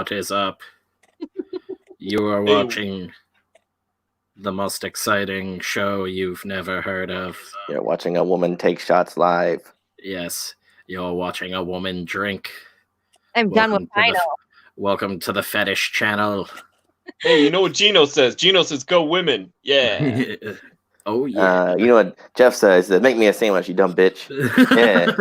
what is up? You are watching the most exciting show you've never heard of. You're watching a woman take shots live. Yes, you're watching a woman drink. I'm done with final. Welcome to the fetish channel. Hey, you know what Gino says? Gino says, "Go women." Yeah. Oh yeah. You know what Jeff says? Make me a sandwich, you dumb bitch. Yeah.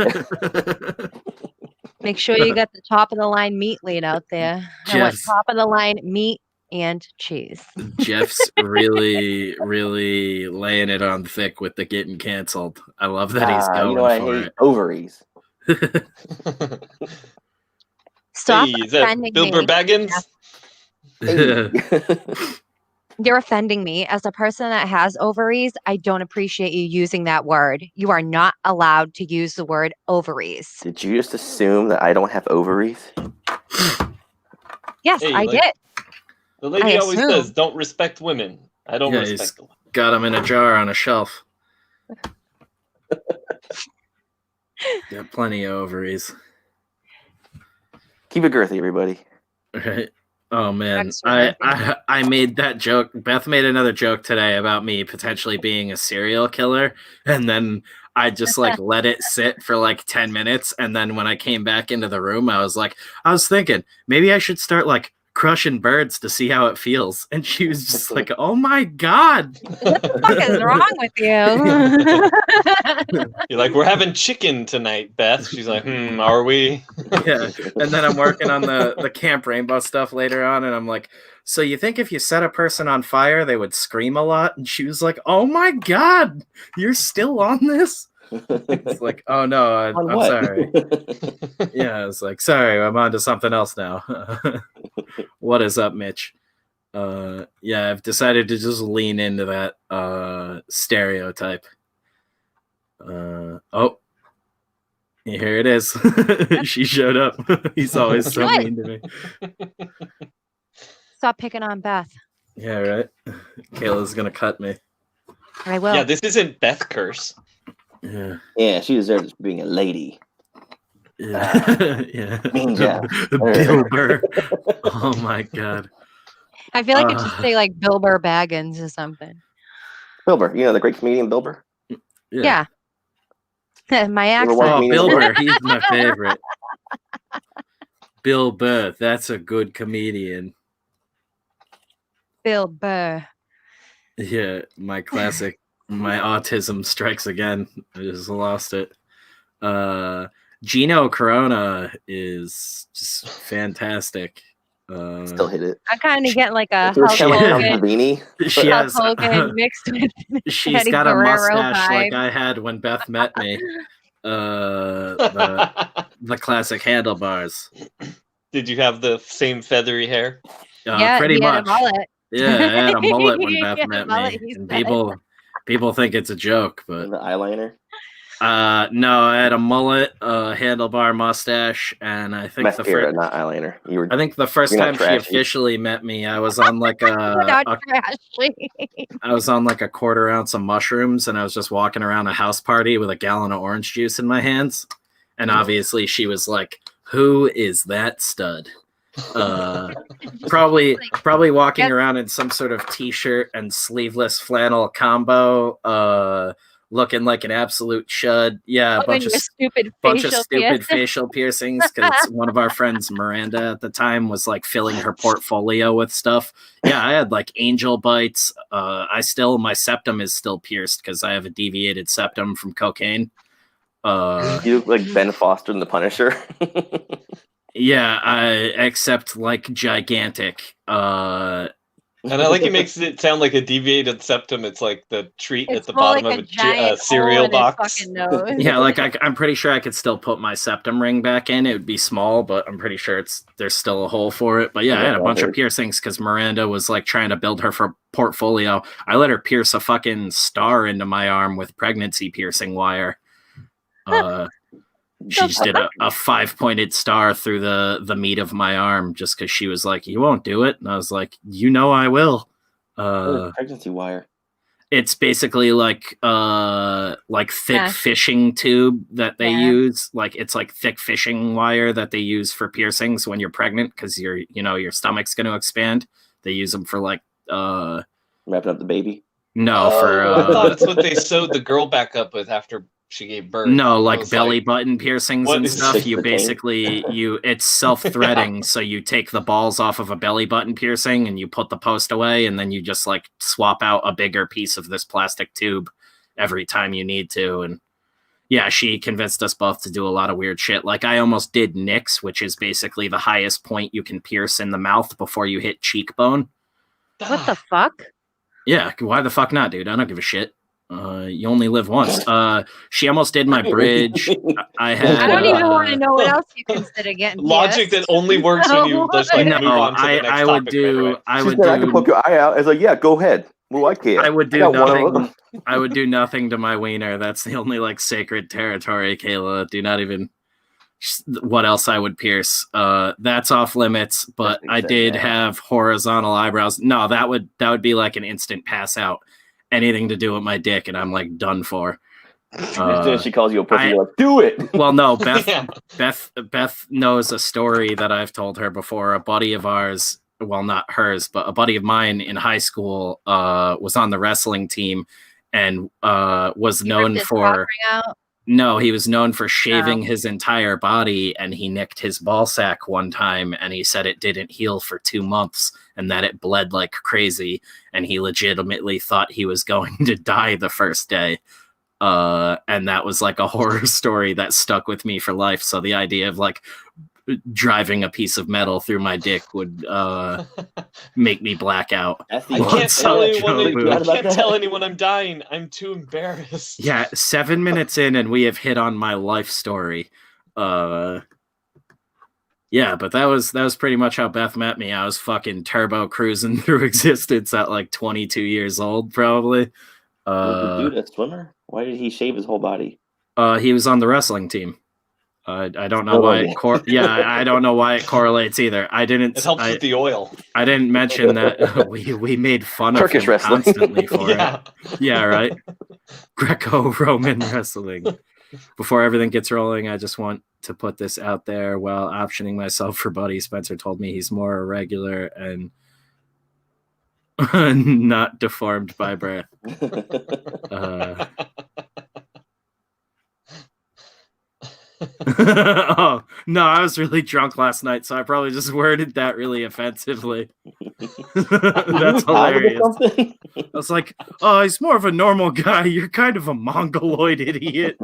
Make sure you got the top of the line meat laid out there. I want top of the line meat and cheese. Jeff's really laying it on thick with the getting canceled. I love that he's going for I hate ovaries. Stop hey, is that Bilber Baggins? Hey. You're offending me. As a person that has ovaries, I don't appreciate you using that word. You are not allowed to use the word ovaries. Did you just assume that I don't have ovaries? Yes, I did. The lady always says, "Don't respect women." I don't respect them. Got them in a jar on a shelf. Got plenty of ovaries. Keep it girthy, everybody. Right. Oh man, I made that joke. Beth made another joke today about me potentially being a serial killer, and then I just let it sit for 10 minutes, and then when I came back into the room, I was thinking maybe I should start crushing birds to see how it feels, and she was just like, "Oh my god, what the fuck is wrong with you?" You're like, "We're having chicken tonight, Beth." She's like, "Are we?" Yeah. And then I'm working on the Camp Rainbow stuff later on, and I'm like, "So you think if you set a person on fire, they would scream a lot?" And she was like, "Oh my god, you're still on this?" It's like, "Oh no, I'm sorry." Yeah, I was like, "Sorry, I'm on to something else now." What is up, Mitch? Yeah, I've decided to just lean into that stereotype. Oh, here it is. She showed up. He's always so mean to me. Stop picking on Beth. Yeah, right. Kayla's gonna cut me. I will. Yeah, this isn't Beth curse. Yeah, she deserves being a lady. Yeah. Yeah. Bilber. Oh my god. I feel like it should say Bilber Baggins or something. Bilber, the great comedian Bilber? Yeah. My accent. Oh, Bilber, he's my favorite. Bill Burr, that's a good comedian. Bill Burr. Yeah, my classic. My autism strikes again. I just lost it. Gino Corona is just fantastic. Still hit it. I kind of get a Hulk Hogan. She has Hogan mixed with she's Eddie got Guerrero a mustache vibe. like I had when Beth met me. The classic handlebars. Did you have the same feathery hair? Yeah, pretty much. Had a mullet. Yeah, I had a mullet when Beth met mullet, me, and people think it's a joke, but the eyeliner. No, I had a mullet, handlebar mustache, and I think mascara, not eyeliner. I think the first time she officially met me, I was on I was on a quarter ounce of mushrooms, and I was just walking around a house party with a gallon of orange juice in my hands, and obviously she was like, "Who is that stud?" Probably walking around in some sort of t-shirt and sleeveless flannel combo, looking like an absolute chud. Yeah, a bunch of stupid facial piercings, because one of our friends, Miranda, at the time was filling her portfolio with stuff. Yeah, I had angel bites. My septum is still pierced because I have a deviated septum from cocaine. You look like Ben Foster in The Punisher. Yeah, except gigantic. And I like it makes it sound like a deviated septum. It's like the treat at the bottom of a cereal box. Yeah, I'm pretty sure I could still put my septum ring back in. It would be small, but I'm pretty sure there's still a hole for it. But yeah, I had a bunch of piercings because Miranda was trying to build her portfolio. I let her pierce a fucking star into my arm with pregnancy piercing wire. She just did a 5-pointed star through the meat of my arm just because she was like, "You won't do it," and I was like, "I will." Pregnancy wire. It's basically like thick fishing tube that they use. Like it's like thick fishing wire that they use for piercings when you're pregnant because your stomach's going to expand. They use them for like wrapping up the baby. No, for I thought it's what they sewed the girl back up with after she gave birth. No, like belly button piercings and stuff. You the basically it's self-threading, so you take the balls off of a belly button piercing and you put the post away, and then you just like swap out a bigger piece of this plastic tube every time you need to. And yeah, she convinced us both to do a lot of weird shit. Like I almost did nix, which is basically the highest point you can pierce in the mouth before you hit cheekbone. What the fuck? Yeah, why the fuck not, dude? I don't give a shit. You only live once. She almost did my bridge. I don't even want to know what else you consider getting. Logic that only works when you just like move on to the next topic. I can poke your eye out. It's like, yeah, go ahead. Well, I can't. I would do nothing. I would do nothing to my wiener. That's the only like sacred territory, Kayla. Do not even. What else I would pierce? That's off limits. But I did have horizontal eyebrows. No, that would be like an instant pass out. Anything to do with my dick, and I'm like done for. She calls you a pussy. You're like, do it. Well, no, Beth knows a story that I've told her before. A buddy of ours, well, not hers, but a buddy of mine in high school, was on the wrestling team, and was known for. No, he was known for shaving his entire body, and he nicked his ball sack one time, and he said it didn't heal for 2 months and that it bled like crazy, and he legitimately thought he was going to die the first day. And that was like a horror story that stuck with me for life. So the idea of like driving a piece of metal through my dick would make me black out. I can't tell anyone I'm dying. I'm too embarrassed. Yeah, 7 minutes in and we have hit on my life story. Yeah, but that was pretty much how Beth met me. I was fucking turbo cruising through existence at like 22 years old, probably. Was the dude a swimmer? Why did he shave his whole body? He was on the wrestling team. I don't know why I don't know why it correlates either. It helps with the oil. I didn't mention that we made fun of him wrestling. Constantly for it. Yeah, right. Greco-Roman wrestling. Before everything gets rolling, I just want to put this out there. While optioning myself for Buddy, Spencer told me he's more irregular and not deformed by breath. Oh no, I was really drunk last night, so I probably just worded that really offensively. That's hilarious. I was like, oh, he's more of a normal guy. You're kind of a mongoloid idiot.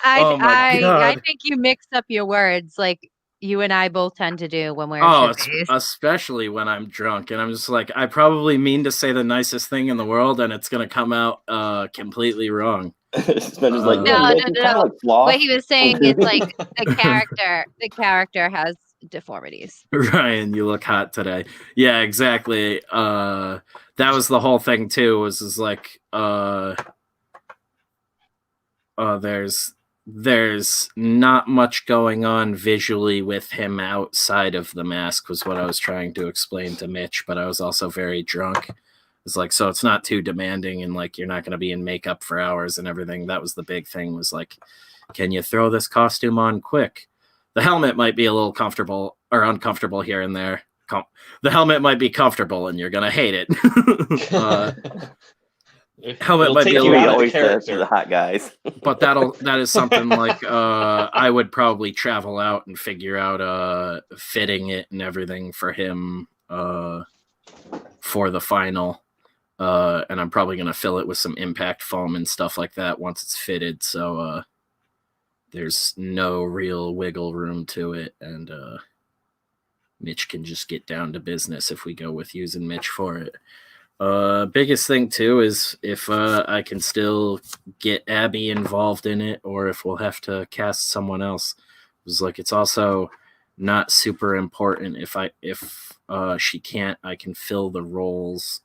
I think you mixed up your words like you and I both tend to do when we're especially when I'm drunk, and I'm just like, I probably mean to say the nicest thing in the world, and it's gonna come out completely wrong. No. What he was saying is like the character has deformities. Ryan, you look hot today. Yeah, exactly. That was the whole thing too. Was like, there's not much going on visually with him outside of the mask, was what I was trying to explain to Mitch, but I was also very drunk. It's like, so it's not too demanding, and like you're not going to be in makeup for hours and everything. That was the big thing, was like, can you throw this costume on quick? The helmet might be a little comfortable or uncomfortable here and there. The helmet might be comfortable and you're going to hate it. Helmet might be a little always says to the hot guys. But that is something like I would probably travel out and figure out fitting it and everything for him for the final. And I'm probably going to fill it with some impact foam and stuff like that once it's fitted. So there's no real wiggle room to it. And Mitch can just get down to business if we go with using Mitch for it. Biggest thing too is if I can still get Abby involved in it, or if we'll have to cast someone else. It was like, it's also not super important. If she can't, I can fill the roles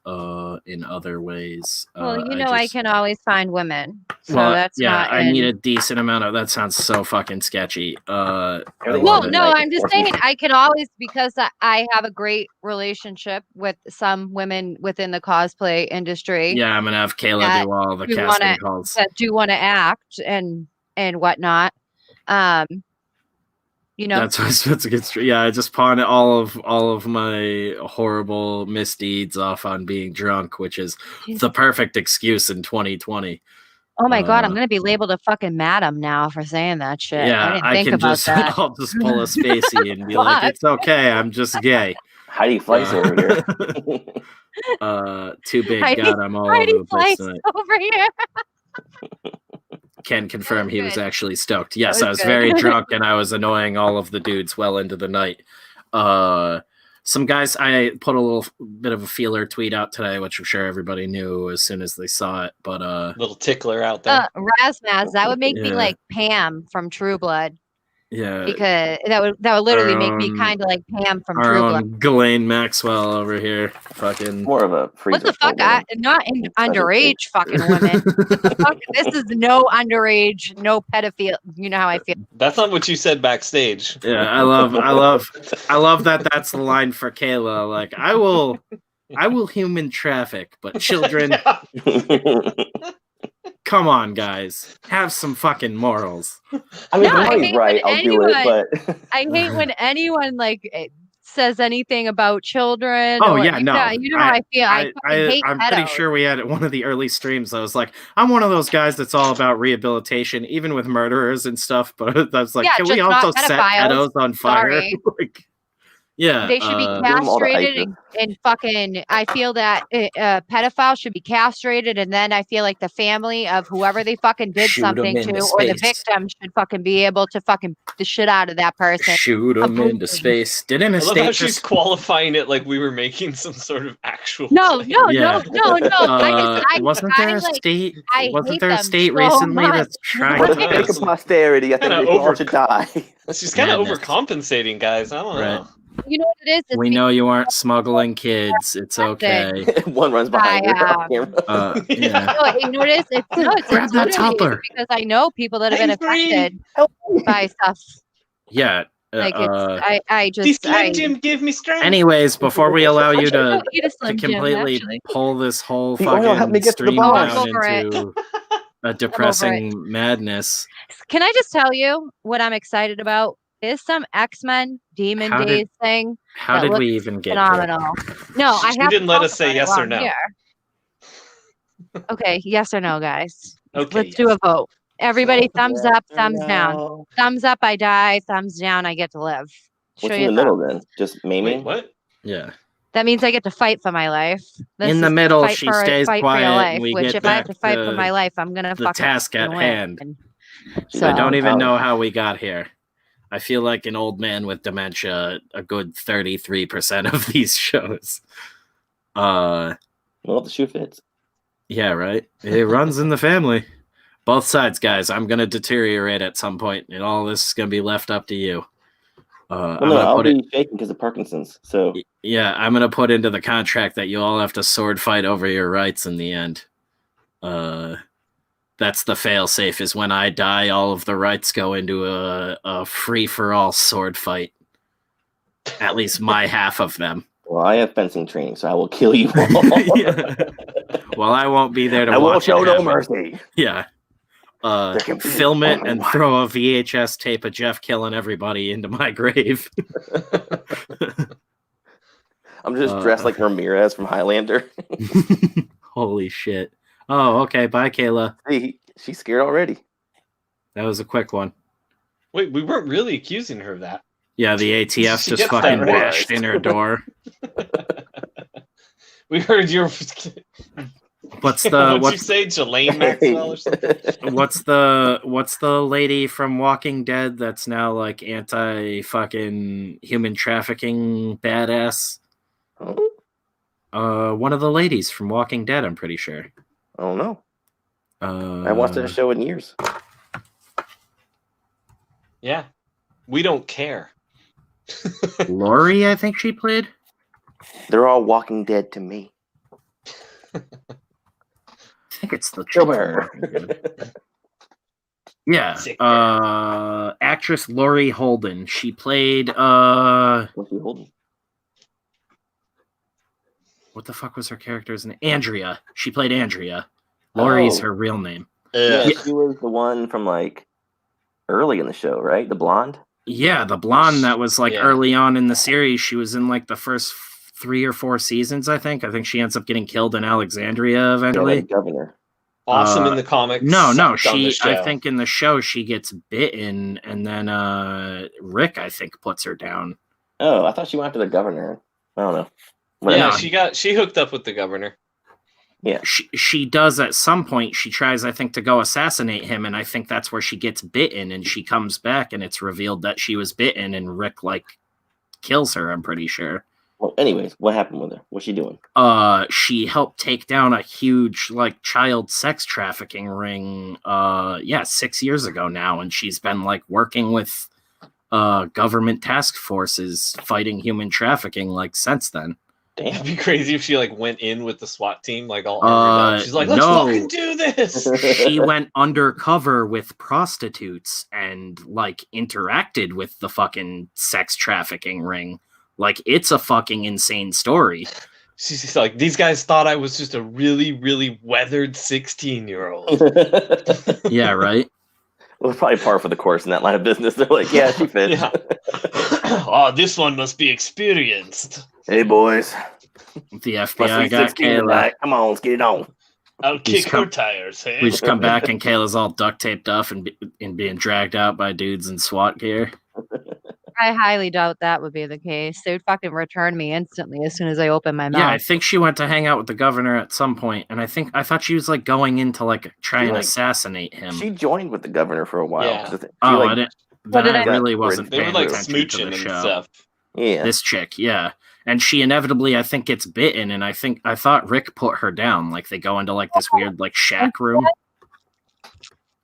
in other ways. Well, I can always find women. So that's not. I need a decent amount of. That sounds so fucking sketchy. Well, no, I'm just saying I can always, because I have a great relationship with some women within the cosplay industry. Yeah, I'm gonna have Kayla do all the casting calls that do want to act and whatnot. That's a good. Yeah, I just pawn all of my horrible misdeeds off on being drunk, which is the perfect excuse in 2020. Oh my god, I'm gonna be labeled a fucking madam now for saying that shit. Yeah, I didn't think about that. I'll just pull a Spacey and be like, "It's okay, I'm just gay." Heidi Fleiss over here. Too big. God, I'm all over the place tonight. Over here. Can confirm he was actually stoked. Yes, I was very drunk and I was annoying all of the dudes well into the night. Some guys, I put a little bit of a feeler tweet out today, which I'm sure everybody knew as soon as they saw it. But little tickler out there. Razmaz, that would make me like Pam from True Blood. Yeah, because that would literally make me kind of like Pam from True Blood. Ghislaine Maxwell over here, fucking more of a freezer. What the fuck? Not underage fucking women. Fuck, this is no underage, no pedophile. You know how I feel. That's not what you said backstage. Yeah, I love that. That's the line for Kayla. Like, I will human traffic, but children. Come on, guys. Have some fucking morals. I mean, Money's right. I'll do it, but I hate when anyone says anything about children. Oh yeah, no. You know how I feel. I hate I'm pretty sure we had one of the early streams. I was like, I'm one of those guys that's all about rehabilitation, even with murderers and stuff. But I was like, can we also set pedos on fire? Yeah, they should be castrated and fucking. I feel that a pedophile should be castrated, and then I feel like the family of whoever they fucking did something to, or the victim, should fucking be able to fucking beat the shit out of that person. Shoot them into space. Didn't a state she's qualifying it like we were making some sort of actual. No. Wasn't there a state? Wasn't there a state recently that's trying to make a posterity? I think they all should die. She's kind of overcompensating, guys. I don't know. You know what it is? We know you aren't smuggling kids. It's okay. One runs behind you. No, you know what it is? It's grab that topper. Because I know people that have been affected by stuff. Yeah. I just this Slim Jim give me strength. Anyways, before we allow you to completely pull this whole fucking stream down into a depressing madness. Can I just tell you what I'm excited about? Is some X-Men Demon Days thing. How did we even get phenomenal? No, I have. You didn't let us say yes or no. Okay, yes or no, guys. Okay, let's do a vote. Everybody, thumbs up, thumbs down. Thumbs up, I die. Thumbs down, I get to live. What's in the middle then? Just maiming? What? Yeah. That means I get to fight for my life. In the middle, she stays quiet. Which, if I have to fight for my life, I'm gonna fucking task at hand. So I don't even know how we got here. I feel like an old man with dementia a good 33% of these shows. Well, the shoe fits. Yeah, right? It runs in the family. Both sides, guys. I'm going to deteriorate at some point, and all this is going to be left up to you. I'll be shaking because of Parkinson's. So yeah, I'm going to put into the contract that you all have to sword fight over your rights in the end. That's the fail-safe, is when I die, all of the rights go into a free-for-all sword fight. At least my half of them. Well, I have fencing training, so I will kill you all. Yeah. Well, I won't be there to watch. I will show no mercy. Yeah. Film it and throw a VHS tape of Jeff killing everybody into my grave. I'm just dressed like Ramirez from Highlander. Holy shit. Oh, okay. Bye, Kayla. See, she's scared already. That was a quick one. Wait, we weren't really accusing her of that. Yeah, the ATF just fucking bashed in her door. We heard your. What's you say, Ghislaine Maxwell or something? What's the lady from Walking Dead that's now like anti-fucking human trafficking badass? One of the ladies from Walking Dead, I'm pretty sure. I don't know. I watched that show in years. Yeah. We don't care. Lori, I think she played. They're all Walking Dead to me. I think it's the Kill chick her. from Walking Dead. Yeah. Sick Actress Lori Holden. She played What's she holding? what the fuck was her character's name? Andrea. She played Andrea. Lori's her real name. Yeah, she was the one from like early in the show, right? The blonde? Yeah, the blonde that was like early on in the series. She was in like the first 3 or 4 seasons, I think. I think she ends up getting killed in Alexandria eventually. Yeah, like governor. Awesome in the comics. No, she. I think in the show she gets bitten, and then Rick, I think, puts her down. Oh, I thought she went after the governor. I don't know. Whatever. Yeah, she hooked up with the governor. Yeah, she does at some point. She tries, I think, to go assassinate him, and I think that's where she gets bitten, and she comes back, and it's revealed that she was bitten, and Rick like kills her. I'm pretty sure. Well, anyways, what happened with her? What's she doing? She helped take down a huge like child sex trafficking ring 6 years ago now, and she's been like working with government task forces fighting human trafficking like since then. Damn. It'd be crazy if she like went in with the SWAT team like all armored up. She's like, let's fucking do this. She went undercover with prostitutes and like interacted with the fucking sex trafficking ring. Like, it's a fucking insane story. She's just like, these guys thought I was just a really, really weathered 16-year-old. Yeah, right? Well, it's probably par for the course in that line of business. They're like, yeah, she fits. Yeah. Oh, this one must be experienced. Hey, boys. The FBI got 16 Kayla. tonight. Come on, let's get it on. I'll kick her tires, hey? We just come back and Kayla's all duct taped up and being dragged out by dudes in SWAT gear. I highly doubt that would be the case. They would fucking return me instantly as soon as I open my mouth. Yeah, I think she went to hang out with the governor at some point, and I thought she was like going in to like try and assassinate him. She joined with the governor for a while. Yeah. I didn't. I really wasn't. They were like smooching to the and show. stuff. Yeah, this chick, yeah, and she inevitably, I think, gets bitten, and I thought Rick put her down. Like they go into like this weird like shack room.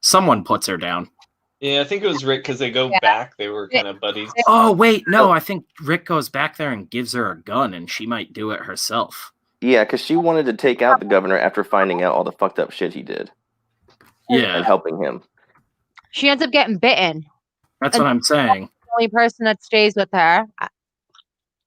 Someone puts her down. Yeah, I think it was Rick because they go back. They were kind of buddies. Oh, wait, no. I think Rick goes back there and gives her a gun, and she might do it herself. Yeah, because she wanted to take out the governor after finding out all the fucked up shit he did. Yeah. And helping him. She ends up getting bitten. That's what I'm saying. The only person that stays with her.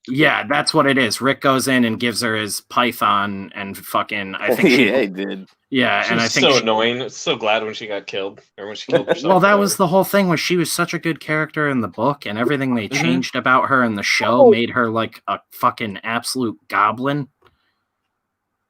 Yeah, that's what it is. Rick goes in and gives her his python and fucking, I think she... Yeah, he did. Yeah, She and was I think so annoying. I was so glad when she got killed. Or when she killed herself. Well, that was the whole thing, was she was such a good character in the book, and everything they changed about her in the show made her like a fucking absolute goblin.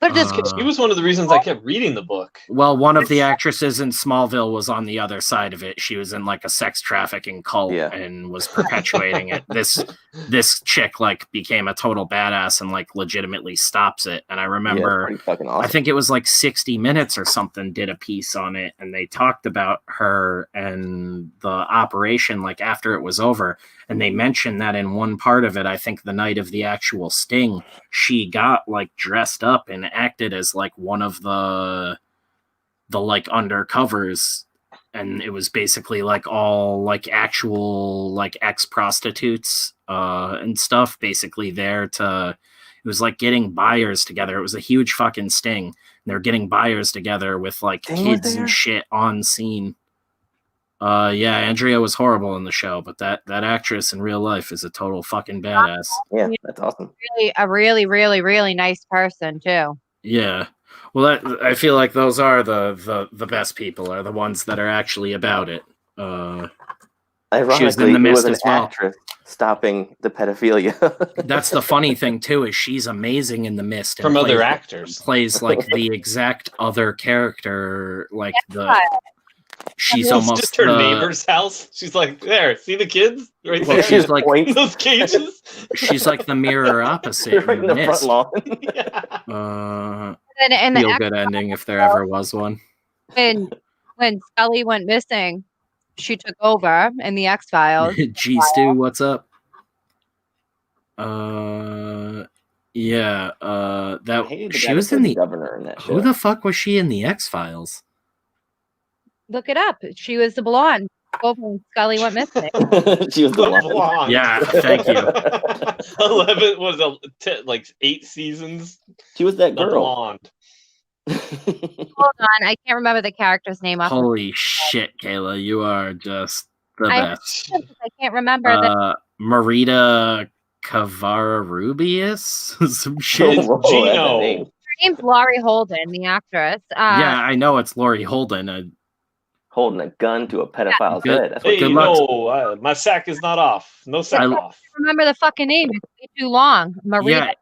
But she was one of the reasons I kept reading the book. Well, one of the actresses in Smallville was on the other side of it. She was in like a sex trafficking cult and was perpetuating it. This chick like became a total badass and like legitimately stops it. And I remember, pretty fucking awesome. I think it was like 60 Minutes or something did a piece on it, and they talked about her and the operation like after it was over. And they mentioned that in one part of it, I think the night of the actual sting, she got like dressed up and acted as like one of the like undercovers, and it was basically like all like actual like ex-prostitutes and stuff basically there to, it was like getting buyers together. It was a huge fucking sting, and they're getting buyers together with like kids and shit on scene. Yeah, Andrea was horrible in the show, but that actress in real life is a total fucking badass. Yeah, that's awesome. Really nice person too. Yeah. Well, I feel like those are the best people, are the ones that are actually about it. Ironically, she was in The Mist it was an as well. actress stopping the pedophilia. That's the funny thing too, is she's amazing in The Mist. From other actors. Plays like the exact other character, like the... She's almost just her neighbor's house. She's like, there, see the kids right there. She's like those cages. She's like the mirror opposite. Right in the front lawn. And feel good ending if there ever was one. When Scully went missing, she took over in the X-Files. G Stu, what's up? Yeah. She was in the governor in that show. Who the fuck was she in the X-Files? Look it up. She was the blonde. over and Scully went missing. She was the The blonde. blonde. Yeah, thank you. 11 was like 8 seasons. She was that The girl. blonde. Hold on, I can't remember the character's name. Holy shit, Kayla, you are just the best. I can't remember that. Marita Kavararubius? Some shit. Whoa, that's a Gino. name. Her name's Laurie Holden, the actress. Yeah, I know it's Laurie Holden. Holding a gun to a pedophile's Good- head. That's what Hey, Good luck. no, my sack is not off. No sack off. remember the fucking name. It's way too long. Maria.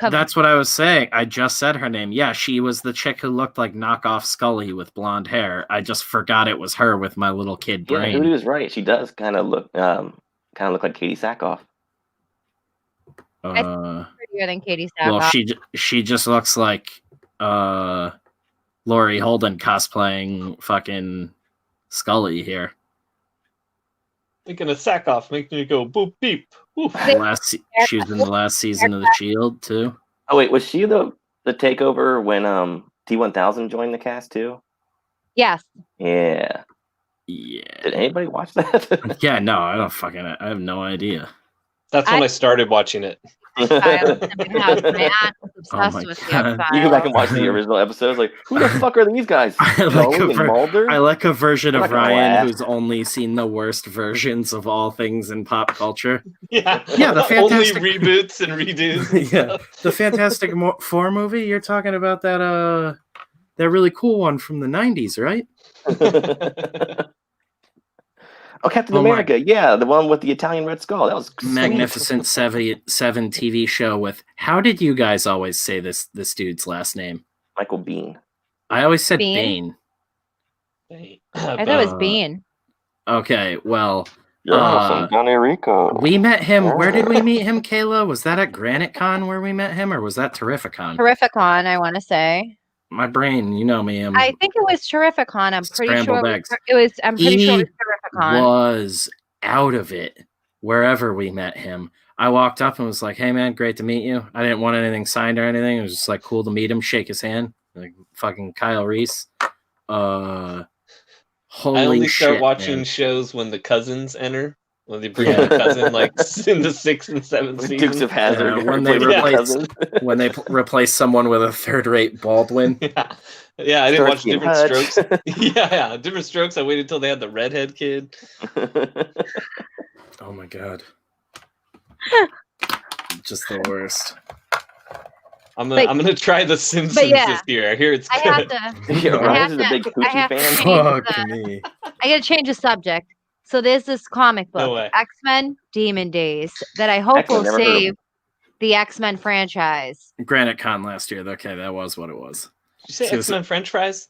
Yeah, that's what I was saying. I just said her name. Yeah, she was the chick who looked like knockoff Scully with blonde hair. I just forgot it was her with my little kid Yeah, brain. Hootie was right. She does kind of look like Katie Sackhoff. Prettier than Katie Well, Sackhoff. she just looks like Laurie Holden cosplaying fucking Scully here. Thinking of sack off makes me go boop beep. Oof. She was in the last season of The Shield too. Oh wait, was she the takeover when T1000 joined the cast too? Yes. Yeah. Yeah. Did anybody watch that? Yeah, no, I have no idea. That's when I started watching it. My aunt was Oh obsessed my with the God. X-Files. You go back and watch the original episodes. Like, who the fuck are these guys? I like a version I'm of not gonna Ryan laugh. who's only seen the worst versions of all things in pop culture. Yeah, Yeah, the only Fantastic- reboots and redos. And Yeah, stuff. the Fantastic Four movie. You're talking about that really cool one from the '90s, right? Oh, Captain Oh my- America. Yeah, the one with the Italian Red Skull. That was sweet. Magnificent Seven TV show with. How did you guys always say this dude's last name? Michael Bean. I always said Bean? Bane. I thought it was Bean. Okay, well, You're awesome, Johnny Rico. we met him. Where did we meet him, Kayla? Was that at Granite Con where we met him, or was that Terrificon? Terrificon, I want to say. My brain, you know me. I think it was Terrificon. I'm pretty Scrambled sure eggs. it was. I'm pretty sure He it was Terrificon. was out of it wherever we met him. I walked up and was like, "Hey, man, great to meet you." I didn't want anything signed or anything. It was just like cool to meet him, shake his hand, like fucking Kyle Reese. Holy I only start shit, watching man. shows when the cousins enter. When they bring the cousin, like in the 6th and 7th season. Dukes of Hazzard. when they Replace replace cousins. when they replace someone with a third-rate Baldwin. Yeah, I didn't watch Starsky and Different Hutch. Strokes. yeah, Different Strokes. I waited till they had the redhead kid. Oh my god, just the worst. I'm gonna try the Simpsons yeah, this year. I hear it's I good. have to. Yeah, I Ryan's have is a to- big I have Poochie to fan. change Fuck the- me. I gotta change the subject. So there's this comic No book, way. X-Men Demon Days, that I hope X-Men, will never heard of save the X-Men franchise. Granite Con last year. Okay, that was what it was. Did you say Seriously. X-Men French fries?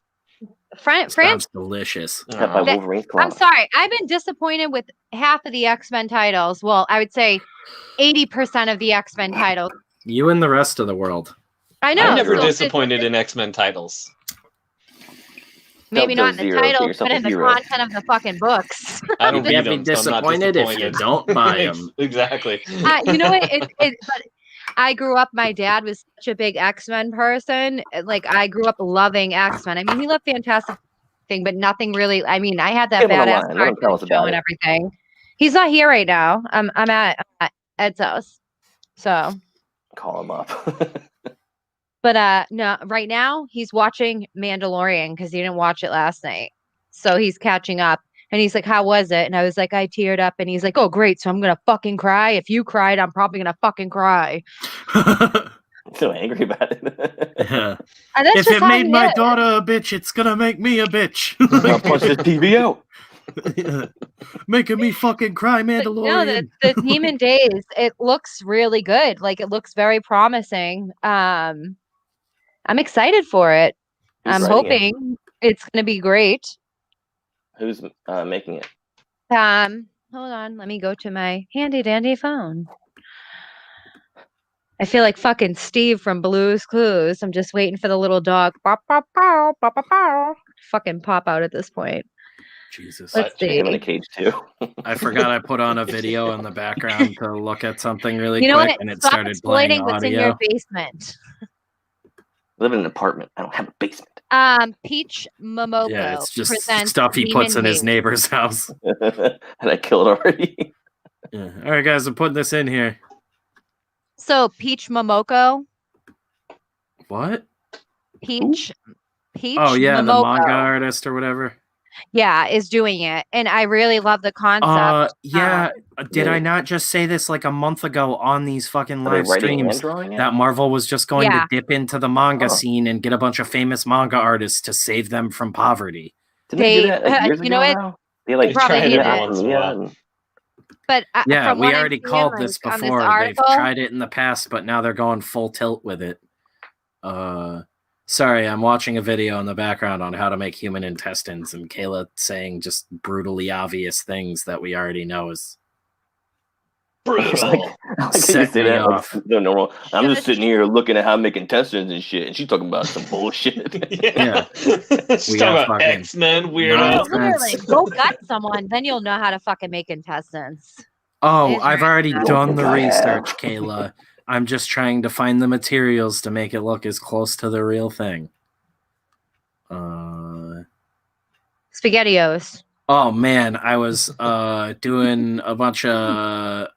Sounds delicious. Cut by That- Wolverine's claw. I'm sorry. I've been disappointed with half of the X-Men titles. Well, I would say 80% of the X-Men titles. You and the rest of the world. I know. I'm never so disappointed in X-Men titles. Maybe Don't not go in the zero, get titles, yourself but a in the hero. content of the fucking books. I don't You read can't be them, so I'm not disappointed if you disappointed. don't buy them. Exactly. You know what? But I grew up. My dad was such a big X-Men person. Like I grew up loving X-Men. I mean, he loved Fantastic thing, but nothing really. I mean, I had that Give him a badass line. Let him tell us show about and it. everything. He's not here right now. I'm at Ed's house. So, Call him up. but no, right now he's watching Mandalorian because he didn't watch it last night. So he's catching up. And he's like, "How was it?" And I was like, "I teared up." And he's like, "Oh, great. So I'm gonna fucking cry. If you cried, I'm probably gonna fucking cry." So angry about it. Yeah. And that's If just it how made he my is. daughter a bitch, it's gonna make me a bitch. I'll punch this TV out. Yeah. Making me fucking cry, But no, Mandalorian. the Demon Days, it looks really good. Like it looks very promising. I'm excited for it. Who's I'm writing it? hoping it's gonna be great. Who's making it? Hold on, let me go to my handy dandy phone. I feel like fucking Steve from Blue's Clues. I'm just waiting for the little dog. Bow, bow, bow, bow, bow, bow, fucking pop out at this point. Jesus. Let's Put him in see. a cage too. I forgot I put on a video in the background to look at something really You know quick, what? and it Stop started playing exploiting what's in your audio. basement. I live in an apartment. I don't have a basement. Peach Momoko. Yeah, it's just presents stuff he puts in Demon his Hate. neighbor's house. And I killed already. Yeah. All right, guys, I'm putting this in here. So Peach Momoko. What? Peach. Oh yeah, Momoko, the manga artist or whatever. Yeah, is doing it, and I really love the concept. Yeah. Did I not just say this like a month ago on these fucking live streams that Marvel was just going to dip into the manga scene and get a bunch of famous manga artists to save them from poverty? Didn't they do that like years ago now? They like probably tried did it it. once in a while. But yeah, from we what already I'm called seeing, this like, before. article, They've tried it in the past, but now they're going full tilt with it. Sorry, I'm watching a video in the background on how to make human intestines, and Kayla saying just brutally obvious things that we already know is brutal. Set me off. Like, no normal. I'm just sitting here looking at how to make intestines and shit, and she's talking about some bullshit. Yeah. She's talking about X-Men, weirdo. Literally, go gut someone, then you'll know how to fucking make intestines. Oh, I've already done the research, Kayla. I'm just trying to find the materials to make it look as close to the real thing. SpaghettiOs. Oh man, I was doing a bunch of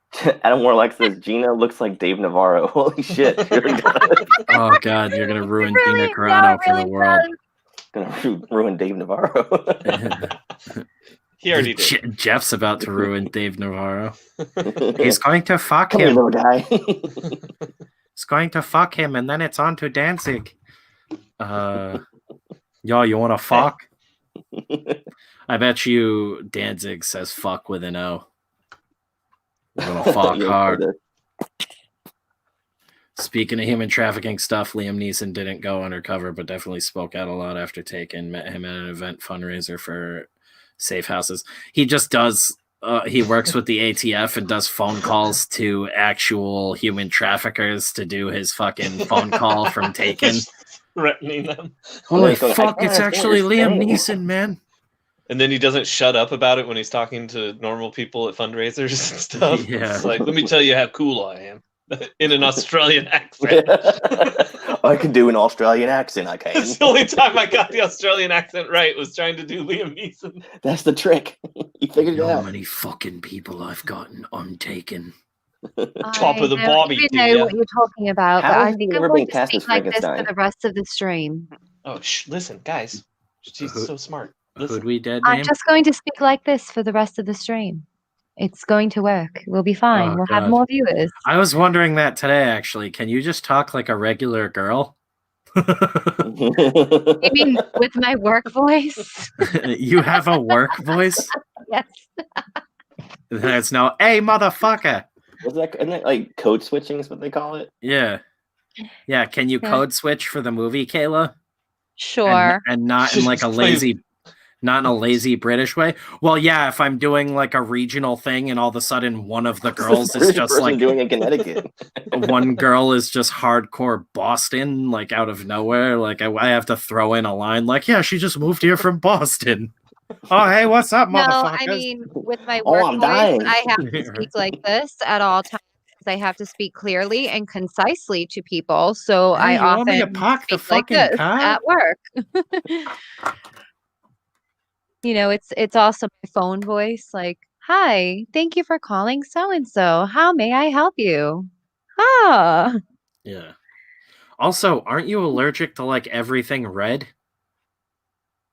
Adam Warlock says Gina looks like Dave Navarro. Holy shit. Really does. Oh god, you're gonna ruin Gina Carano for the world. Gonna ruin Dave Navarro. He already did. Jeff's about to ruin Dave Navarro. He's going to fuck Come him. here, little guy. He's going to fuck him, and then it's on to Danzig. Yo, you want to fuck? I bet you Danzig says fuck with an O. We're gonna fuck hard. Speaking of human trafficking stuff, Liam Neeson didn't go undercover, but definitely spoke out a lot after Taken. Met him at an event fundraiser for safe houses. He just does he works with the ATF and does phone calls to actual human traffickers to do his fucking phone call from Taken. Threatening them. Holy fuck, it's actually Liam Neeson, man. And then he doesn't shut up about it when he's talking to normal people at fundraisers and stuff. Yeah. It's like, let me tell you how cool I am. In an Australian accent. I can do an Australian accent, I can. That's the only time I got the Australian accent right, was trying to do Liam Neeson. That's the trick. You figured it out. How many fucking people I've gotten untaken. Top of the Bobby. I don't know what you're talking about, but I think I'm going to cast speak as like this for Frankenstein? the rest of the stream. Oh, listen, guys. She's so smart. Who'd we dead I'm name? just going to speak like this for the rest of the stream. It's going to work. We'll be fine. Oh, we'll God. have more viewers. I was wondering that today, actually. Can you just talk like a regular girl? You mean with my work voice? You have a work voice? Yes. There's no, hey, motherfucker. Isn't that like code switching is what they call it? Yeah. Yeah, can you code switch for the movie, Kayla? Sure. And not in like a lazy... Not in a lazy British way. Well, yeah, if I'm doing like a regional thing and all of a sudden one of the girls is just like doing in Connecticut. One girl is just hardcore Boston, like out of nowhere. Like I have to throw in a line like, yeah, she just moved here from Boston. Oh, hey, what's up, motherfuckers? No, I mean, with my work voice, I have to speak like this at all times. I have to speak clearly and concisely to people. So hey, I you often want me to park the speak like this car? at work. You know, it's also my phone voice, like, hi, thank you for calling so-and-so. How may I help you? Ah. Yeah. Also, aren't you allergic to like everything red?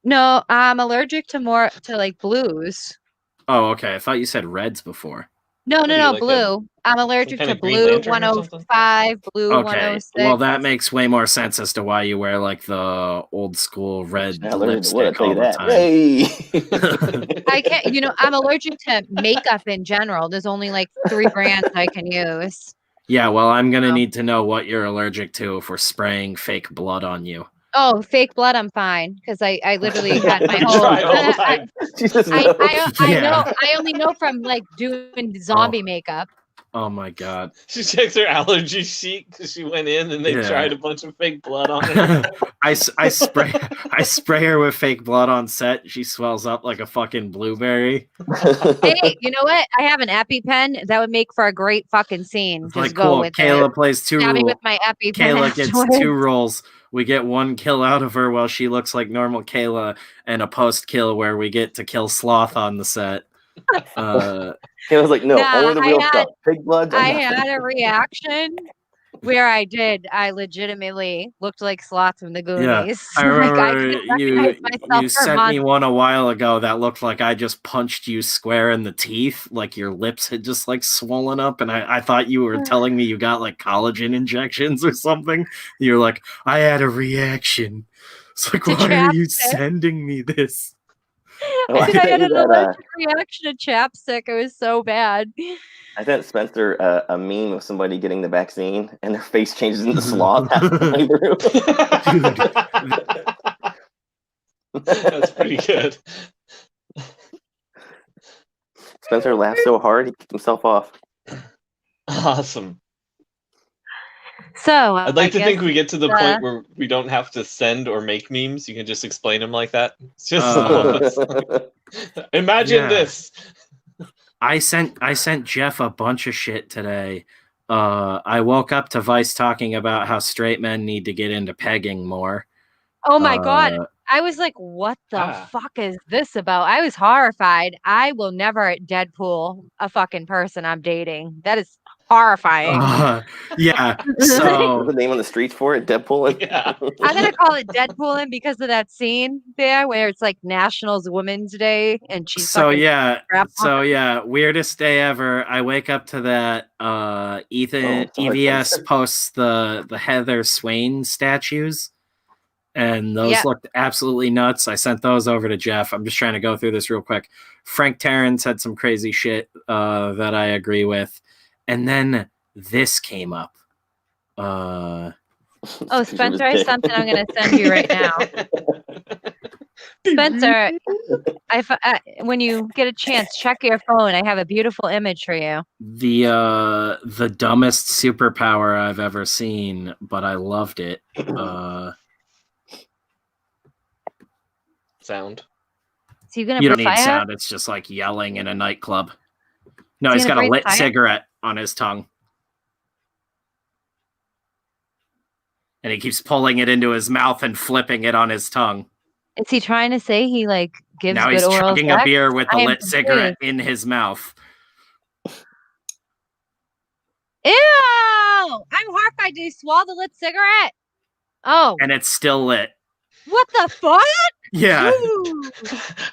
No, I'm allergic to more to like blues. Oh, okay. I thought you said reds before. No, like blue. I'm allergic kind to of Green blue Lantern or something? 105, blue Okay. 106. Well, that makes way more sense as to why you wear like the old school red Not allergic to what, I lipstick tell all you the that. time. Hey. I can't, you know, I'm allergic to makeup in general. There's only like 3 brands I can use. Yeah, well, I'm going to need to know what you're allergic to if we're spraying fake blood on you. Oh, fake blood, I'm fine. Because I literally had my You whole... try all the time. Jesus I knows. know. I only know from like doing zombie makeup. Oh my god. She checks her allergy sheet because she went in and they tried a bunch of fake blood on her. I spray her with fake blood on set. She swells up like a fucking blueberry. Hey, you know what? I have an EpiPen that would make for a great fucking scene. Just like, go cool. with Kayla it. plays 2 roles. with my EpiPen. Kayla gets 2 roles. We get 1 kill out of her while she looks like normal Kayla, and a post-kill where we get to kill Sloth on the set. It was like, no, only the real stuff. Pig blood. I had a reaction where I legitimately looked like Sloth from the Goonies. Yeah, I remember you sent me one a while ago that looked like I just punched you square in the teeth, like your lips had just like swollen up, and I thought you were telling me you got like collagen injections or something. You're like, I had a reaction. It's like, why are you sending me this? I had an allergic reaction to chapstick. It was so bad. I sent Spencer a meme of somebody getting the vaccine and their face changes into Sloth halfway through. That's pretty good. Spencer laughed so hard he kicked himself off. Awesome. So I'd like to think we get to the point where we don't have to send or make memes. You can just explain them like that. It's just imagine this. I sent Jeff a bunch of shit today. I woke up to Vice talking about how straight men need to get into pegging more. Oh my god. I was like, what the fuck is this about? I was horrified. I will never Deadpool a fucking person I'm dating. That is horrifying. Yeah. So what's the name on the streets for it? Deadpool? Yeah. I'm gonna call it Deadpooling because of that scene there where it's like National's Women's Day and she's weirdest day ever. I wake up to that EVS posts the Heather Swain statues. And those looked absolutely nuts. I sent those over to Jeff. I'm just trying to go through this real quick. Frank Tarrant said some crazy shit that I agree with. And then this came up. Spencer, I have something I'm going to send you right now. Spencer, when you get a chance, check your phone. I have a beautiful image for you. The dumbest superpower I've ever seen, but I loved it. Sound. So you don't need sound. It's just like yelling in a nightclub. No, he's got a lit cigarette on his tongue. And he keeps pulling it into his mouth and flipping it on his tongue. Is he trying to say he like gives now good oral sex? Now he's chugging a beer with the lit cigarette in his mouth. Ew! I'm horrified. Did he swallow the lit cigarette? Oh. And it's still lit. What the fuck? Yeah.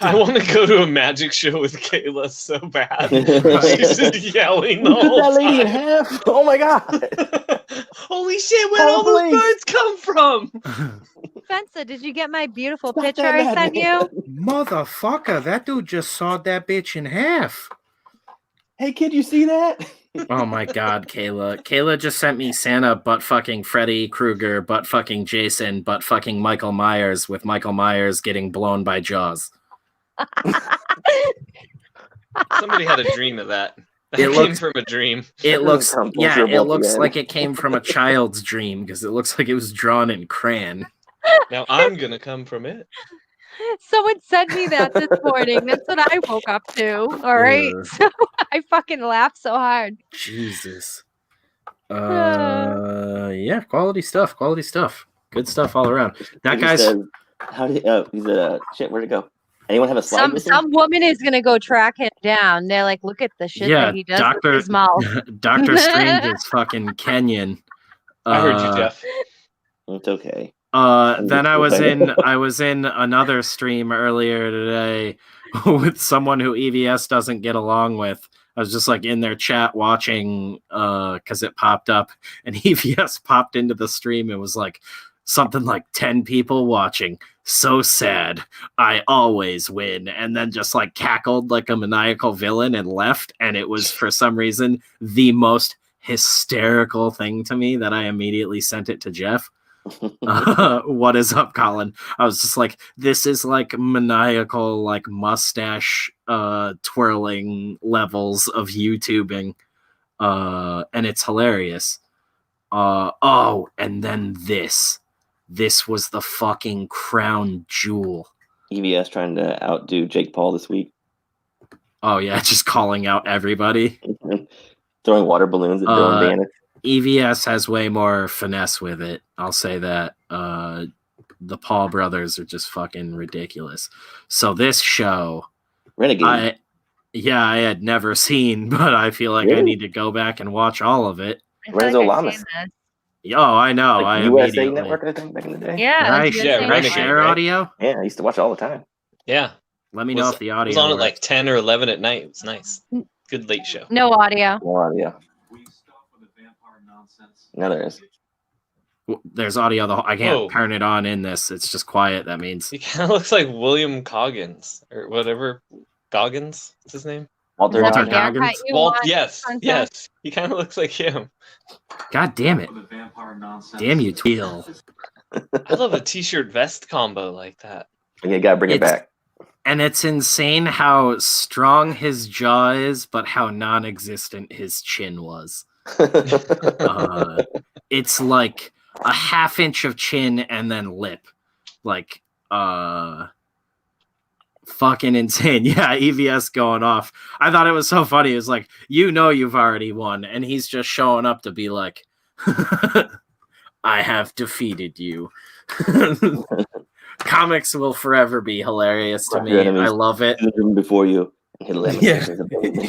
I want to go to a magic show with Kayla so bad. She's just yelling the whole that lady time. in half. Oh my god. Holy shit, where'd all those birds come from? Spencer, did you get my beautiful picture I sent you? Motherfucker, that dude just sawed that bitch in half. Hey kid, you see that? Oh my god, Kayla. Kayla just sent me Santa butt fucking Freddy Krueger, butt fucking Jason, butt fucking Michael Myers, with Michael Myers getting blown by Jaws. Somebody had a dream of that. It came from a dream. It looks like it came from a child's dream because it looks like it was drawn in crayon. Now I'm gonna come from it. Someone sent me that this morning. That's what I woke up to. All right. So I fucking laughed so hard. Jesus. Yeah, quality stuff. Good stuff all around. That guy's shit, where'd it go? Anyone have a slide? Some woman is gonna go track him down. They're like, look at the shit that he does with his mouth. Doctor Strange is fucking Kenyan. I heard you, Jeff. It's okay. Then I was in another stream earlier today with someone who EVS doesn't get along with. I was just like in their chat watching because it popped up, and EVS popped into the stream and was like something like 10 people watching. So sad. I always win. And then just like cackled like a maniacal villain and left. And it was for some reason the most hysterical thing to me that I immediately sent it to Jeff. What is up, Colin? I was just like, this is like maniacal, like mustache twirling levels of YouTubing. and it's hilarious. Oh, and then this was the fucking crown jewel. EVS trying to outdo Jake Paul this week. Oh yeah, just calling out everybody. Throwing water balloons at Dylan Banner. EVS has way more finesse with it. I'll say that. The Paul brothers are just fucking ridiculous. So this show, Renegade. I had never seen, but I feel like I need to go back and watch all of it. Renzo Lamas. Oh, I know. Like I USA Network, I think, back in the day. Yeah. Can I share audio? Yeah, I used to watch it all the time. Yeah. Let me know if the audio was on works. at like 10 or 11 at night. It was nice. Good late show. No audio. No audio. No, there is. There's audio. I can't turn it on in this. It's just quiet. That means he kind of looks like William Goggins or whatever. Goggins, what's his name? Walter Goggins. Yes. He kind of looks like him. God damn it! Damn you, Tweel. I love a t-shirt vest combo like that. You gotta bring it back. And it's insane how strong his jaw is, but how non-existent his chin was. It's like a half inch of chin and then lip. Like, fucking insane. Yeah, EVS going off. I thought it was so funny. It's like, you've already won. And he's just showing up to be like, I have defeated you. Comics will forever be hilarious to me. I love it. Before you. Yeah.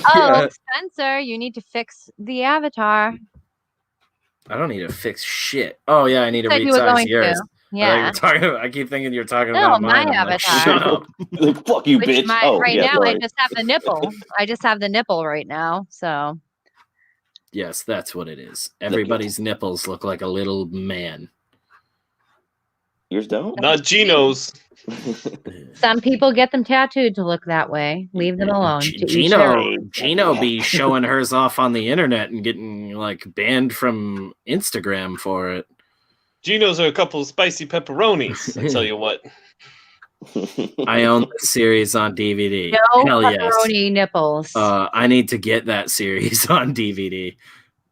Oh, Spencer, you need to fix the avatar. I don't need to fix shit. Oh yeah, I need to resize yours. Yeah. I keep thinking you're talking about mine. My avatar. Shut up. Fuck you, bitch. Now I just have the nipple. I just have the nipple right now. So. Yes, that's what it is. Everybody's nipples look like a little man. Yours don't? Not Gino's. Some people get them tattooed to look that way. Leave them alone. Gino be showing hers off on the internet and getting like banned from Instagram for it. Gino's are a couple of spicy pepperonis. I tell you what. I own the series on DVD. No Hell pepperoni nipples. I need to get that series on DVD.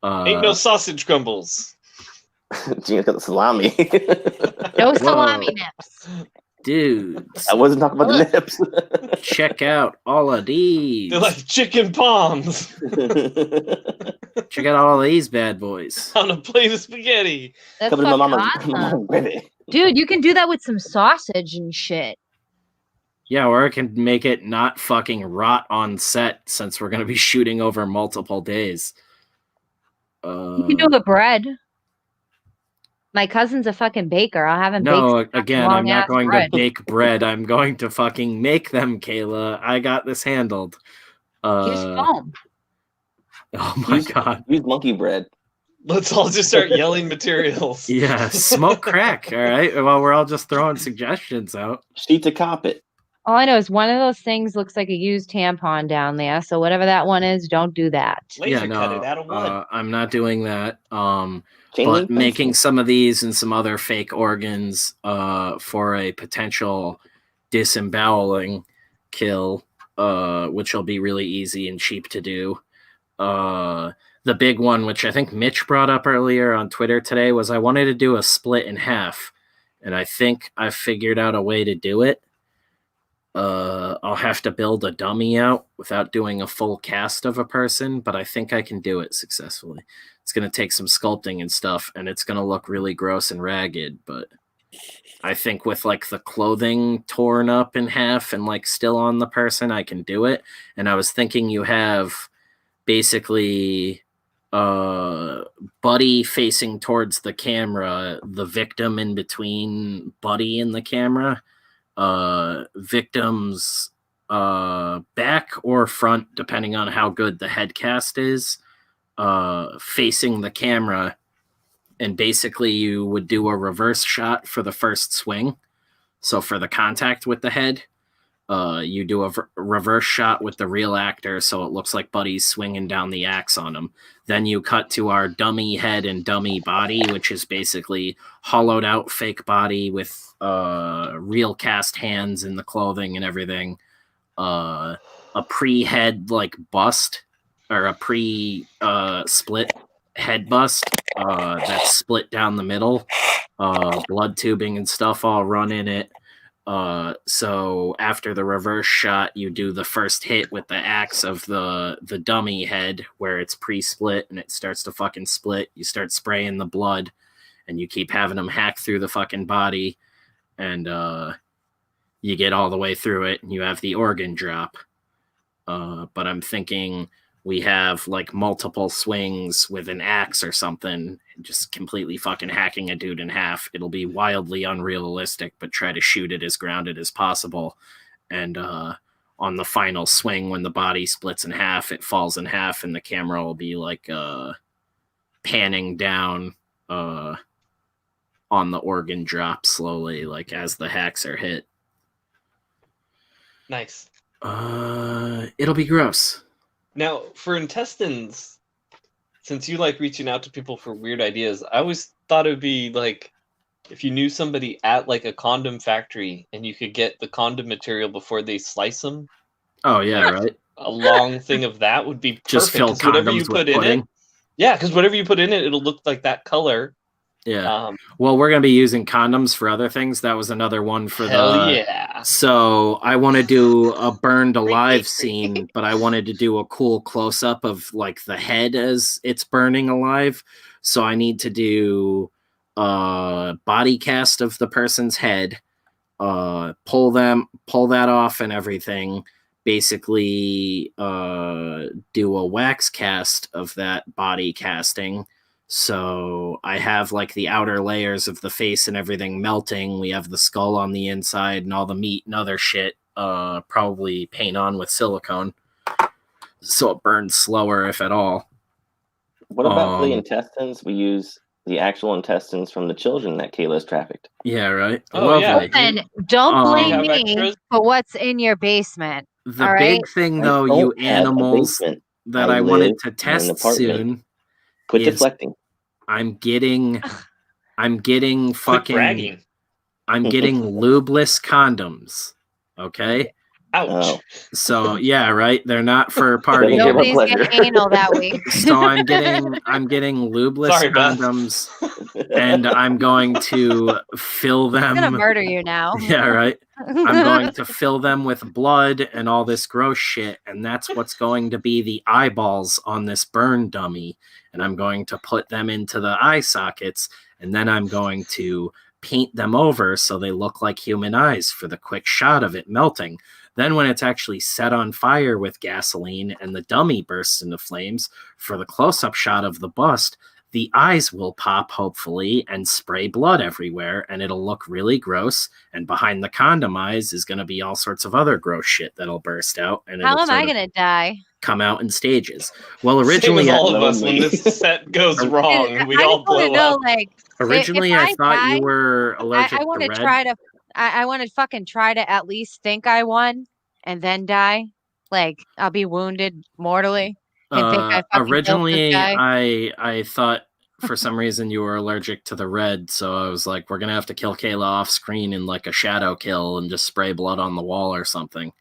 Ain't no sausage crumbles. Gina's got the salami. No salami nips. Dude. I wasn't talking about the nips. Check out all of these. They're like chicken palms. Check out all of these bad boys. On a plate of spaghetti. That's awesome. Dude, you can do that with some sausage and shit. Yeah, or I can make it not fucking rot on set since we're going to be shooting over multiple days. You can do it with bread. My cousin's a fucking baker. I'll have him bake. No, again, I'm not going to bake bread. I'm going to fucking make them, Kayla. I got this handled. Use foam. Oh my god. Use monkey bread. Let's all just start yelling materials. Yeah, smoke crack, all right? Well, we're all just throwing suggestions out. Sheet to cop it. All I know is one of those things looks like a used tampon down there. So whatever that one is, don't do that. Laser cut it out of wood. I'm not doing that. But making some of these and some other fake organs for a potential disemboweling kill, which will be really easy and cheap to do. The big one, which I think Mitch brought up earlier on Twitter today, was I wanted to do a split in half. And I think I figured out a way to do it. I'll have to build a dummy out without doing a full cast of a person, but I think I can do it successfully. It's going to take some sculpting and stuff, and it's going to look really gross and ragged, but I think with like the clothing torn up in half and like still on the person, I can do it. And I was thinking you have basically Buddy facing towards the camera, the victim in between Buddy and the camera, victim's back or front, depending on how good the head cast is, facing the camera, and basically you would do a reverse shot for the first swing. So for the contact with the head, you do a reverse shot with the real actor, so it looks like Buddy's swinging down the axe on him. Then you cut to our dummy head and dummy body, which is basically hollowed out fake body with real cast hands in the clothing and everything. A pre-head like bust or a pre-split head bust that's split down the middle, blood tubing and stuff all run in it. So after the reverse shot, you do the first hit with the axe of the dummy head where it's pre-split and it starts to fucking split. You start spraying the blood and you keep having them hack through the fucking body, and you get all the way through it and you have the organ drop. But I'm thinking we have like multiple swings with an axe or something, just completely fucking hacking a dude in half. It'll be wildly unrealistic, but try to shoot it as grounded as possible. And on the final swing, when the body splits in half, it falls in half, and the camera will be like panning down on the organ drop slowly, like as the hacks are hit. Nice. It'll be gross. Now, for intestines, since you like reaching out to people for weird ideas, I always thought it would be like if you knew somebody at like a condom factory and you could get the condom material before they slice them. Oh yeah, right. A long thing of that would be perfect. Just fill condoms whatever you put in it. Yeah, because whatever you put in it, it'll look like that color. Yeah. Well, we're going to be using condoms for other things. That was another one for yeah. So I want to do a burned alive scene, but I wanted to do a cool close up of like the head as it's burning alive. So I need to do a body cast of the person's head, pull that off and everything. Basically, do a wax cast of that body casting. So I have like the outer layers of the face and everything melting. We have the skull on the inside and all the meat and other shit, probably paint on with silicone. So it burns slower, if at all. What about for the intestines? We use the actual intestines from the children that Kayla's trafficked. Yeah, right. Oh, Lovely. yeah. Listen, don't blame have me extras? for what's in your basement. The all big right? thing, I though, don't you have a animals basement. that I I wanted live to in an test apartment. soon. Quit is- deflecting. I'm getting Quit fucking bragging. I'm getting lubeless condoms. Okay? Ouch. Oh. So yeah, right. They're not for Doesn't give partying. a Nobody's pleasure. getting anal that week. So I'm getting lubeless Sorry, Beth. condoms, and I'm going to fill I'm gonna them. murder you now. Yeah, right. I'm going to fill them with blood and all this gross shit, and that's what's going to be the eyeballs on this burn dummy. And I'm going to put them into the eye sockets, and then I'm going to paint them over so they look like human eyes for the quick shot of it melting. Then when it's actually set on fire with gasoline and the dummy bursts into flames, for the close-up shot of the bust, the eyes will pop, hopefully, and spray blood everywhere, and it'll look really gross. And behind the condom eyes is going to be all sorts of other gross shit that'll burst out. And How it'll am I sort of gonna die? come out in stages. Well, Same originally, as all of us when lonely. this set goes wrong, we I all just want to blow know, up. like, originally if I I thought die, you were allergic I want to to red. try to. I want to fucking try to at least think I won and then die. Like I'll be wounded mortally and think I fucking killed Originally, this guy. I thought for some reason you were allergic to the red, so I was like, we're gonna have to kill Kayla off screen in like a shadow kill and just spray blood on the wall or something.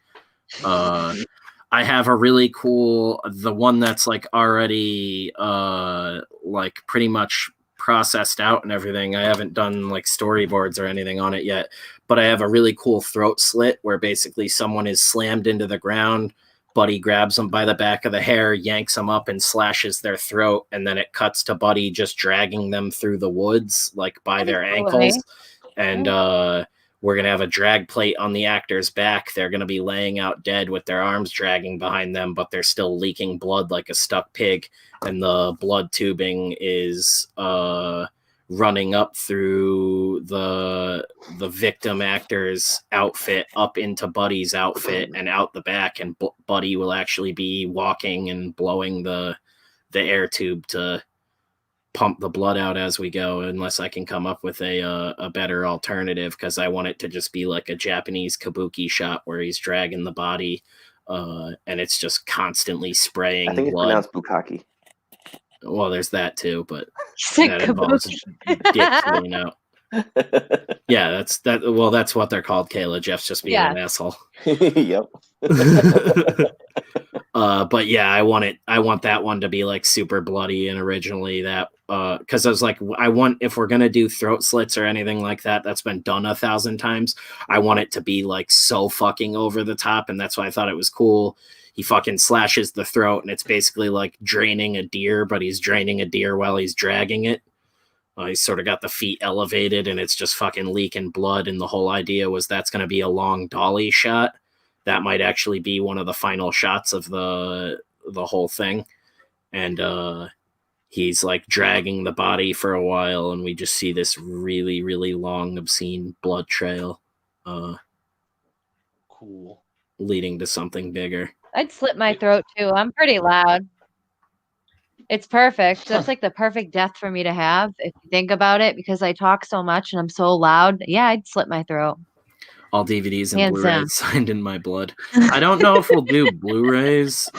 I have a really cool, the one that's like already like pretty much processed out and everything. I haven't done like storyboards or anything on it yet, but I have a really cool throat slit where basically someone is slammed into the ground. Buddy grabs them by the back of the hair, yanks them up, and slashes their throat, and then it cuts to Buddy just dragging them through the woods, like by their ankles. And we're going to have a drag plate on the actor's back. They're going to be laying out dead with their arms dragging behind them, but they're still leaking blood like a stuck pig. And the blood tubing is running up through the victim actor's outfit up into Buddy's outfit and out the back. And Buddy will actually be walking and blowing the air tube to pump the blood out as we go, unless I can come up with a better alternative, because I want it to just be like a Japanese kabuki shot where he's dragging the body and it's just constantly spraying I think it's blood. pronounced bukkake. Well, there's that too, but Sick that involves dick fleeing out. Yeah, that's what they're called, Kayla. Jeff's just being an asshole. Yep. But yeah, I want that one to be like super bloody, and originally that because I was like, I want, if we're gonna do throat slits or anything like that, that's been done 1,000 times, I want it to be like so fucking over the top, and that's why I thought it was cool. He fucking slashes the throat, and it's basically like draining a deer, but he's draining a deer while he's dragging it. He's sort of got the feet elevated, and it's just fucking leaking blood, and the whole idea was that's going to be a long dolly shot. That might actually be one of the final shots of the whole thing. And he's like dragging the body for a while, and we just see this really, really long, obscene blood trail. Cool. Leading to something bigger. I'd slit my throat too. I'm pretty loud. It's perfect. That's like the perfect death for me to have, if you think about it, because I talk so much and I'm so loud. Yeah, I'd slit my throat. All DVDs and Hands Blu-rays down. signed in my blood. I don't know if we'll do Blu-rays,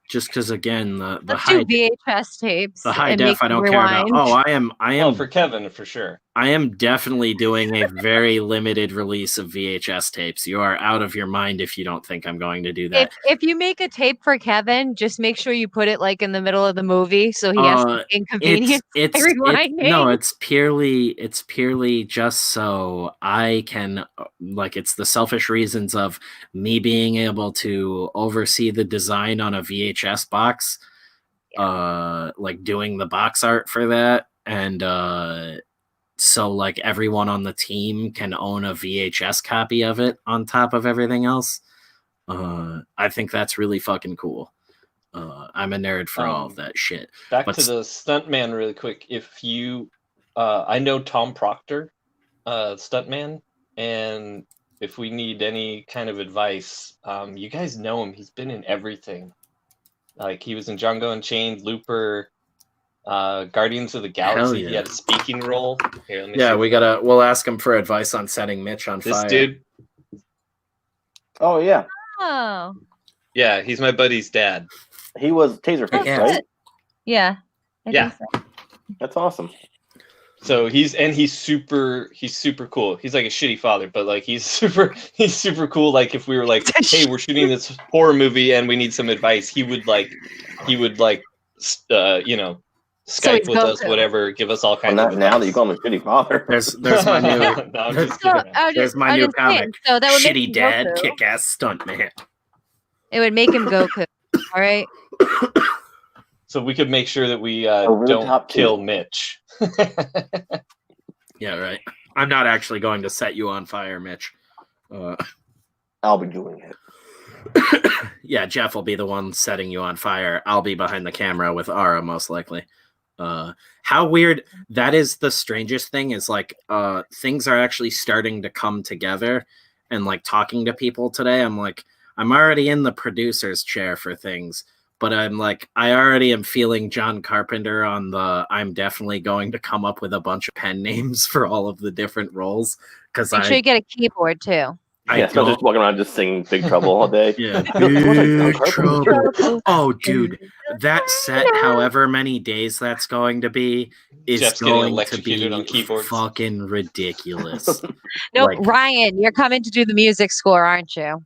just because again the Let's high do VHS tapes. the high and def make I don't them care about. rewind. Oh, I am Well, for Kevin, for sure. I am definitely doing a very limited release of VHS tapes. You are out of your mind if you don't think I'm going to do that. If you make a tape for Kevin, just make sure you put it like in the middle of the movie so he has to inconvenience by rewinding. No, it's purely just so I can, like, it's the selfish reasons of me being able to oversee the design on a VHS box, like doing the box art for that, and so like everyone on the team can own a VHS copy of it on top of everything else. I think that's really fucking cool. I'm a nerd for all of that shit. Back to the stuntman really quick. If you, I know Tom Proctor, stuntman, and if we need any kind of advice, you guys know him. He's been in everything. Like he was in Django Unchained, Looper, Guardians of the Galaxy. Yeah. He had a speaking role. Here, we'll ask him for advice on setting Mitch on fire. This dude. Oh yeah. Oh. Yeah, he's my buddy's dad. He was Taserface, right? Yeah. I think so. That's awesome. So he's super cool. He's like a shitty father, but like he's super cool. Like if we were like, hey, we're shooting this horror movie and we need some advice, he would Skype with us, whatever, give us all kinds of advice. Now that you call him a shitty father. There's my new No, I'm just kidding. there's my new comic. So that would make Shitty him dad, Goku. kick-ass stuntman. It would make him Goku. All right. So we could make sure that we Over the don't top kill two. Mitch. Yeah, right. I'm not actually going to set you on fire, Mitch. I'll be doing it. Yeah, Jeff will be the one setting you on fire. I'll be behind the camera with Ara, most likely. How weird. That is the strangest thing, is like things are actually starting to come together, and like talking to people today, I'm like, I'm already in the producer's chair for things, but I'm like, I already am feeling John Carpenter on the, I'm definitely going to come up with a bunch of pen names for all of the different roles, because Make sure you get a keyboard too. Yeah, so just walking around just singing Big Trouble all day. Yeah, Big Trouble. Oh, dude, that set, however many days that's going to be, is Jeff's going getting to be on keyboards. fucking ridiculous. No, Like- Ryan, you're coming to do the music score, aren't you?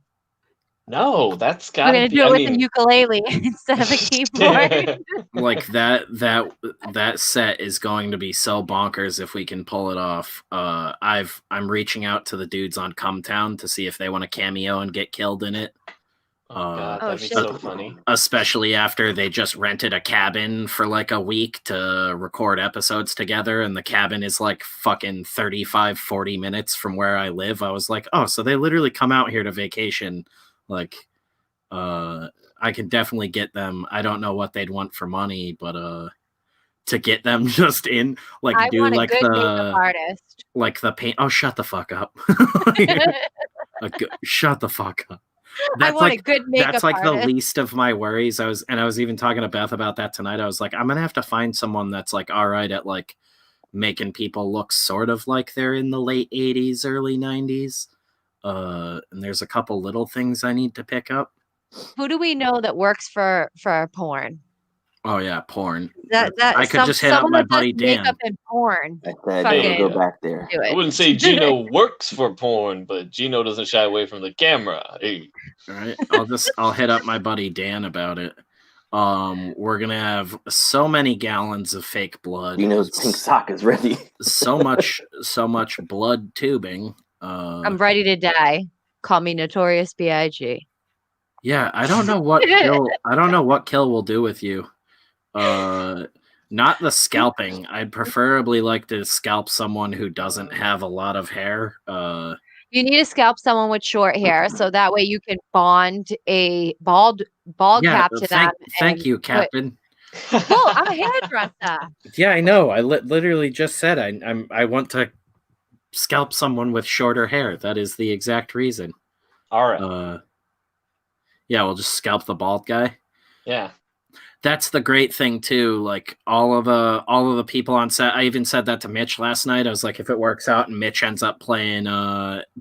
No, that's We're gotta gonna be. do it with a ukulele instead of a keyboard. Like that set is going to be so bonkers if we can pull it off. I'm reaching out to the dudes on Cumtown to see if they want a cameo and get killed in it. God, that'd be shit. so funny. Especially after they just rented a cabin for like a week to record episodes together, and the cabin is like fucking 35-40 minutes from where I live. I was like, oh, so they literally come out here to vacation. Like, I can definitely get them. I don't know what they'd want for money, but to get them just in, like, I do want like a good makeup the artist. like the paint. Oh, shut the fuck up! Shut the fuck up. I want a good makeup That's like artist. the least of my worries. I was even talking to Beth about that tonight. I was like, I'm gonna have to find someone that's like all right at like making people look sort of like they're in the late 80s, early 90s. And there's a couple little things I need to pick up. Who do we know that works for porn? Oh yeah, porn. That I could just hit up someone my that does buddy Dan. makeup and porn. I Fucking go back there. do I it. wouldn't say Gino works for porn, but Gino doesn't shy away from the camera. Hey. All right, I'll hit up my buddy Dan about it. We're gonna have so many gallons of fake blood. Gino's pink sock is ready. so much blood tubing. I'm ready to die. Call me Notorious B.I.G. Yeah, I don't know what kill will do with you. Not the scalping. I'd preferably like to scalp someone who doesn't have a lot of hair. You need to scalp someone with short hair so that way you can bond a bald cap to them. Thank you, Captain. Well, I'm a hairdresser. Yeah, I know. I literally just said I want to scalp someone with shorter hair. That is the exact reason. All right. Yeah, we'll just scalp the bald guy. Yeah. That's the great thing too. Like all of the people on set. I even said that to Mitch last night. I was like, if it works out and Mitch ends up playing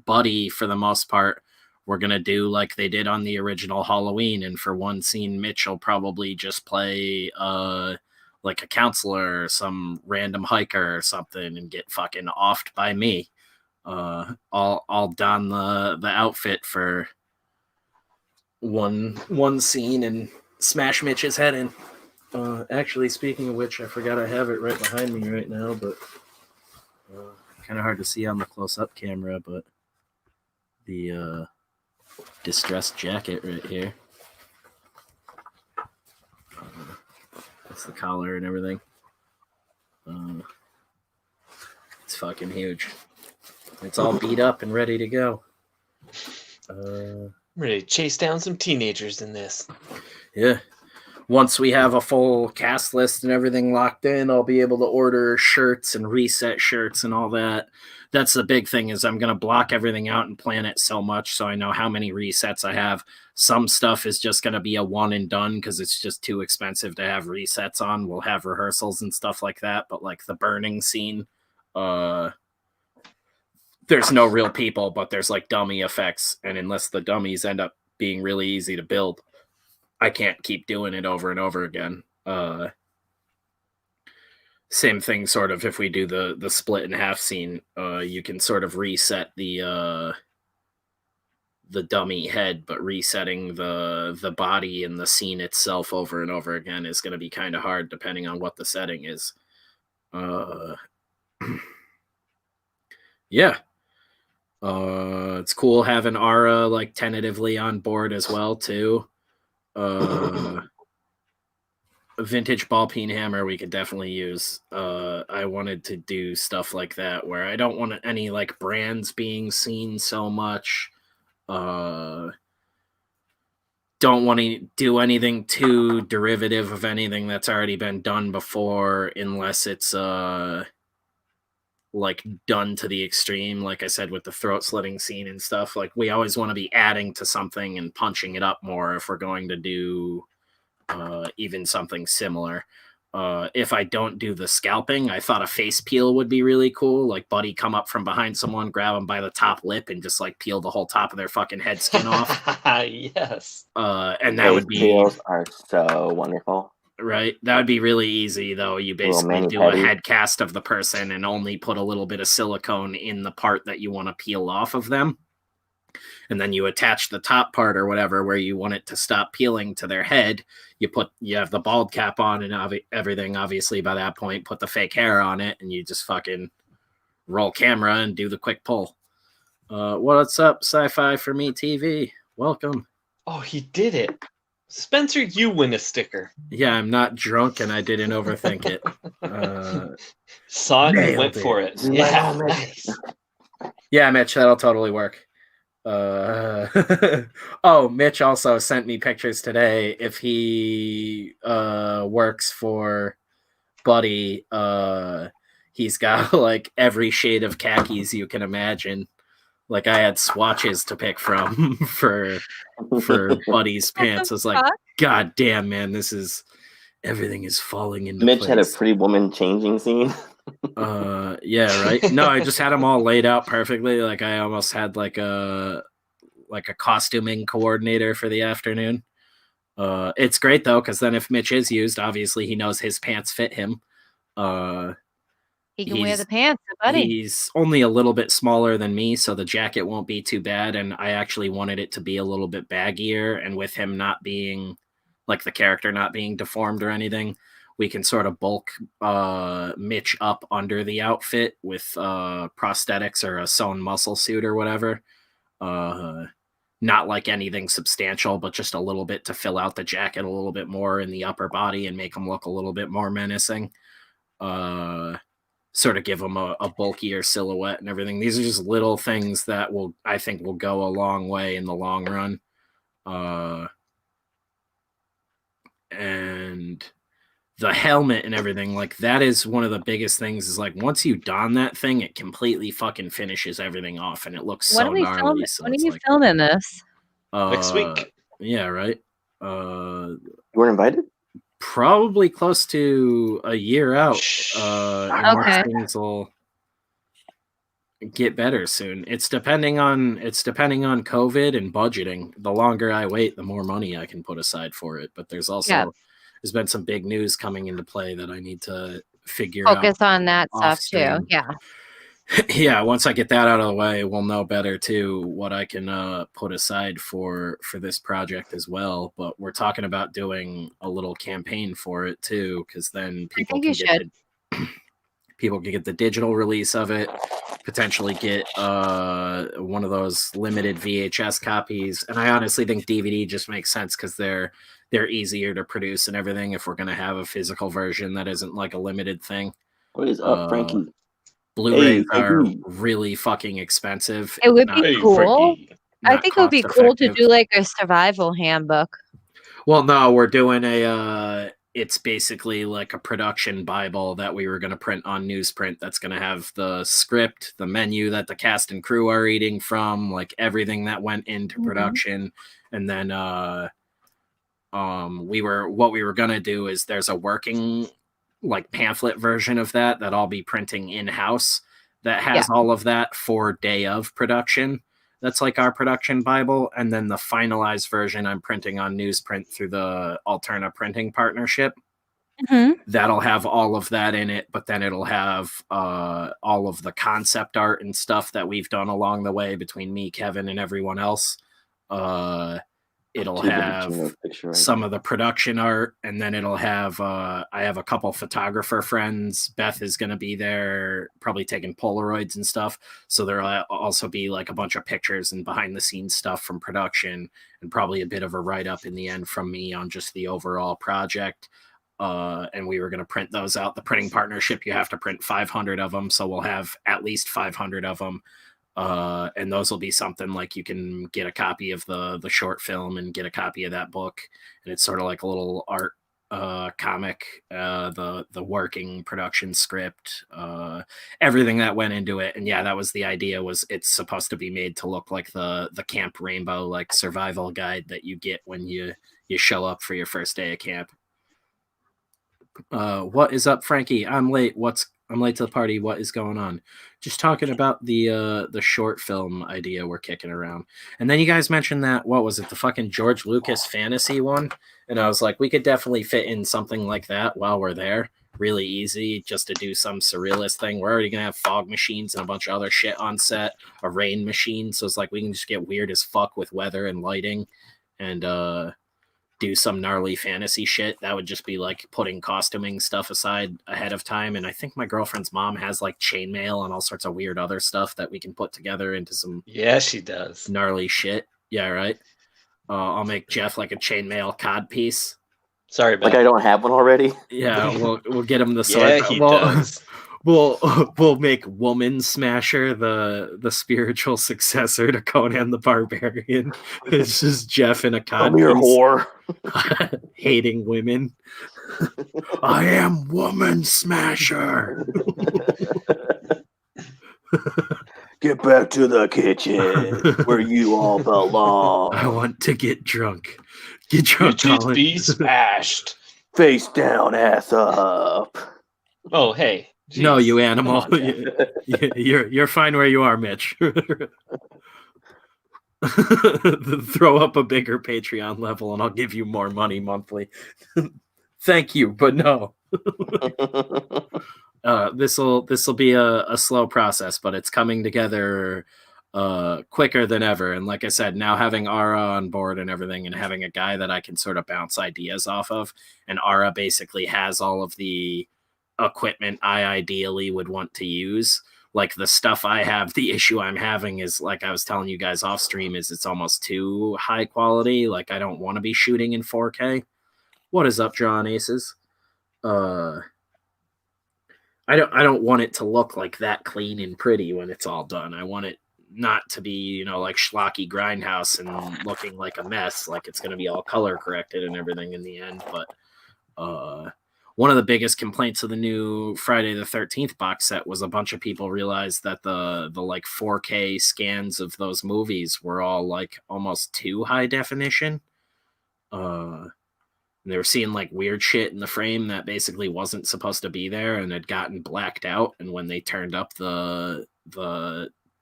Buddy for the most part, we're gonna do like they did on the original Halloween. And for one scene, Mitch will probably just play like a counselor or some random hiker or something and get fucking offed by me. I'll don the outfit for one scene and smash Mitch's head in. Actually, speaking of which, I forgot I have it right behind me right now, but kind of hard to see on the close-up camera, but the distressed jacket right here. That's the collar and everything. It's fucking huge. It's all beat up and ready to go. Ready to chase down some teenagers in this. Yeah. Once we have a full cast list and everything locked in, I'll be able to order shirts and reset shirts and all that. That's the big thing is I'm going to block everything out and plan it so much so I know how many resets I have. Some stuff is just going to be a one and done because it's just too expensive to have resets on. We'll have rehearsals and stuff like that. But like the burning scene, there's no real people, but there's like dummy effects. And unless the dummies end up being really easy to build, I can't keep doing it over and over again. Same thing, sort of, if we do the split in half scene, you can sort of reset the dummy head, but resetting the body and the scene itself over and over again is going to be kind of hard depending on what the setting is. Yeah. It's cool having Ara like tentatively on board as well too. A vintage ball peen hammer we could definitely use. I wanted to do stuff like that where I don't want any like brands being seen so much. Don't want to do anything too derivative of anything that's already been done before unless it's like done to the extreme, like I said with the throat slitting scene and stuff. Like we always want to be adding to something and punching it up more if we're going to do even something similar. If I don't do the scalping, I thought a face peel would be really cool, like Buddy come up from behind someone, grab them by the top lip and just like peel the whole top of their fucking head skin off. Yes. And that Face would be peels are so wonderful. Right, that would be really easy though. You basically do a head cast of the person and only put a little bit of silicone in the part that you want to peel off of them, and then you attach the top part or whatever where you want it to stop peeling to their head. You have the bald cap on and everything. Obviously, by that point, put the fake hair on it, and you just fucking roll camera and do the quick pull. What's up, Sci-Fi for Me TV? Welcome. Oh, he did it. Spencer, you win a sticker. Yeah, I'm not drunk and I didn't overthink it. Saw it and went for it. Yeah, nice. Yeah, Mitch, that'll totally work. Oh, Mitch also sent me pictures today. If he works for Buddy, he's got like every shade of khakis you can imagine. Like I had swatches to pick from for Buddy's pants. I was like, God damn, man, everything is falling into Mitch place. had a Pretty Woman changing scene. Yeah, right. No, I just had them all laid out perfectly. Like I almost had like a costuming coordinator for the afternoon. It's great though, because then if Mitch is used, obviously he knows his pants fit him. He can wear the pants, buddy. He's only a little bit smaller than me, so the jacket won't be too bad. And I actually wanted it to be a little bit baggier. And with him not being, like the character not being deformed or anything, we can sort of bulk Mitch up under the outfit with prosthetics or a sewn muscle suit or whatever. Not like anything substantial, but just a little bit to fill out the jacket a little bit more in the upper body and make him look a little bit more menacing. Sort of give him a bulkier silhouette and everything. These are just little things that I think will go a long way in the long run. And the helmet and everything, like that is one of the biggest things, is like once you don that thing, it completely fucking finishes everything off and it looks so gnarly. When are you filming this? Next week. Yeah, right. You weren't invited? Probably close to a year out. Okay. Things will get better soon. It's depending on COVID and budgeting. The longer I wait, the more money I can put aside for it. But there's also there's been some big news coming into play that I need to figure out. Focus on that stuff too. Yeah. Yeah, once I get that out of the way, we'll know better too what I can put aside for this project as well. But we're talking about doing a little campaign for it too, because then people can get the digital release of it, potentially get one of those limited VHS copies. And I honestly think DVD just makes sense because they're easier to produce and everything if we're going to have a physical version that isn't like a limited thing. What is up, Frankie? Blu-rays are really fucking expensive. It would be cool. I think it would be cool to do like a survival handbook. Well, no, we're doing it's basically like a production Bible that we were going to print on newsprint. That's going to have the script, the menu that the cast and crew are eating from, like everything that went into production. And then what we were going to do is there's a working like pamphlet version of that I'll be printing in-house that has all of that for day of production. That's like our production Bible. And then the finalized version I'm printing on newsprint through the Alterna printing partnership. That'll have all of that in it, but then it'll have all of the concept art and stuff that we've done along the way between me, Kevin, and everyone else. It'll have some of the production art, and then it'll have I have a couple photographer friends. Beth is going to be there probably taking Polaroids and stuff, so there'll also be like a bunch of pictures and behind the scenes stuff from production, and probably a bit of a write-up in the end from me on just the overall project. And we were going to print those out. The printing partnership, you have to print 500 of them, so we'll have at least 500 of them. And those will be something like you can get a copy of the short film and get a copy of that book. And it's sort of like a little art comic, the working production script, everything that went into it. And yeah, that was the idea, was it's supposed to be made to look like the Camp Rainbow, like survival guide that you get when you show up for your first day of camp. What is up, Frankie? I'm late. I'm late to the party. What is going on? Just talking about the short film idea we're kicking around. And then you guys mentioned that, what was it, the fucking George Lucas fantasy one? And I was like, we could definitely fit in something like that while we're there. Really easy, just to do some surrealist thing. We're already going to have fog machines and a bunch of other shit on set, a rain machine. So it's like we can just get weird as fuck with weather and lighting and do some gnarly fantasy shit. That would just be like putting costuming stuff aside ahead of time. And I think my girlfriend's mom has like chainmail and all sorts of weird other stuff that we can put together into some she does gnarly shit. Yeah, right. I'll make Jeff like a chainmail cod piece. Sorry, Beth. Like I don't have one already. Yeah, we'll get him the sword. Yeah, he does. We'll make Woman Smasher the spiritual successor to Conan the Barbarian. It's just Jeff in a cod piece. Come here, whore. Hating women. I am Woman Smasher. Get back to the kitchen where you all belong. I want to get drunk. Get drunk, Just Colin. be smashed. Face down, ass up. Oh, hey. Jeez. No, you animal. On, you're fine where you are, Mitch. Throw up a bigger Patreon level and I'll give you more money monthly. Thank you, but no. This'll be a slow process, but it's coming together quicker than ever. And like I said, now having Ara on board and everything, and having a guy that I can sort of bounce ideas off of, and Ara basically has all of the equipment I ideally would want to use. Like the stuff I have, the issue I'm having is, like I was telling you guys off stream, is it's almost too high quality. Like I don't want to be shooting in 4K. What is up, John Aces? I don't want it to look like that clean and pretty when it's all done. I want it not to be, you know, like schlocky grindhouse and looking like a mess. Like it's going to be all color corrected and everything in the end. But one of the biggest complaints of the new Friday the 13th box set was a bunch of people realized that the like 4K scans of those movies were all like almost too high definition. They were seeing like weird shit in the frame that basically wasn't supposed to be there and had gotten blacked out. And when they turned up the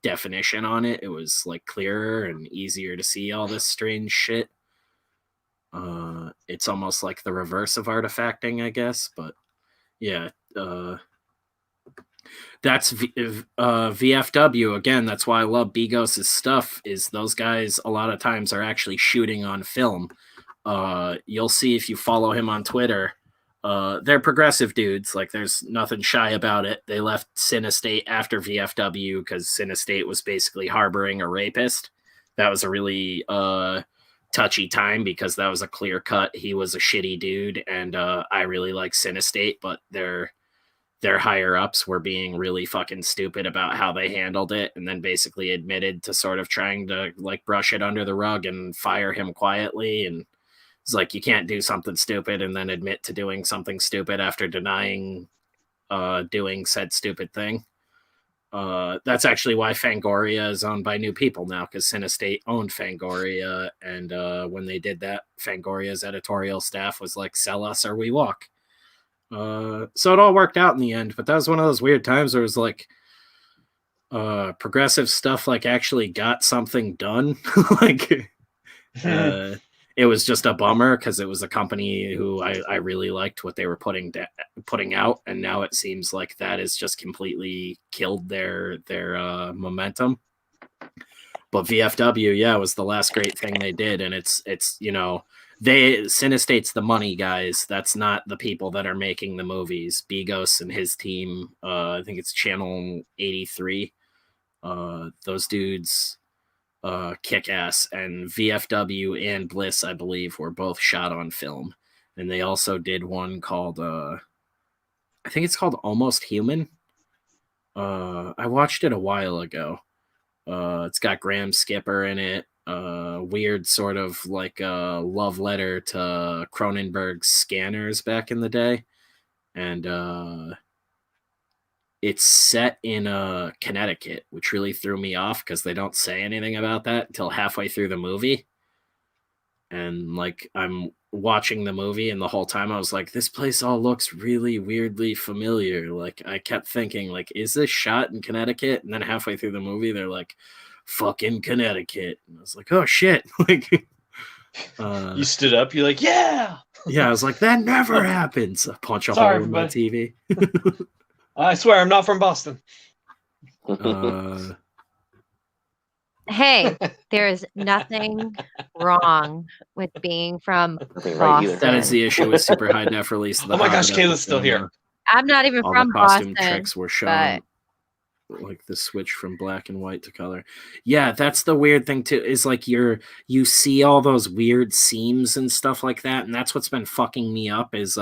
definition on it, it was like clearer and easier to see all this strange shit. It's almost like the reverse of artifacting, I guess. But yeah, that's VFW again. That's why I love Bigos' stuff. Is those guys a lot of times are actually shooting on film. You'll see if you follow him on Twitter. They're progressive dudes. Like there's nothing shy about it. They left Cinestate after VFW because Cinestate was basically harboring a rapist. That was a really touchy time because that was a clear cut. He was a shitty dude, and I really like Cinestate, but their higher ups were being really fucking stupid about how they handled it, and then basically admitted to sort of trying to like brush it under the rug and fire him quietly. And it's like, you can't do something stupid and then admit to doing something stupid after denying doing said stupid thing. That's actually why Fangoria is owned by new people now, because Cinestate owned Fangoria, and when they did that, Fangoria's editorial staff was like, sell us or we walk. So it all worked out in the end, but that was one of those weird times where it was like progressive stuff like actually got something done. Like it was just a bummer because it was a company who I really liked what they were putting out, and now it seems like that has just completely killed their momentum. But VFW, yeah, was the last great thing they did, and it's you know, Cinestate's the money guys. That's not the people that are making the movies. Bigos and his team, I think it's Channel 83. Those dudes kick ass, and VFW and Bliss, I believe, were both shot on film. And they also did one called I think it's called Almost Human. I watched it a while ago. It's got Graham Skipper in it. Weird sort of like a love letter to Cronenberg's Scanners back in the day. And it's set in Connecticut, which really threw me off because they don't say anything about that until halfway through the movie. And like, I'm watching the movie, and the whole time I was like, this place all looks really weirdly familiar. Like, I kept thinking, like, is this shot in Connecticut? And then halfway through the movie, they're like, fucking Connecticut. And I was like, oh shit. Like, you stood up, you're like, yeah. Yeah, I was like, that never happens. I punch a hole in my TV. I swear I'm not from Boston. Hey, there is nothing wrong with being from Nothing right Boston. either. That is the issue with Super High Def release. Oh my gosh, Kayla's still here. I'm not even All from the costume Boston. tricks were shown, like the switch from black and white to color. Yeah, that's the weird thing too, is like you see all those weird seams and stuff like that, and that's what's been fucking me up is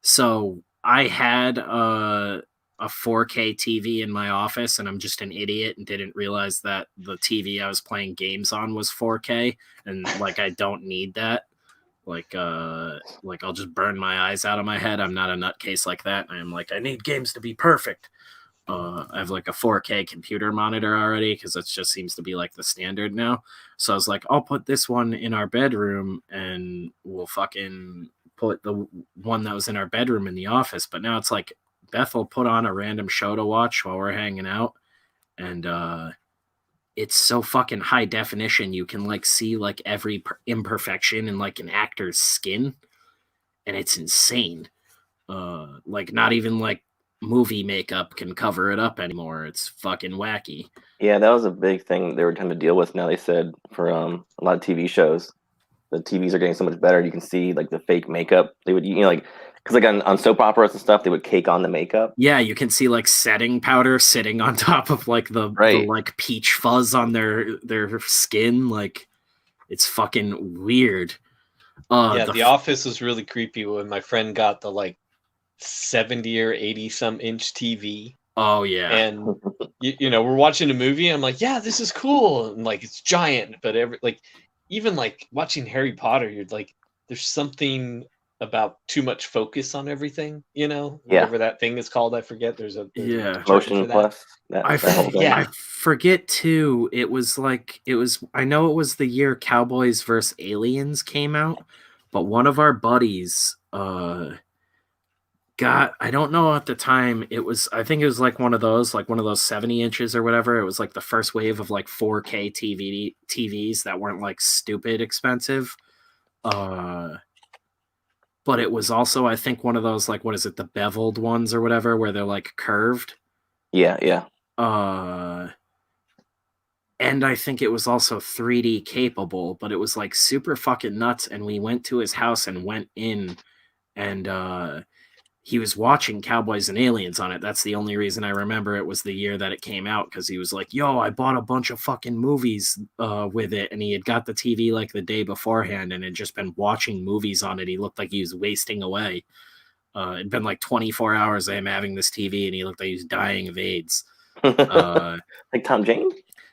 so I had a 4K TV in my office, and I'm just an idiot and didn't realize that the TV I was playing games on was 4K, and like I don't need that. Like I'll just burn my eyes out of my head. I'm not a nutcase like that. I'm like, I need games to be perfect. I have like a 4K computer monitor already because it just seems to be like the standard now. So I was like, I'll put this one in our bedroom, and we'll fucking put the one that was in our bedroom in the office. But now it's like Beth will put on a random show to watch while we're hanging out, and it's so fucking high definition. You can like see like every imperfection in like an actor's skin, and it's insane. Like not even like movie makeup can cover it up anymore. It's fucking wacky. Yeah, that was a big thing they were trying to deal with. Now they said for a lot of TV shows, the TVs are getting so much better. You can see like the fake makeup. They would, like, because like on soap operas and stuff, they would cake on the makeup. Yeah, you can see like setting powder sitting on top of like the like peach fuzz on their skin. Like it's fucking weird. Yeah, The Office was really creepy when my friend got the like 70 or 80 some inch TV. Oh yeah. And we're watching a movie and I'm like, yeah, this is cool. And like it's giant, but even like watching Harry Potter, you're like, there's something about too much focus on everything, whatever that thing is called. I forget. There's a motion plus. I forget too. It was I know it was the year Cowboys vs. Aliens came out, but one of our buddies I don't know at the time, I think it was like one of those 70 inches or whatever. It was like the first wave of like 4K TVs that weren't like stupid expensive. But it was also, I think, one of those, like, what is it, the beveled ones or whatever, where they're, like, curved. Yeah. And I think it was also 3D capable, but it was, like, super fucking nuts. And we went to his house and went in, and he was watching Cowboys and Aliens on it. That's the only reason I remember it was the year that it came out, because he was like, yo, I bought a bunch of fucking movies with it. And he had got the TV like the day beforehand and had just been watching movies on it. He looked like he was wasting away. It'd been like 24 hours of him having this TV, and he looked like he was dying of AIDS. Like Tom Jane?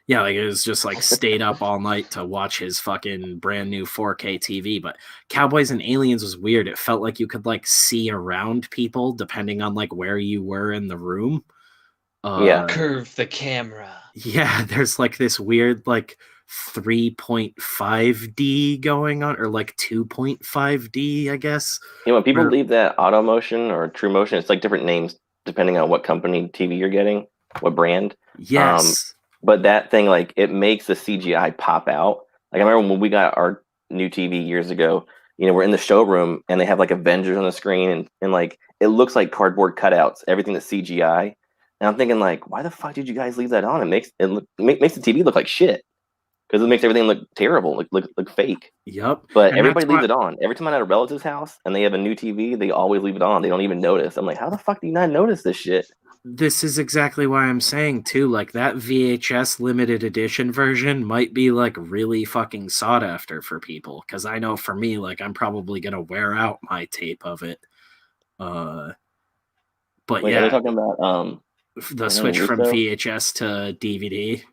Yeah, like it was just like stayed up all night to watch his fucking brand new 4K TV. But Cowboys and Aliens was weird. It felt like you could like see around people depending on like where you were in the room. Curve the camera. Yeah, there's like this weird like 3.5D going on, or like 2.5D, I guess. Yeah, when people leave that auto motion or true motion, it's like different names depending on what company TV you're getting, what brand. Yes. But that thing, like, it makes the CGI pop out. Like, I remember when we got our new TV years ago, we're in the showroom and they have like Avengers on the screen and like, it looks like cardboard cutouts, everything that's CGI. And I'm thinking like, why the fuck did you guys leave that on? It makes the TV look like shit. Because it makes everything look terrible, look fake. Yep. But everybody leaves it on. Every time I'm at a relative's house and they have a new TV, they always leave it on. They don't even notice. I'm like, how the fuck do you not notice this shit? This is exactly why I'm saying too, like that VHS limited edition version might be like really fucking sought after for people. Cause I know for me, like I'm probably gonna wear out my tape of it. But wait, yeah, are they talking about the switch from VHS to DVD.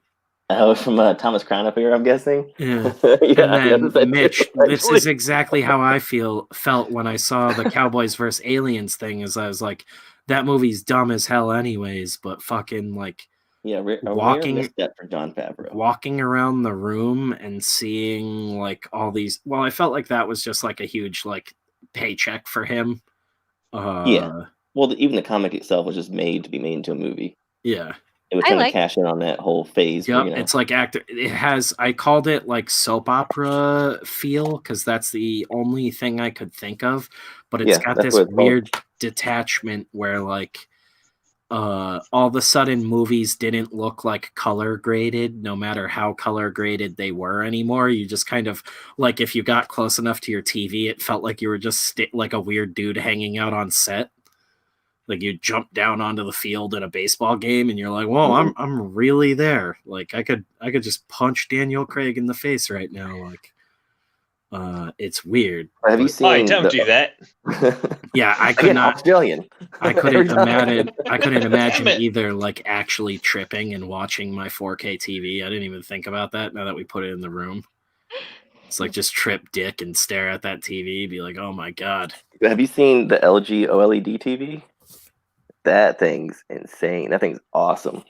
Oh, from Thomas Crown Affair, I'm guessing. Yeah. Yeah, and then Mitch, this is exactly how I felt when I saw the Cowboys vs. Aliens thing. Is I was like, that movie's dumb as hell, anyways. But fucking like, walking for Jon Favreau, walking around the room and seeing like all these. Well, I felt like that was just like a huge like paycheck for him. Yeah. Well, even the comic itself was just made to be made into a movie. Yeah. It was trying to cash in on that whole phase. Yep, it's like it has. I called it like soap opera feel because that's the only thing I could think of. But it's got this weird detachment where like all of a sudden movies didn't look like color graded, no matter how color graded they were anymore. You just kind of like if you got close enough to your TV, it felt like you were just like a weird dude hanging out on set. Like you jump down onto the field in a baseball game and you're like, whoa, I'm really there. Like I could just punch Daniel Craig in the face right now. Like it's weird. Have you seen don't do that. Yeah, I could not Australian. I couldn't imagine either like actually tripping and watching my 4K TV. I didn't even think about that now that we put it in the room. It's like just trip dick and stare at that TV, be like, oh my God. Have you seen the LG OLED TV? That thing's insane. That thing's awesome.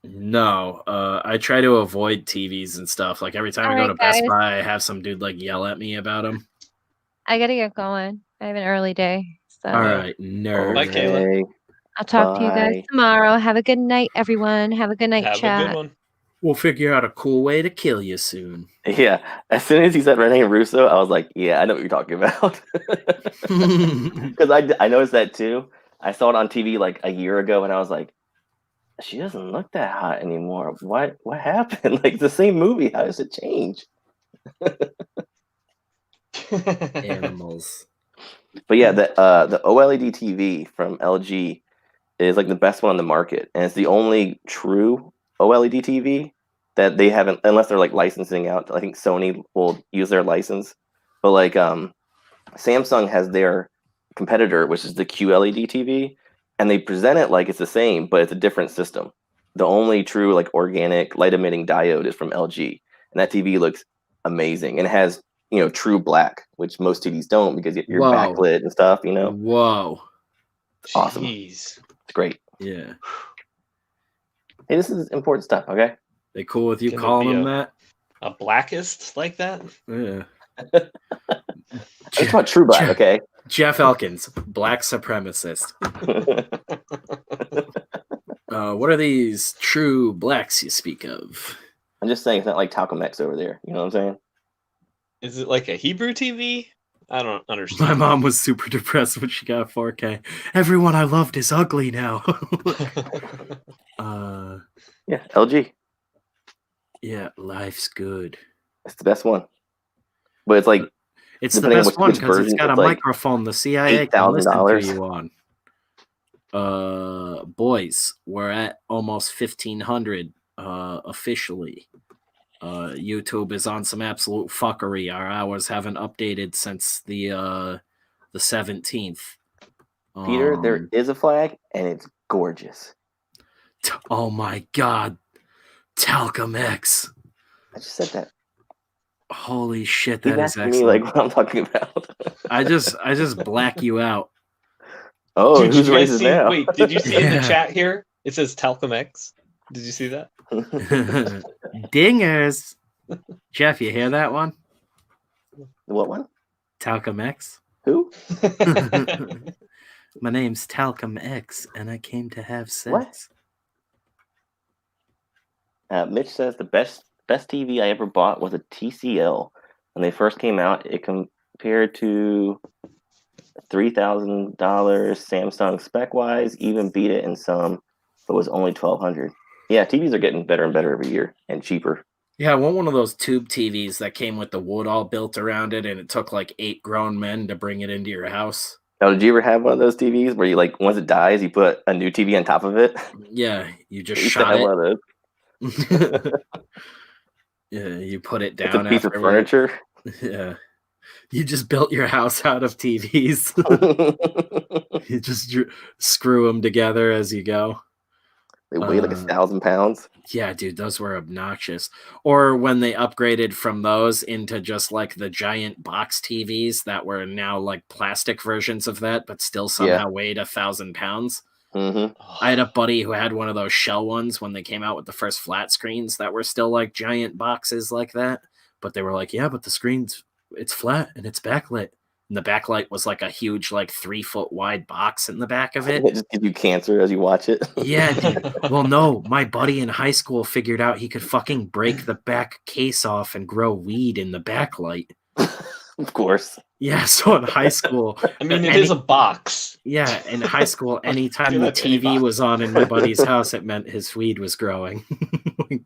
No, I try to avoid TVs and stuff. Like every time I go to Best Buy, I have some dude like yell at me about them. I gotta get going. I have an early day. So. All right, nerd. Bye, Kayla. I'll talk to you guys tomorrow. Have a good night, everyone. Have a good night, chat. Have a good one. We'll figure out a cool way to kill you soon. Yeah. As soon as he said Rene Russo, I was like, yeah, I know what you're talking about. Because I noticed that too. I saw it on TV like a year ago, and I was like, she doesn't look that hot anymore. What happened? Like, the same movie. How does it change? Animals. But yeah, the OLED TV from LG is like the best one on the market, and it's the only true OLED TV that they haven't, unless they're like licensing out. I think Sony will use their license, but like Samsung has their competitor, which is the QLED TV, and they present it like it's the same, but it's a different system. The only true like organic light emitting diode is from LG, and that TV looks amazing and it has, you know, true black, which most TVs don't because you're backlit and stuff, you know. Whoa. Awesome. Jeez. It's great. Yeah. Hey, this is important stuff, okay? They cool with you Can it calling be them that? A blackist like that? Yeah. It's about true black, okay? Jeff Elkins, black supremacist. What are these true blacks you speak of? I'm just saying it's not like Talcum X over there. You know what I'm saying? Is it like a Hebrew TV? I don't understand. My mom was super depressed when she got 4K. Everyone I loved is ugly now. Yeah, LG. Yeah, life's good. It's the best one. But it's like it's the depending on best one which because it's version, got a it's like microphone the CIA can listen to $8,000. you on. Boys, we're at almost 1,500 officially. YouTube is on some absolute fuckery. Our hours haven't updated since the 17th. Peter, there is a flag, and it's gorgeous. Oh my god. Talcum X. I just said that. Holy shit, Keep that is asking me excellent. like what I'm talking about. I just black you out. Oh, Dude, who's did you guys racist see, now? Wait, did you see in Yeah. the chat here? It says Talcum X. Did you see that? Dingers. Jeff, you hear that one? What one? Talcum X. Who? My name's Talcum X, and I came to have sex. What? Mitch says the best TV I ever bought was a TCL. When they first came out, it compared to $3,000 Samsung spec-wise, even beat it in some, but was only $1,200. Yeah, TVs are getting better and better every year and cheaper. Yeah, I want one of those tube TVs that came with the wood all built around it, and it took like 8 grown men to bring it into your house. Now, did you ever have one of those TVs where you like once it dies, you put a new TV on top of it? Yeah, you just I used to shot have it. one of those. Yeah, you put it It's a down. piece of afterward. furniture. Yeah, you just built your house out of TVs. You just screw them together as you go. They weigh like 1,000 pounds. Yeah, dude, those were obnoxious. Or when they upgraded from those into just like the giant box TVs that were now like plastic versions of that, but still somehow weighed 1,000 pounds. Mm-hmm. I had a buddy who had one of those shell ones when they came out with the first flat screens that were still like giant boxes like that. But they were like, yeah, but the screen's, it's flat and it's backlit. And the backlight was like a huge, like 3-foot wide box in the back of it. It just gives you cancer as you watch it. Yeah, dude. Well, no, my buddy in high school figured out he could fucking break the back case off and grow weed in the backlight. Of course. Yeah, so in high school. I mean, it is a box. Yeah, in high school, anytime the That's any TV box. was on in my buddy's house, it meant his weed was growing. I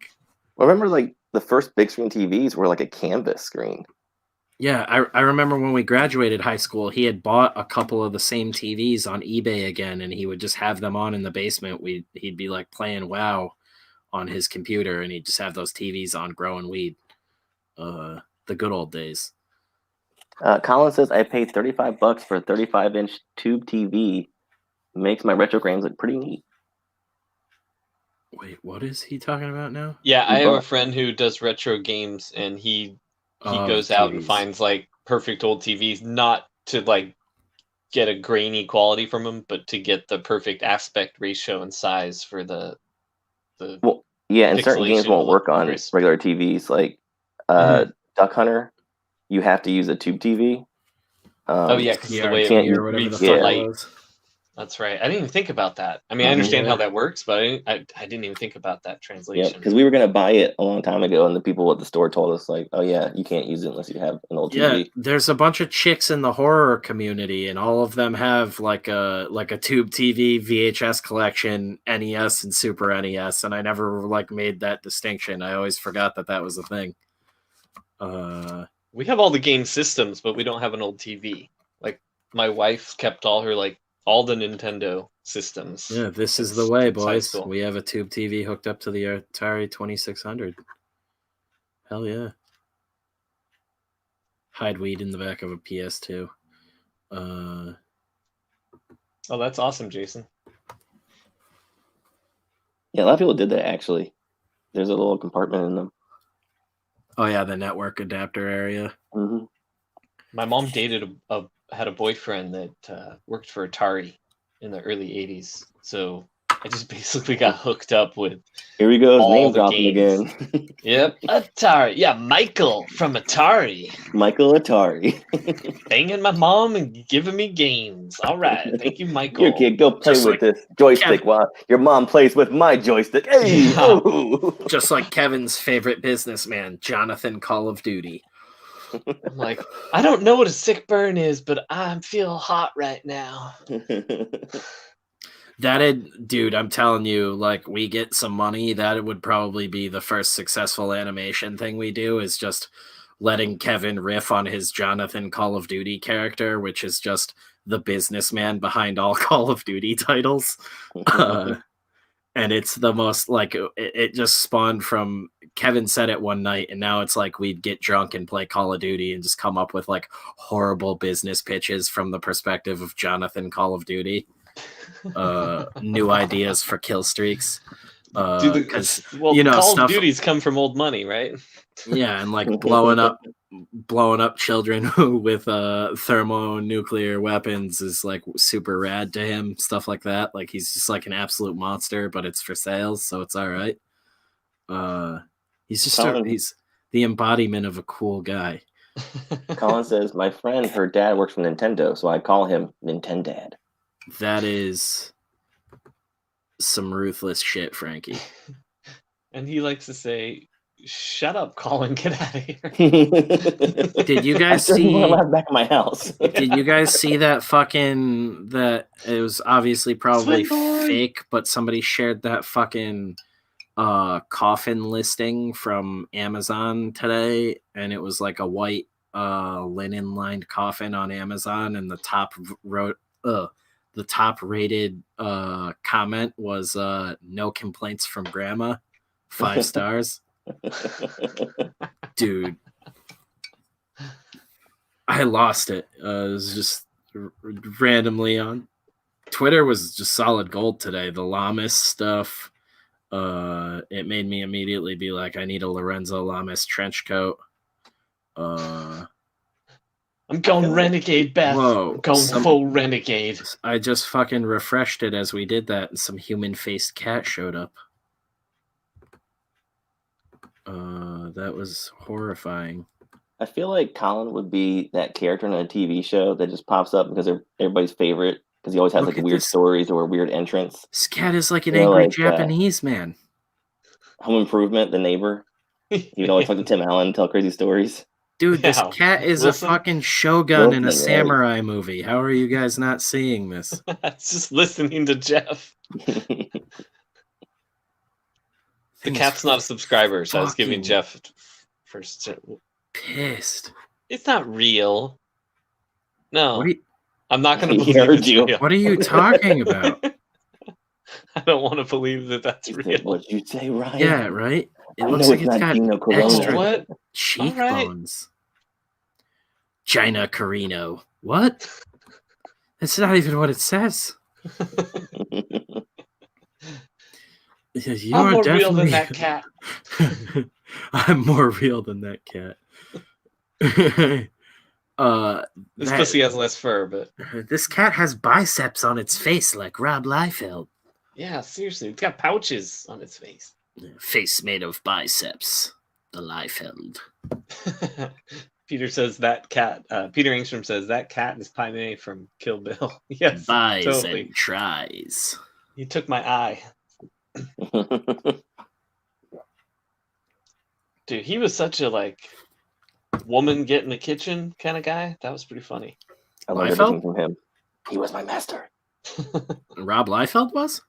remember like the first big screen TVs were like a canvas screen. Yeah, I remember when we graduated high school, he had bought a couple of the same TVs on eBay again, and he would just have them on in the basement. He'd be like playing WoW on his computer, and he'd just have those TVs on growing weed. The good old days. Colin says I paid $35 for a 35-inch tube TV. Makes my retrograms look pretty neat. Wait, what is he talking about now? Yeah, I have a friend who does retro games, and he goes out and finds like perfect old TVs, not to like get a grainy quality from them, but to get the perfect aspect ratio and size for the Well, yeah, and certain games pixelation won't work on crisp. regular TVs. Like Duck Hunter, you have to use a tube TV. Oh yeah, because the way CRT it or whatever reads the the fuck light. it was. That's right. I didn't even think about that. I mean, I understand how that works, but I didn't even think about that translation. Yeah, because we were gonna buy it a long time ago, and the people at the store told us like, "Oh yeah, you can't use it unless you have an old TV." Yeah, there's a bunch of chicks in the horror community, and all of them have like a tube TV, VHS collection, NES, and Super NES, and I never like made that distinction. I always forgot that was a thing. We have all the game systems, but we don't have an old TV. Like my wife kept all the Nintendo systems. Yeah, this is the way, boys. We have a tube TV hooked up to the Atari 2600. Hell yeah. Hide weed in the back of a PS2. Oh, that's awesome, Jason. Yeah, a lot of people did that actually. There's a little compartment in them. Oh yeah, the network adapter area. Mm-hmm. My mom had a boyfriend that worked for Atari in the early 80s. So I just basically got hooked up with Here we go, all name the dropping games. again. Yep, Atari. Yeah, Michael from Atari. Michael Atari. Banging my mom and giving me games. All right, thank you, Michael. Here, kid, go play Just with like this joystick while your mom plays with my joystick. Hey, oh. Just like Kevin's favorite businessman, Jonathan Call of Duty. I'm like, I don't know what a sick burn is, but I feel hot right now. Dude, I'm telling you, like, we get some money, that would probably be the first successful animation thing we do, is just letting Kevin riff on his Jonathan Call of Duty character, which is just the businessman behind all Call of Duty titles. And it's the most, like, it just spawned from, Kevin said it one night, and now it's like we'd get drunk and play Call of Duty and just come up with, like, horrible business pitches from the perspective of Jonathan Call of Duty. New ideas for kill streaks. Because Call of Duty's come from old money, right? Yeah, and like blowing up children with thermonuclear weapons is like super rad to him. Stuff like that. Like he's just like an absolute monster, but it's for sales, so it's all right. He's just he's the embodiment of a cool guy. Colin says, "My friend, her dad works for Nintendo, so I call him Nintendad." That is some ruthless shit, Frankie. And he likes to say, "Shut up, Colin, get out of here." Did you guys see back of my house? Did you guys see that it was obviously probably fake, but somebody shared that fucking coffin listing from Amazon today, and it was like a white linen lined coffin on Amazon, and the top rated comment was "No complaints from grandma," 5 stars. Dude, I lost it. It was just randomly on Twitter. Was just solid gold today. The Lamas stuff. It made me immediately be like, I need a Lorenzo Lamas trench coat. I'm going renegade, Beth. Whoa, I'm going full renegade. I just fucking refreshed it as we did that, and some human-faced cat showed up. That was horrifying. I feel like Colin would be that character in a TV show that just pops up because they're everybody's favorite, because he always has like weird stories or a weird entrance. This cat is like an angry Japanese man. Home Improvement, the neighbor. He'd always talk to Tim Allen and tell crazy stories. Dude, this cat is a fucking shogun in a samurai movie. How are you guys not seeing this? It's just listening to Jeff. The cat's not a subscriber, so I was giving Jeff first. Pissed. It's not real. No, I'm not going to believe it's real. What are you talking about? I don't want to believe that that's real. What you say, Ryan? Yeah, right. It looks like it's got extra cheekbones. Right. Gina Carino. What? That's not even what it says. I'm more real than that cat. I'm more real than that cat. This pussy has less fur, but this cat has biceps on its face like Rob Liefeld. Yeah, seriously, it's got pouches on its face. Face made of biceps. The Liefeld. Peter says that cat. Peter Engstrom says that cat is Pai from Kill Bill. Yes, Buys totally. and tries. He took my eye. Dude, he was such a like woman get in the kitchen kind of guy. That was pretty funny. I learned everything from him. He was my master. Rob Liefeld was?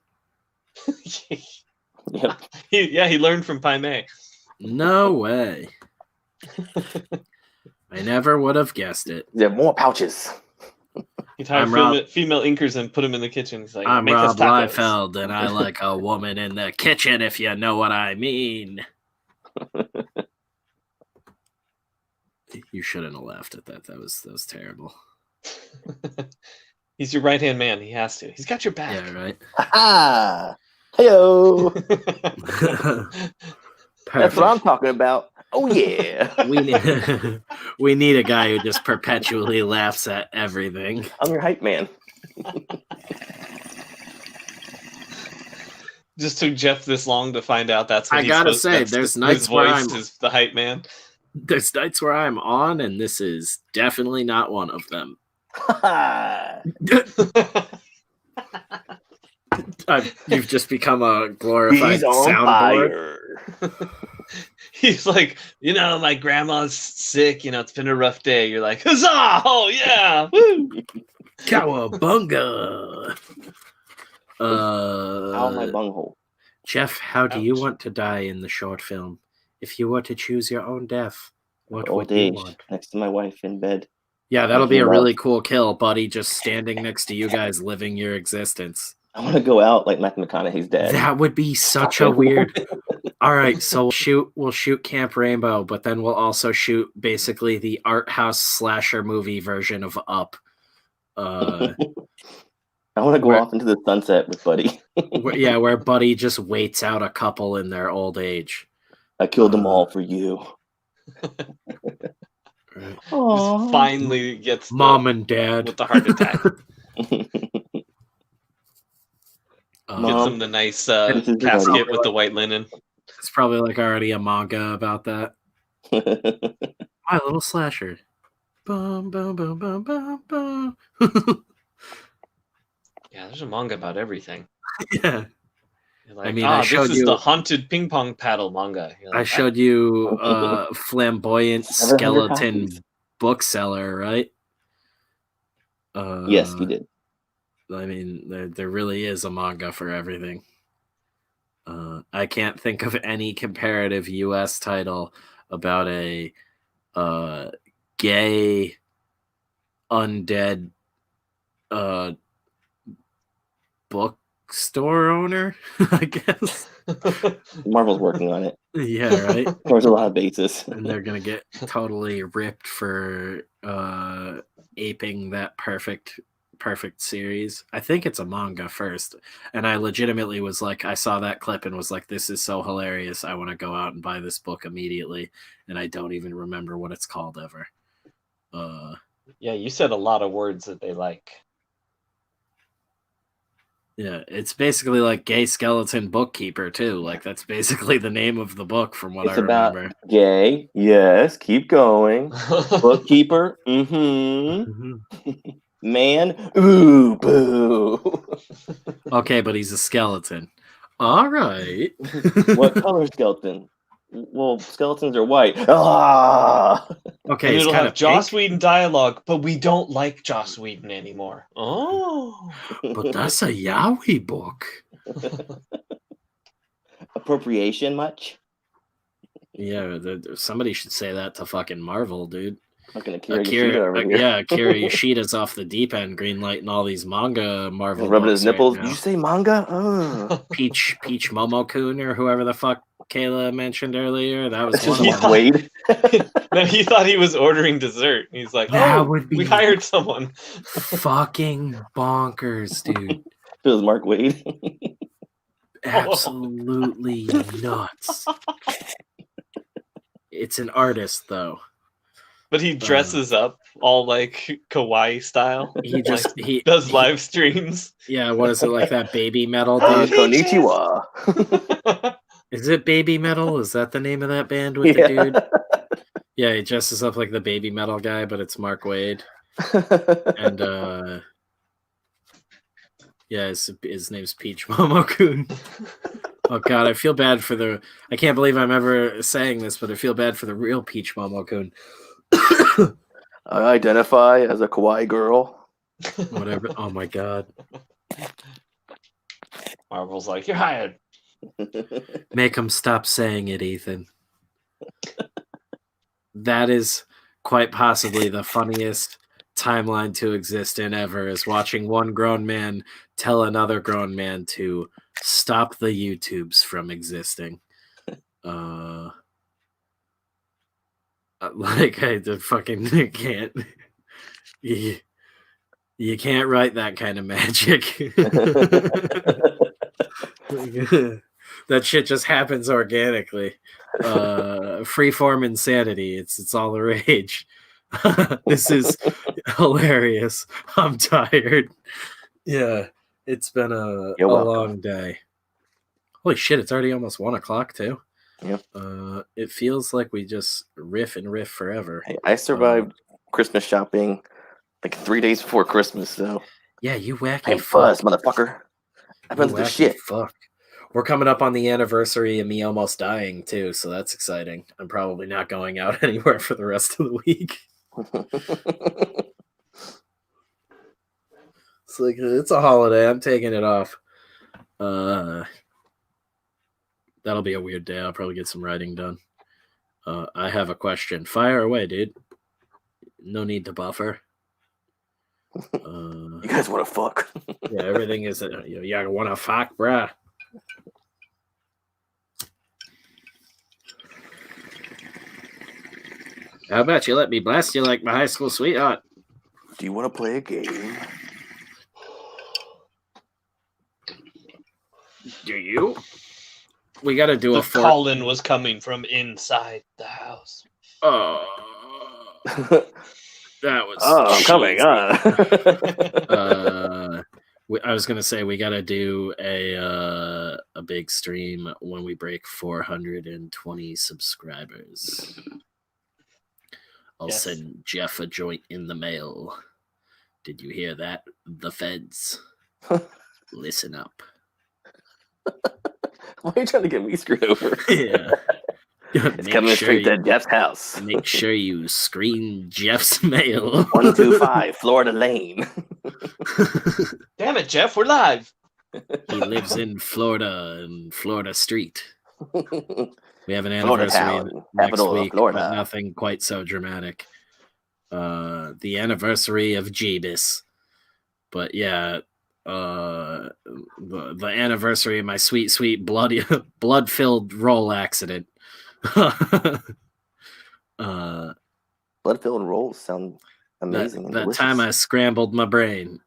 Yep. He learned from Pai Mei. No way. I never would have guessed it. There are more pouches. He hired female inkers and put them in the kitchen. He's like, I'm make Rob us tacos. Liefeld, and I like a woman in the kitchen, if you know what I mean. You shouldn't have laughed at that. That was terrible. He's your right-hand man. He has to. He's got your back. Yeah, right. Ha! Heyo! That's what I'm Perfect. talking about. Oh yeah. We need a guy who just perpetually laughs at everything. I'm your hype man. Just took Jeff this long to find out that's what I gotta say, there's nights where I'm is the hype man. There's nights where I'm on, and this is definitely not one of them. You've just become a glorified He's on soundboard. fire. He's like, my grandma's sick. It's been a rough day. You're like, huzzah! Oh yeah! Woo! Cowabunga! Ow, my bunghole. Jeff, how do you Ouch. want to die in the short film? If you were to choose your own death, what Old would you age, want? next to my wife in bed. Yeah, that'll be a Love. really cool kill, buddy. Just standing next to you guys, living your existence. I want to go out like Matthew McConaughey's dad. That would be such a weird. All right, so we'll shoot Camp Rainbow, but then we'll also shoot basically the art house slasher movie version of Up. I want to go off into the sunset with Buddy. where Buddy just waits out a couple in their old age. I killed them all for you. Right. Just finally gets Mom and Dad with the heart attack. Mom. Gets him the nice This is casket everybody. with the white linen. It's probably like already a manga about that. My Little Slasher. Bum, bum, bum, bum, bum, bum. Yeah, there's a manga about everything. Yeah. You're like, I mean, I showed this is you- the haunted ping pong paddle manga. You're I like, showed you flamboyant 700 skeleton copies. bookseller, right? Yes, you did. I mean, there really is a manga for everything. I can't think of any comparative U.S. title about a gay undead bookstore owner, I guess. Marvel's working on it. Yeah, right. Covers a lot of bases. And they're gonna get totally ripped for aping that perfect series. I think it's a manga first, and I legitimately was like, I saw that clip and was like, this is so hilarious, I want to go out and buy this book immediately, and I don't even remember what it's called ever. yeah, you said a lot of words that they like. Yeah, it's basically like Gay Skeleton Bookkeeper too. Like that's basically the name of the book from what It's I about remember. gay. Yes, keep going. Bookkeeper. Man. Ooh, boo. Okay, but he's a skeleton. All right. What color skeleton? Well, skeletons are white. Ah! Okay, And it's it'll kind have of Joss pink, Whedon dialogue, but we don't like Joss Whedon anymore. Oh. but that's a yaoi book. Appropriation much? Yeah, somebody should say that to fucking Marvel, dude. Fucking Akira Yoshida over here. Yeah, Akira Yoshida's off the deep end, greenlighting all these manga Marvel Rubbing books his nipples. right Did now. you say manga? Oh. Peach Momokun or whoever the fuck Kayla mentioned earlier. That was That's one just of Mark them. Wade. No, he thought he was ordering dessert. He's like, That would be we hired someone. fucking bonkers, dude. It was Mark Wade. Absolutely nuts. It's an artist, though. But he dresses up all like kawaii style. He just he Does live streams. Yeah, what is it like that baby metal Oh, dude? konnichiwa. Is it Baby Metal? Is that the name of that band with the Yeah. dude? Yeah, he dresses up like the baby metal guy, but it's Mark Waid. And yeah, his name's Peach Momokun. Oh god, I feel bad for the. I can't believe I'm ever saying this, but I feel bad for the real Peach Momokun. I identify as a kawaii girl. Whatever. Oh my god. Marvel's like, you're hired. Make him stop saying it, Ethan. That is quite possibly the funniest timeline to exist in ever, is watching one grown man tell another grown man to stop the YouTubes from existing. Like, I fucking can't. You can't write that kind of magic. That shit just happens organically. Freeform insanity. It's all the rage. This is hilarious. I'm tired. Yeah, it's been a long day. Holy shit, it's already almost 1 o'clock too. Yep. It feels like we just riff forever. Hey, I survived Christmas shopping like 3 days before Christmas, so yeah, you wacky hey, fuck, motherfucker. I've been through shit. Fuck. We're coming up on the anniversary of me almost dying too, so that's exciting. I'm probably not going out anywhere for the rest of the week. It's like, it's a holiday. I'm taking it off. That'll be a weird day. I'll probably get some writing done. I have a question. Fire away, dude. No need to buffer. You guys want to fuck? Yeah, everything is. You want to fuck, bruh. How about you let me blast you like my high school sweetheart? Do you want to play a game? Do you? We got to do the call-in was coming from inside the house. Oh, that was. Oh, I'm coming on. I was gonna say we got to do a big stream when we break 420 subscribers. I'll send Jeff a joint in the mail. Did you hear that? The feds. Listen up. Why are you trying to get me screwed over? Yeah. It's coming straight to Jeff's house. Make sure you screen Jeff's mail. 125 Florida Lane. Damn it, Jeff, we're live. He lives in Florida and Florida Street. We have an anniversary next week, but nothing quite so dramatic. The anniversary of Jeebus. But yeah, the anniversary of my sweet blood-filled roll accident. Blood-filled rolls sound amazing. That time I scrambled my brain.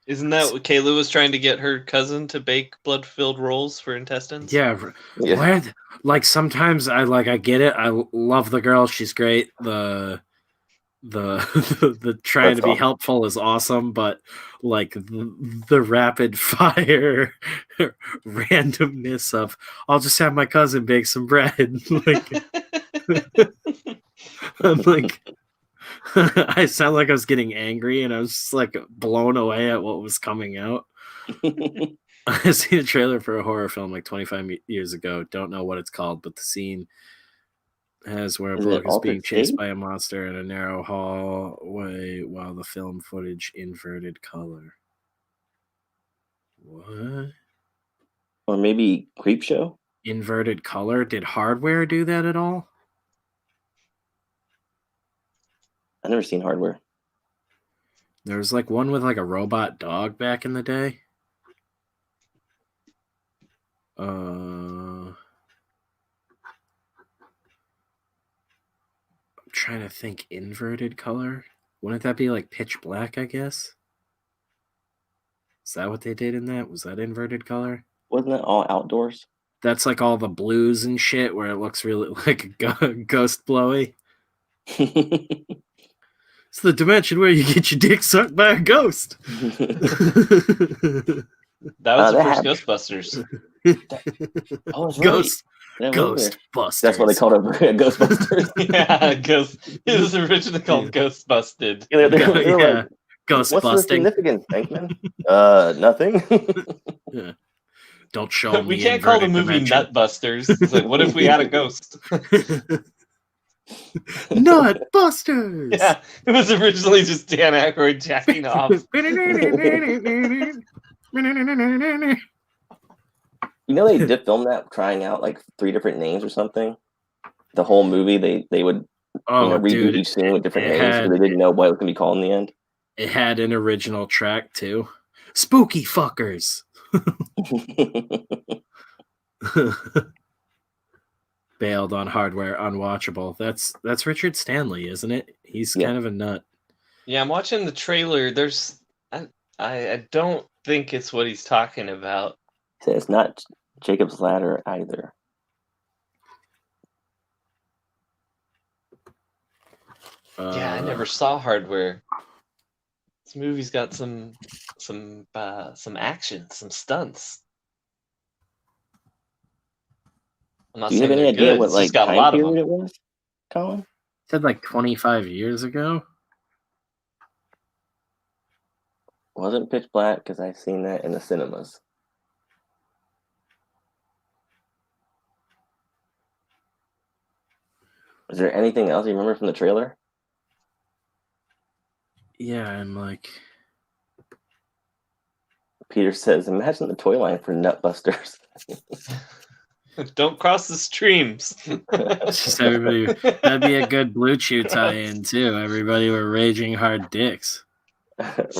Isn't that what Kayla was trying to get her cousin to bake blood-filled rolls for intestines? Yeah. Where, like, sometimes I get it. I love the girl. She's great. The trying to be helpful is awesome, but like the rapid fire randomness of I'll just have my cousin bake some bread. Like, I'm like, I sound like I was getting angry, and I was just like blown away at what was coming out. I seen a trailer for a horror film like 25 years ago. Don't know what it's called, but the scene has where a bloke is being chased by a monster in a narrow hallway while the film footage inverted color. What? Or maybe Creepshow? Inverted color? Did Hardware do that at all? I've never seen Hardware. There was like one with like a robot dog back in the day. I'm trying to think. Inverted color? Wouldn't that be like Pitch Black, I guess? Is that what they did in that? Was that inverted color? Wasn't it all outdoors? That's like all the blues and shit where it looks really like a ghost blowy. It's the dimension where you get your dick sucked by a ghost. That was the first Ghostbusters. Ghostbusters. That's what they called it, Ghostbusters. Yeah, it was originally called Ghostbusted. Yeah, they're like, Ghost what's the busting. significance, Bankman? Nothing. Yeah. Don't show them. We can't call the movie Nutbusters. It's like, what if we had a ghost? Nutbusters. Yeah, it was originally just Dan Aykroyd jacking off. You know, they did film that trying out like 3 different names or something. The whole movie, they would redo each scene with different names because they didn't know what it was going to be called in the end. It had an original track too. Spooky fuckers. Bailed on Hardware, unwatchable. That's Richard Stanley, isn't it? He's kind of a nut. Yeah, I'm watching the trailer. I don't think it's what he's talking about. It's not Jacob's Ladder either. Yeah, I never saw Hardware. This movie's got some action, some stunts. I'm not Do you have saying any they're idea good. what It's like just got a time lot of period them. it was, Colin? Said like 25 years ago. Wasn't Pitch Black because I've seen that in the cinemas. Is there anything else you remember from the trailer? Yeah, I'm like... Peter says, imagine the toy line for Nutbusters. Don't cross the streams. Just everybody, that'd be a good Blue Chew tie-in too. Everybody were raging hard dicks.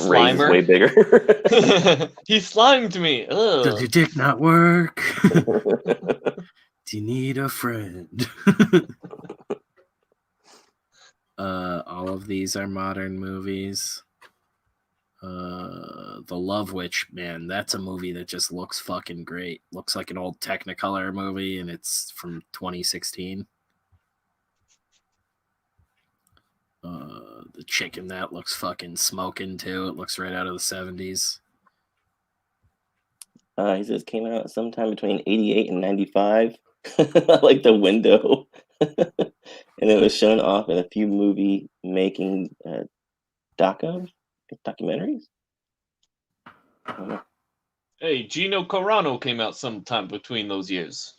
Ray's is way bigger. He slimed me. Ugh. Does your dick not work? Do you need a friend? All of these are modern movies. The Love Witch, man, that's a movie that just looks fucking great. Looks like an old Technicolor movie, and it's from 2016. The chick in that looks fucking smoking too. It looks right out of the 70s. He says came out sometime between 88 and 95. I like the window. And it was shown off in a few movie making documentaries. Hey, Gino Carano came out sometime between those years.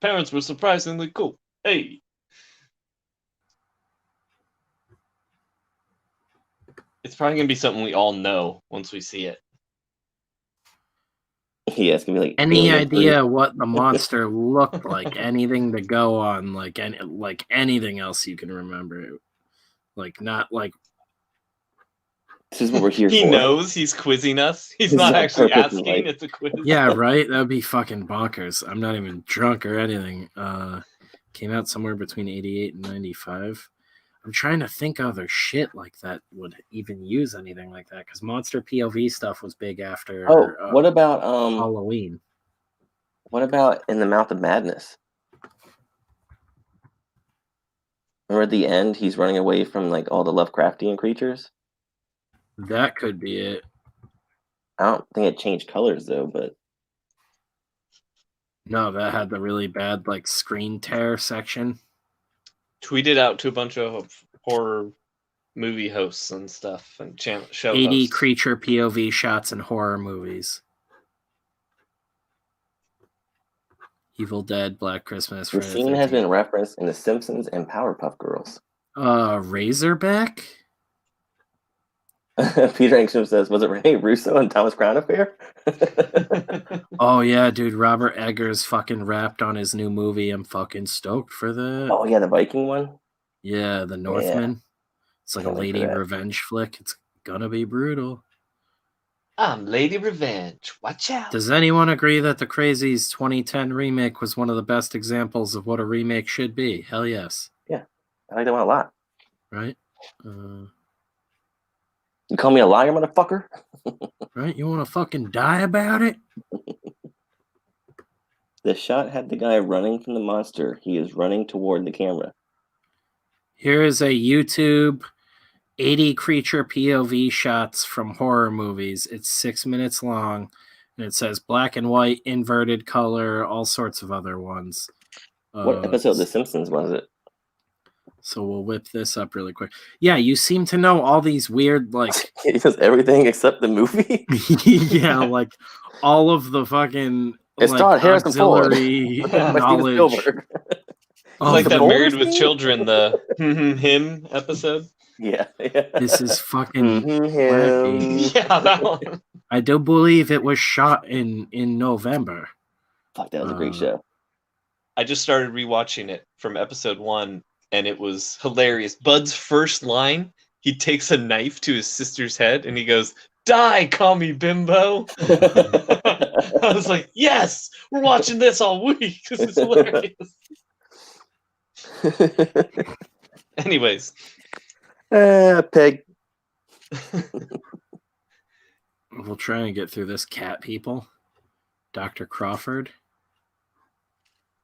Parents were surprisingly cool. Hey. It's probably going to be something we all know once we see it. Yeah, it's going to be like... Any idea what the monster looked like? Anything to go on? Like anything else you can remember? Like, not like... This is what we're here for. He knows he's quizzing us. He's not actually asking. It's a quiz. Yeah, right? That would be fucking bonkers. I'm not even drunk or anything. Came out somewhere between 88 and 95. I'm trying to think other shit like that would even use anything like that, because monster POV stuff was big after. What about Halloween? What about In the Mouth of Madness? Remember at the end, he's running away from like all the Lovecraftian creatures. That could be it. I don't think it changed colors though, but no, that had the really bad like screen tear section. Tweeted out to a bunch of horror movie hosts and stuff and show 80 hosts. creature POV shots in horror movies. Evil Dead, Black Christmas. The scene has been referenced in The Simpsons and Powerpuff Girls. Razorback? Peter Angstrom says, was it Ray Russo and Thomas Crown Affair? Oh, yeah, dude. Robert Eggers fucking rapped on his new movie. I'm fucking stoked for that. Oh, yeah, the Viking one? Yeah, The Northman. Yeah. It's like a lady revenge flick. It's gonna be brutal. I'm Lady Revenge. Watch out. Does anyone agree that The Crazies 2010 remake was one of the best examples of what a remake should be? Hell yes. Yeah, I like that one a lot. Right? You call me a liar, motherfucker? Right? You want to fucking die about it? The shot had the guy running from the monster. He is running toward the camera. Here is a YouTube 80 creature POV shots from horror movies. It's 6 minutes long. And it says black and white, inverted color, all sorts of other ones. What episode of The Simpsons was it? So we'll whip this up really quick. Yeah, you seem to know all these weird, like... He does everything except the movie? Yeah, like all of the fucking It's starred Harrison Ford. auxiliary By Steven knowledge. Spielberg. It's like the that Boulder Married with scene? Children, the him episode. Yeah. This is fucking him. wacky. Yeah, that one. I do believe it was shot in November. Fuck, that was a great show. I just started rewatching it from episode 1, and it was hilarious. Bud's first line, he takes a knife to his sister's head, and he goes, "Die, call me bimbo." I was like, yes, we're watching this all week. This is hilarious. Anyways. Peg. We'll try and get through this, cat people. Dr. Crawford.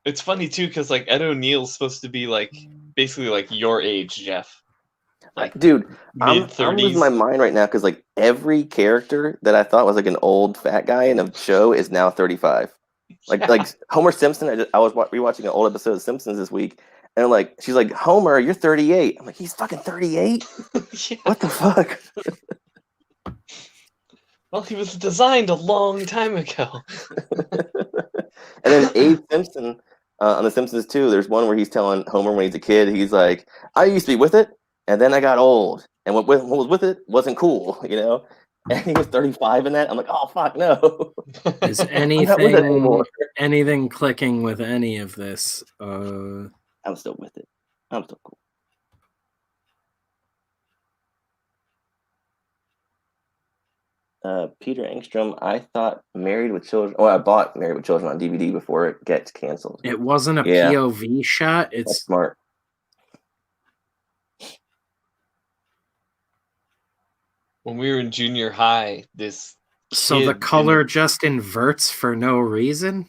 It's funny too, because like Ed O'Neill's supposed to be like basically like your age, Jeff. Like, dude, I'm mid-30s. losing my mind right now because like every character that I thought was like an old fat guy in a show is now 35. Like Homer Simpson. I was rewatching an old episode of Simpsons this week, and like she's like, "Homer, you're 38." I'm like, "He's fucking 38? Yeah. What the fuck?" Well, he was designed a long time ago. And then Abe Simpson on The Simpsons too. There's one where he's telling Homer when he's a kid, he's like, "I used to be with it, and then I got old, and what was with it wasn't cool, you know." And he was 35 in that. I'm like, "Oh fuck, no." Is anything clicking with any of this? I'm still with it. I'm still cool. Peter Engstrom, I thought Married with Children. Oh, I bought Married with Children on DVD before it gets canceled. It wasn't a POV shot. It's That's smart. When we were in junior high, this so the color just inverts for no reason.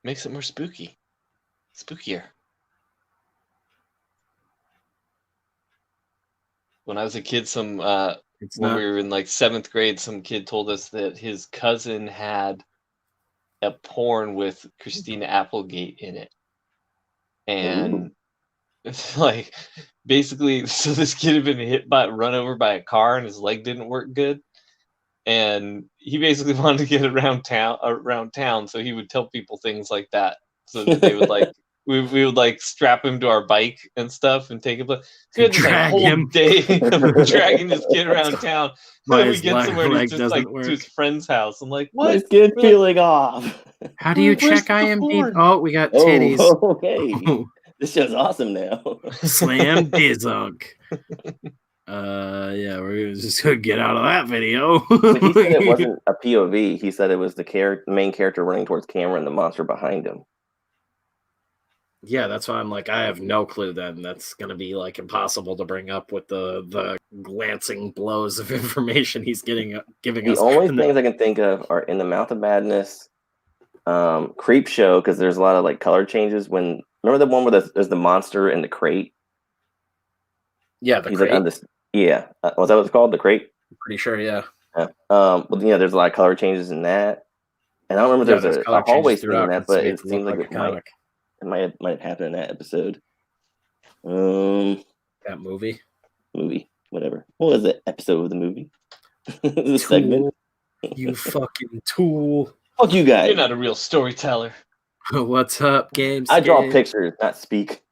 Makes it more spooky, spookier. When I was a kid, when we were in like 7th grade, some kid told us that his cousin had a porn with Christina Applegate in it. And it's like, basically, so this kid had been run over by a car and his leg didn't work good. And he basically wanted to get around town. So he would tell people things like that. So that they would like, we would like strap him to our bike and stuff and take him. Drag him. Day of dragging this kid around town. Then we get somewhere and he's just like to his friend's house. I'm like, what? My skin feeling off. How do you check IMDb? Oh, we got titties. Okay. This show's awesome now. Slam Dizunk. Yeah, we're just gonna get out of that video. But he said it wasn't a POV. He said it was the main character running towards camera and the monster behind him. Yeah, that's why I'm like, I have no clue then. That's going to be like impossible to bring up with the glancing blows of information he's giving us. The only things I can think of are In the Mouth of Madness, Creep Show, because there's a lot of like color changes. Remember the one where there's the monster in the crate? Yeah, the crate. Like was that what it's called? The crate? I'm pretty sure, yeah. Well, there's a lot of color changes in that. And I don't remember there's a hallway scene in that, but it seems like it might have happened in that episode. That movie, whatever. What was the episode of the movie? The segment. You fucking tool. Fuck you guys. You're not a real storyteller. What's up, games? I draw pictures, not speak.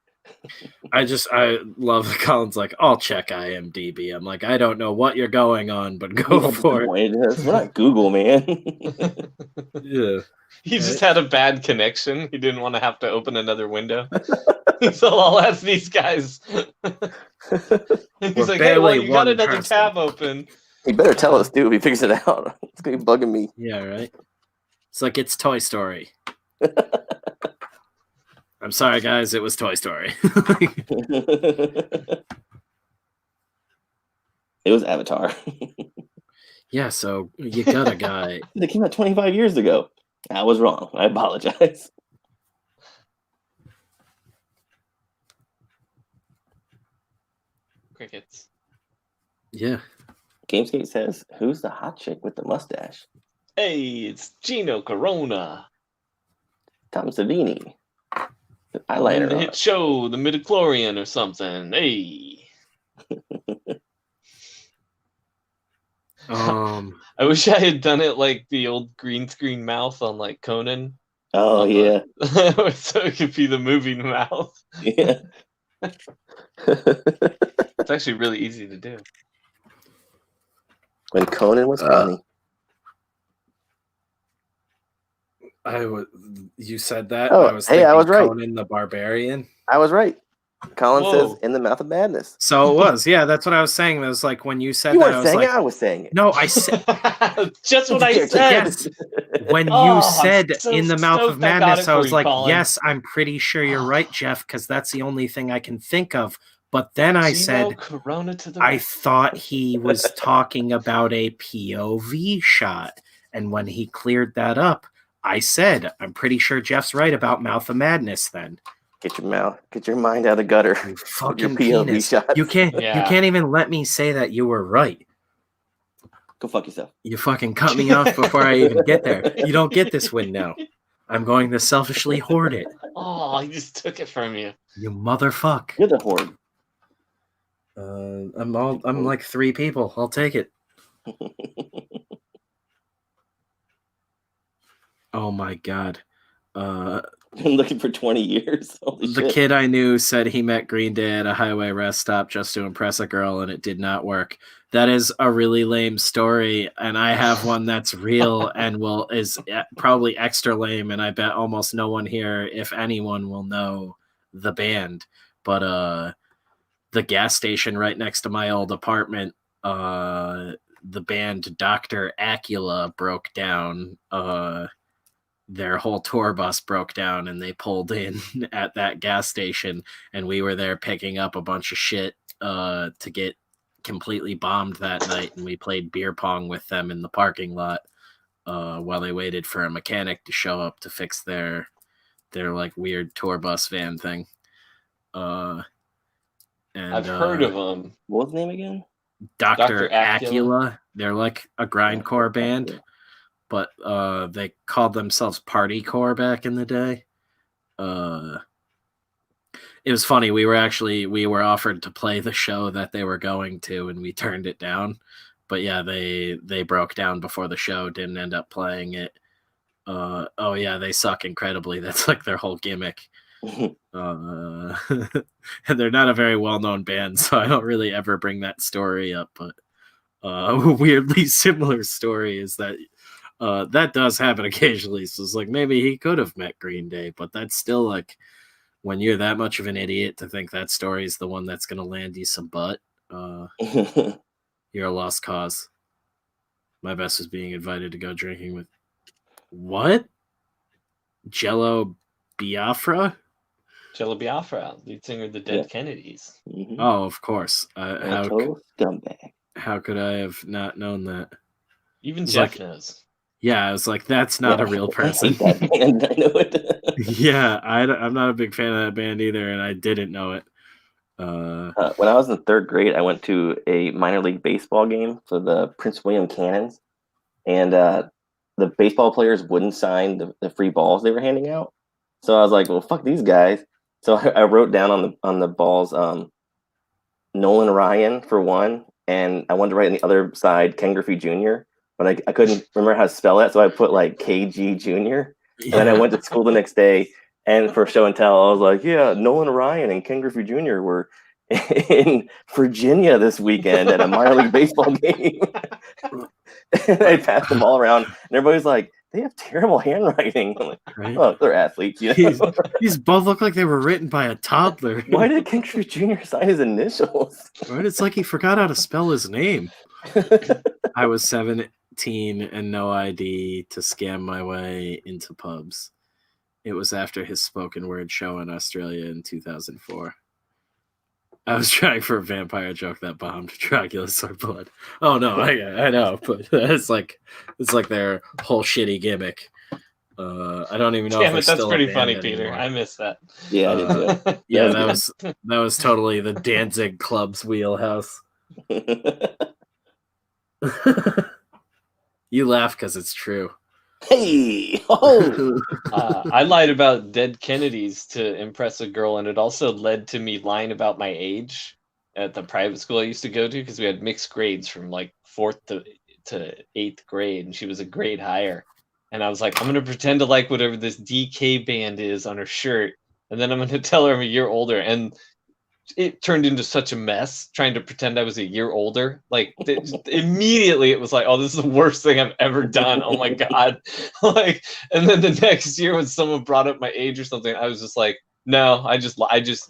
I love Colin's like, I'll check IMDb. I'm like, I don't know what you're going on, but go for it. We're not Google, man. Yeah. He just had a bad connection. He didn't want to have to open another window. So I'll ask these guys. He's like, hey, well, you got another tab open. He better tell us, dude, if he figures it out. It's going to be bugging me. Yeah, right? It's like, it's Toy Story. I'm sorry, guys. It was Toy Story. It was Avatar. Yeah, so you got a guy. They came out 25 years ago. I was wrong. I apologize. Crickets. Yeah. Gameskate says, "Who's the hot chick with the mustache?" Hey, it's Gino Corona. Tom Savini. In Eyeliner the on. hit show, The Midichlorian or something. Hey. I wish I had done it like the old green screen mouth on like Conan. Oh yeah. So it could be the moving mouth. Yeah. It's actually really easy to do. When Conan was funny. You said that. Oh, I was hey, I was right. Conan the Barbarian. I was right. Colin Whoa. says, "In the Mouth of Madness." So it was. Yeah, that's what I was saying. That was like when you said You that. weren't I was saying like, it. I was saying it. no, I said. Just what I said. Yes. When you Oh, said so in the Mouth of stoked I got Madness, it I for was you, like, Colin. yes, I'm pretty sure you're right, Jeff, because that's the only thing I can think of. But then I said, Corona to the I right. thought he was talking about a POV shot. And when he cleared that up, I said, I'm pretty sure Jeff's right about Mouth of Madness then. Get your mind out of the gutter. You fucking your POV penis. shots. You can't even let me say that you were right. Go fuck yourself. You fucking cut me off before I even get there. You don't get this win now. I'm going to selfishly hoard it. Oh, I just took it from you. You motherfuck. You're the horde. I'm like 3 people. I'll take it. Oh my god. Been looking for 20 years. Holy the shit. kid I knew said he met Green Day at a highway rest stop just to impress a girl, and it did not work. That is a really lame story, and I have one that's real and is probably extra lame, and I bet almost no one here, if anyone, will know the band. But the gas station right next to my old apartment, the band Dr. Acula broke down. Their whole tour bus broke down, and they pulled in at that gas station, and we were there picking up a bunch of shit to get completely bombed that night, and we played beer pong with them in the parking lot while they waited for a mechanic to show up to fix their like weird tour bus van thing. And I've heard of them. What was the name again? Dr. Acula. They're like a grindcore band, but they called themselves Partycore back in the day. It was funny. We were offered to play the show that they were going to, and we turned it down. But yeah, they broke down before the show, didn't end up playing it. Oh yeah, they suck incredibly. That's like their whole gimmick. And they're not a very well-known band, so I don't really ever bring that story up. But a weirdly similar story is that that does happen occasionally. So it's like maybe he could have met Green Day, but that's still like, when you're that much of an idiot to think that story is the one that's going to land you some butt, you're a lost cause. My best was being invited to go drinking with what? Jello Biafra? Jello Biafra, lead singer of the Dead Kennedys. Mm-hmm. Oh, of course. Total scumbag. How could I have not known that? Even Jeff knows. Yeah, I was like, that's not a real person. I hate that band. I know it. Yeah, I'm not a big fan of that band either, and I didn't know it. When I was in 3rd grade, I went to a minor league baseball game for the Prince William Cannons, and the baseball players wouldn't sign the free balls they were handing out. So I was like, well, fuck these guys. So I wrote down on the balls Nolan Ryan for one, and I wanted to write on the other side Ken Griffey Jr., but I couldn't remember how to spell it, so I put like KG Jr. And then I went to school the next day, and for show and tell, I was like, yeah, Nolan Ryan and Ken Griffey Jr. were in Virginia this weekend at a minor league baseball game. And I passed them all around, and everybody's like, they have terrible handwriting. I'm like, right? Oh, they're athletes, you know? These both look like they were written by a toddler. Why did Ken Griffey Jr. sign his initials? Right? It's like he forgot how to spell his name. I was 17 and no ID to scam my way into pubs. It was after his spoken word show in Australia in 2004. I was trying for a vampire joke that bombed. Dracula Sword Blood. Oh no, I know, but it's like their whole shitty gimmick. I don't even know. Damn if it, that's pretty funny, anymore. Peter. I missed that. Yeah, I did too. Yeah, that was totally the Danzig Club's wheelhouse. You laugh because it's true. Hey! Oh! I lied about dead Kennedys to impress a girl, and it also led to me lying about my age at the private school I used to go to, because we had mixed grades from like 4th to 8th grade, and she was a grade higher. And I was like, I'm going to pretend to like whatever this DK band is on her shirt, and then I'm going to tell her I'm a year older. And it turned into such a mess trying to pretend I was a year older. Like immediately it was like, oh, this is the worst thing I've ever done. Oh my God. Like, and then the next year when someone brought up my age or something, I was just like, no, I just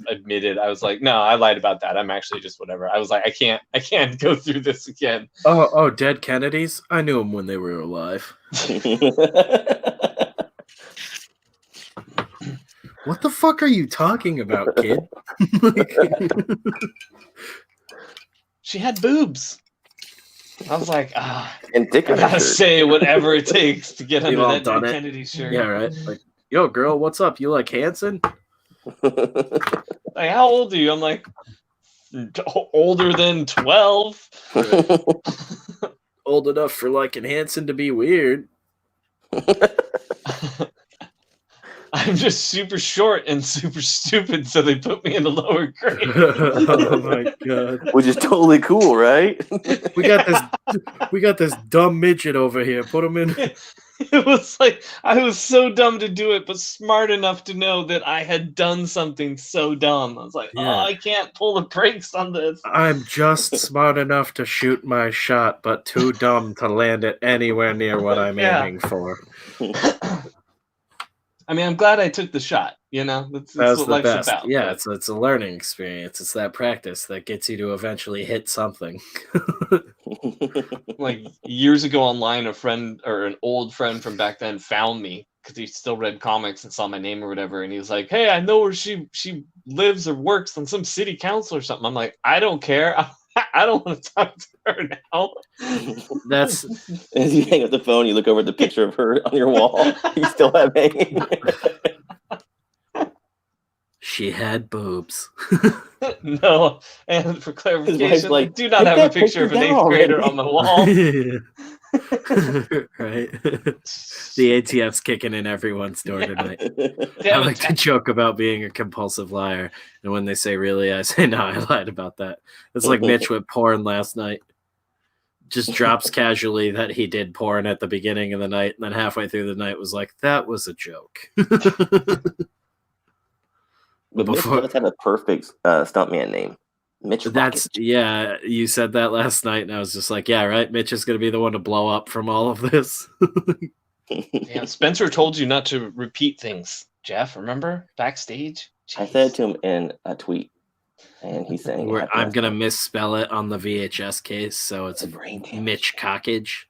admitted. I was like, no, I lied about that. I'm actually just whatever. I was like, I can't go through this again. Oh, dead Kennedys? I knew them when they were alive. What the fuck are you talking about, kid? She had boobs. I was like, And dick I in her gotta shirt. say whatever it takes to get We've under all that done Dead it. Kennedy shirt. Yeah, right. Like, yo, girl, what's up? You like Hanson? Like, how old are you? I'm like, older than 12. Old enough for liking Hanson to be weird. I'm just super short and super stupid, so they put me in the lower grade. Oh my God. Which is totally cool, right? We got this dumb midget over here. Put him in. It was like I was so dumb to do it, but smart enough to know that I had done something so dumb. I was like, Yeah. oh, I can't pull the brakes on this. I'm just smart enough to shoot my shot, but too dumb to land it anywhere near what I'm Yeah. aiming for. I mean, I'm glad I took the shot. You know, that's That's what the life's best. about. Yeah, but- it's a learning experience. It's that practice that gets you to eventually hit something. like years ago online, a friend or an old friend from back then found me because he still read comics and saw my name or whatever, and he was like, hey, I know where she lives or works on some city council or something. I'm like, I don't care. I don't want to talk to her now. That's As you hang up the phone, you look over at the picture of her on your wall. You still have hanging. she had boobs. No, and for clarification, like, I do not "Take have a that picture of an picture 8th down grader already." on my wall. Right. The ATF's kicking in everyone's door tonight. I Damn like it. to joke about being a compulsive liar, and when they say really, I say no, I lied about that. It's like Mitch with porn last night. Just drops casually that he did porn at the beginning of the night, and then halfway through the night was like, that was a joke. But Mitch Before- does have a perfect stuntman name. Mitch That's Rocket. yeah, you said that last night, and I was just like, yeah, right. Mitch is gonna be the one to blow up from all of this. Damn, Spencer told you not to repeat things, Jeff. Remember backstage? I Jeez. said to him in a tweet, and he's saying it happened I'm last gonna night. misspell it on the VHS case, so it's The brain damage. Mitch Cockage.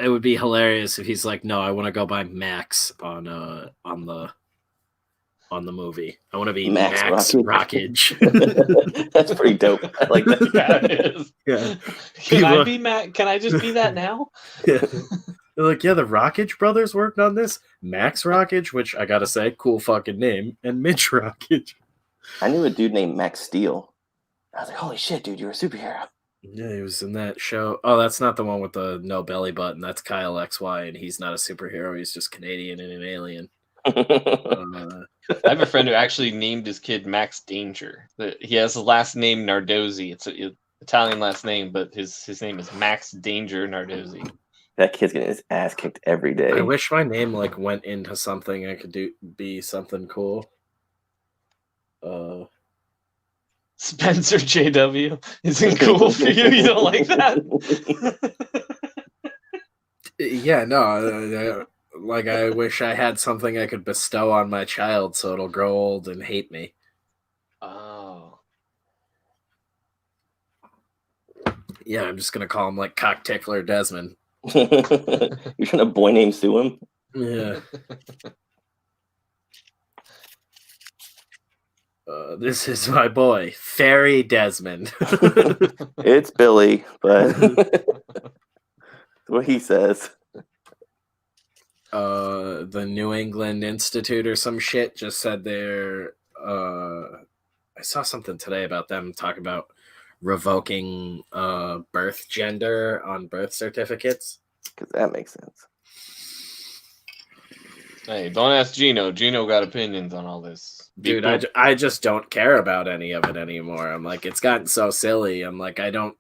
It would be hilarious if he's like, no, I want to go by Max on the movie. I want to be Max Max Rockage. Rockage. That's pretty dope. I like that. Yeah, it is. Yeah. Can I People- be Matt? Can I just be that now? Yeah. They're like, yeah, the Rockage brothers worked on this. Max Rockage, which I gotta say, cool fucking name, and Mitch Rockage. I knew a dude named Max Steel. I was like, holy shit, dude, you're a superhero. Yeah, he was in that show. Oh, that's not the one with the no belly button. That's Kyle XY, and he's not a superhero. He's just Canadian and an alien. I have a friend who actually named his kid Max Danger. He has the last name Nardozzi. It's an Italian last name, but his name is Max Danger Nardozzi. That kid's getting his ass kicked every day. I wish my name like went into something I could be something cool. Spencer JW isn't cool for you. You don't like that? Yeah, no. Like I wish I had something I could bestow on my child so it'll grow old and hate me. Oh. Yeah, I'm just gonna call him like Cock Tickler Desmond. You're trying to boy name sue him? Yeah. This is my boy, Fairy Desmond. It's Billy, but that's what he says. The New England Institute or some shit just said they're I saw something today about them talking about revoking birth gender on birth certificates. Because that makes sense. Hey, don't ask Gino. Gino got opinions on all this. Dude, I just don't care about any of it anymore. I'm like, it's gotten so silly. I'm like, I don't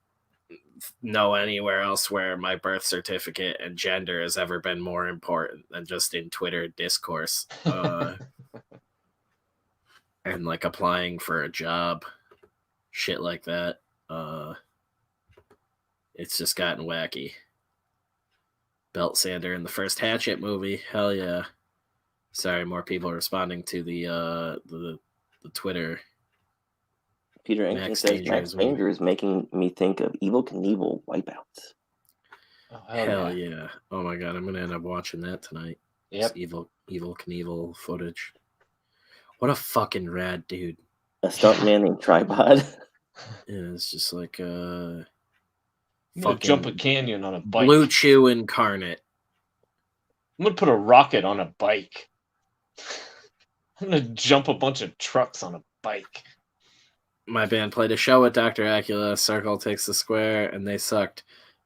know anywhere else where my birth certificate and gender has ever been more important than just in Twitter discourse. And like applying for a job, shit like that. It's just gotten wacky. Belt sander in the first Hatchet movie, hell yeah. Sorry, more people responding to the Twitter. Peter Ankson says Max Danger is making me think of Evel Knievel Wipeouts. Oh, hell yeah. Oh my god, I'm gonna end up watching that tonight. Yep. Evel Knievel footage. What a fucking rad dude. A stuntman named Tripod. Yeah, it's just like fucking jump a canyon on a bike. Blue Chew incarnate. I'm gonna put a rocket on a bike. I'm gonna jump a bunch of trucks on a bike. My band played a show with Dr. Acula. Circle takes the square, and they sucked.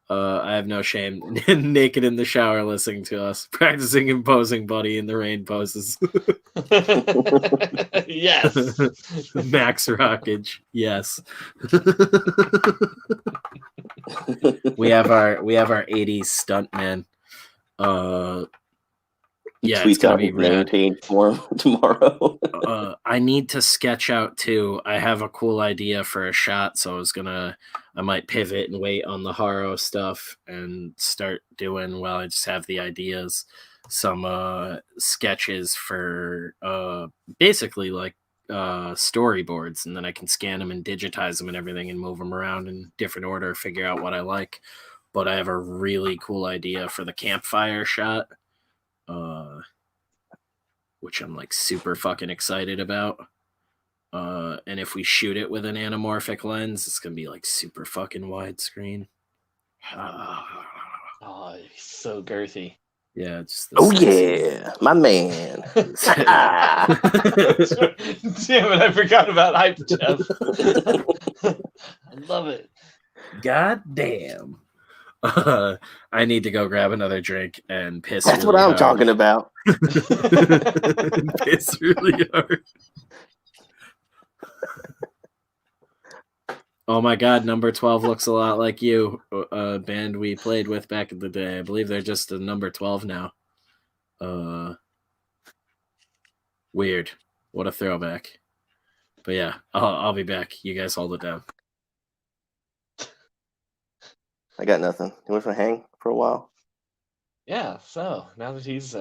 I have no shame. Naked in the shower listening to us. Practicing imposing buddy in the rain poses. Yes. Max Rockage. Yes. we have our 80s stuntman. Yeah, it's gonna be rad. For tomorrow. I need to sketch out too. I have a cool idea for a shot, so I might pivot and wait on the Haro stuff and start doing, while I just have the ideas, some sketches for basically like storyboards, and then I can scan them and digitize them and everything and move them around in different order, figure out what I like. But I have a really cool idea for the campfire shot. Which I'm like super fucking excited about. And if we shoot it with an anamorphic lens, it's gonna be like super fucking widescreen. Oh, he's so girthy. Yeah, just yeah, my man. Damn it, I forgot about Hype Jeff. I love it. God damn. I need to go grab another drink and piss. That's really what I'm hard. talking about. Piss really hard. Oh my god, number 12 looks a lot like you, a band we played with back in the day. I believe they're just a number 12 now. Weird. What a throwback. But yeah, I'll be back. You guys hold it down. I got nothing. You want to hang for a while? Yeah, so now that he's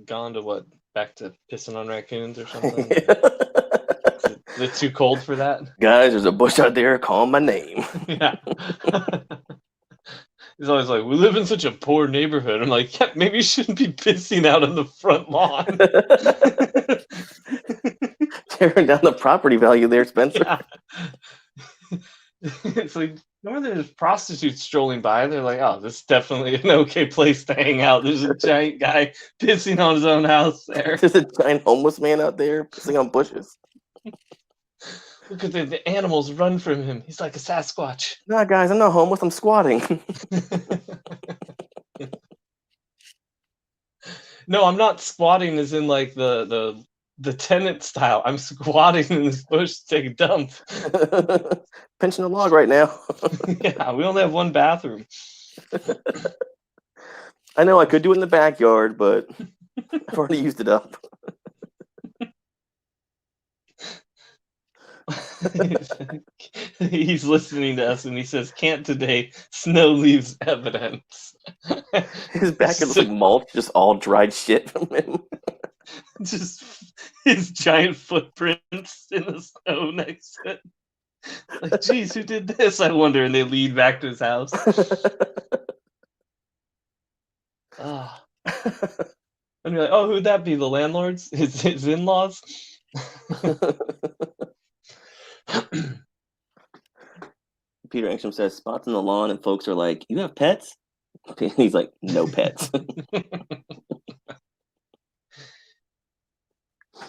gone to back to pissing on raccoons or something? Is it too cold for that? Guys, there's a bush out there calling my name. Yeah. He's always like, we live in such a poor neighborhood. I'm like, yeah, maybe you shouldn't be pissing out on the front lawn. Tearing down the property value there, Spencer. Yeah. It's like, remember there's prostitutes strolling by? They're like, oh, this is definitely an okay place to hang out. There's a giant guy pissing on his own house there. There's a giant homeless man out there pissing on bushes. Look at the animals run from him. He's like a Sasquatch. Nah, guys, I'm not homeless. I'm squatting. No, I'm not squatting as in like the tenant style. I'm squatting in this bush to take a dump. Pinching a log right now. Yeah, we only have one bathroom. I know I could do it in the backyard, but I've already used it up. He's listening to us and he says, can't today, snow leaves evidence. His back looks like mulch, just all dried shit from him. Just his giant footprints in the snow next to it. Like, geez, who did this? I wonder. And they lead back to his house. Oh. And you're like, oh, who'd that be? The landlords? His in-laws? Peter Angstrom says, spots on the lawn, and folks are like, you have pets? He's like, no pets.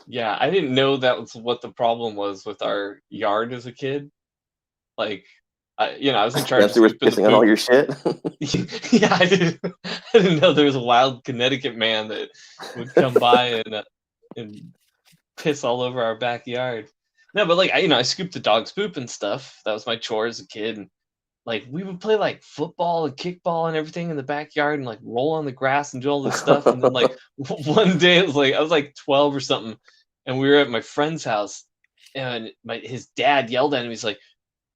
Yeah, I didn't know that was what the problem was with our yard as a kid. Like, I was in charge of Spencer was scooping pissing on all your shit. Yeah, I didn't know there was a wild Connecticut man that would come by and piss all over our backyard. No, but like I scooped the dog's poop and stuff. That was my chore as a kid. And like we would play like football and kickball and everything in the backyard and like roll on the grass and do all this stuff. And then like one day it was like I was like 12 or something, and we were at my friend's house, and his dad yelled at him. He's like,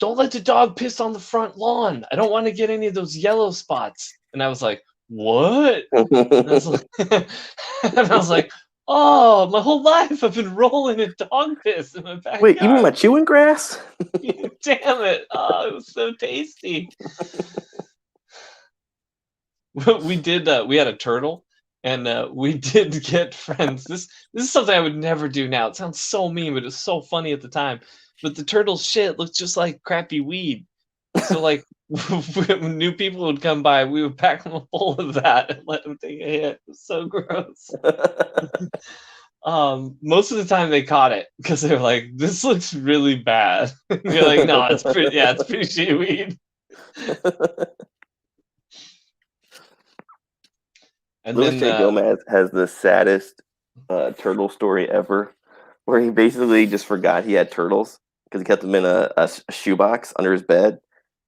"Don't let the dog piss on the front lawn. I don't want to get any of those yellow spots." And I was like, "What?" And I was like, "Oh, my whole life I've been rolling in dog piss in my backyard." Wait, you mean my chewing grass? Damn it! Oh, it was so tasty. We did. We had a turtle, and we did get friends. This is something I would never do now. It sounds so mean, but it's so funny at the time. But the turtle's shit looked just like crappy weed. So like when new people would come by, we would pack them full of that and let them take a hit. It was so gross. Most of the time they caught it because they're like, "This looks really bad." You're like, "No, it's pretty shitty weed." And Louis J. Gomez has the saddest turtle story ever, where he basically just forgot he had turtles because he kept them in a shoebox under his bed.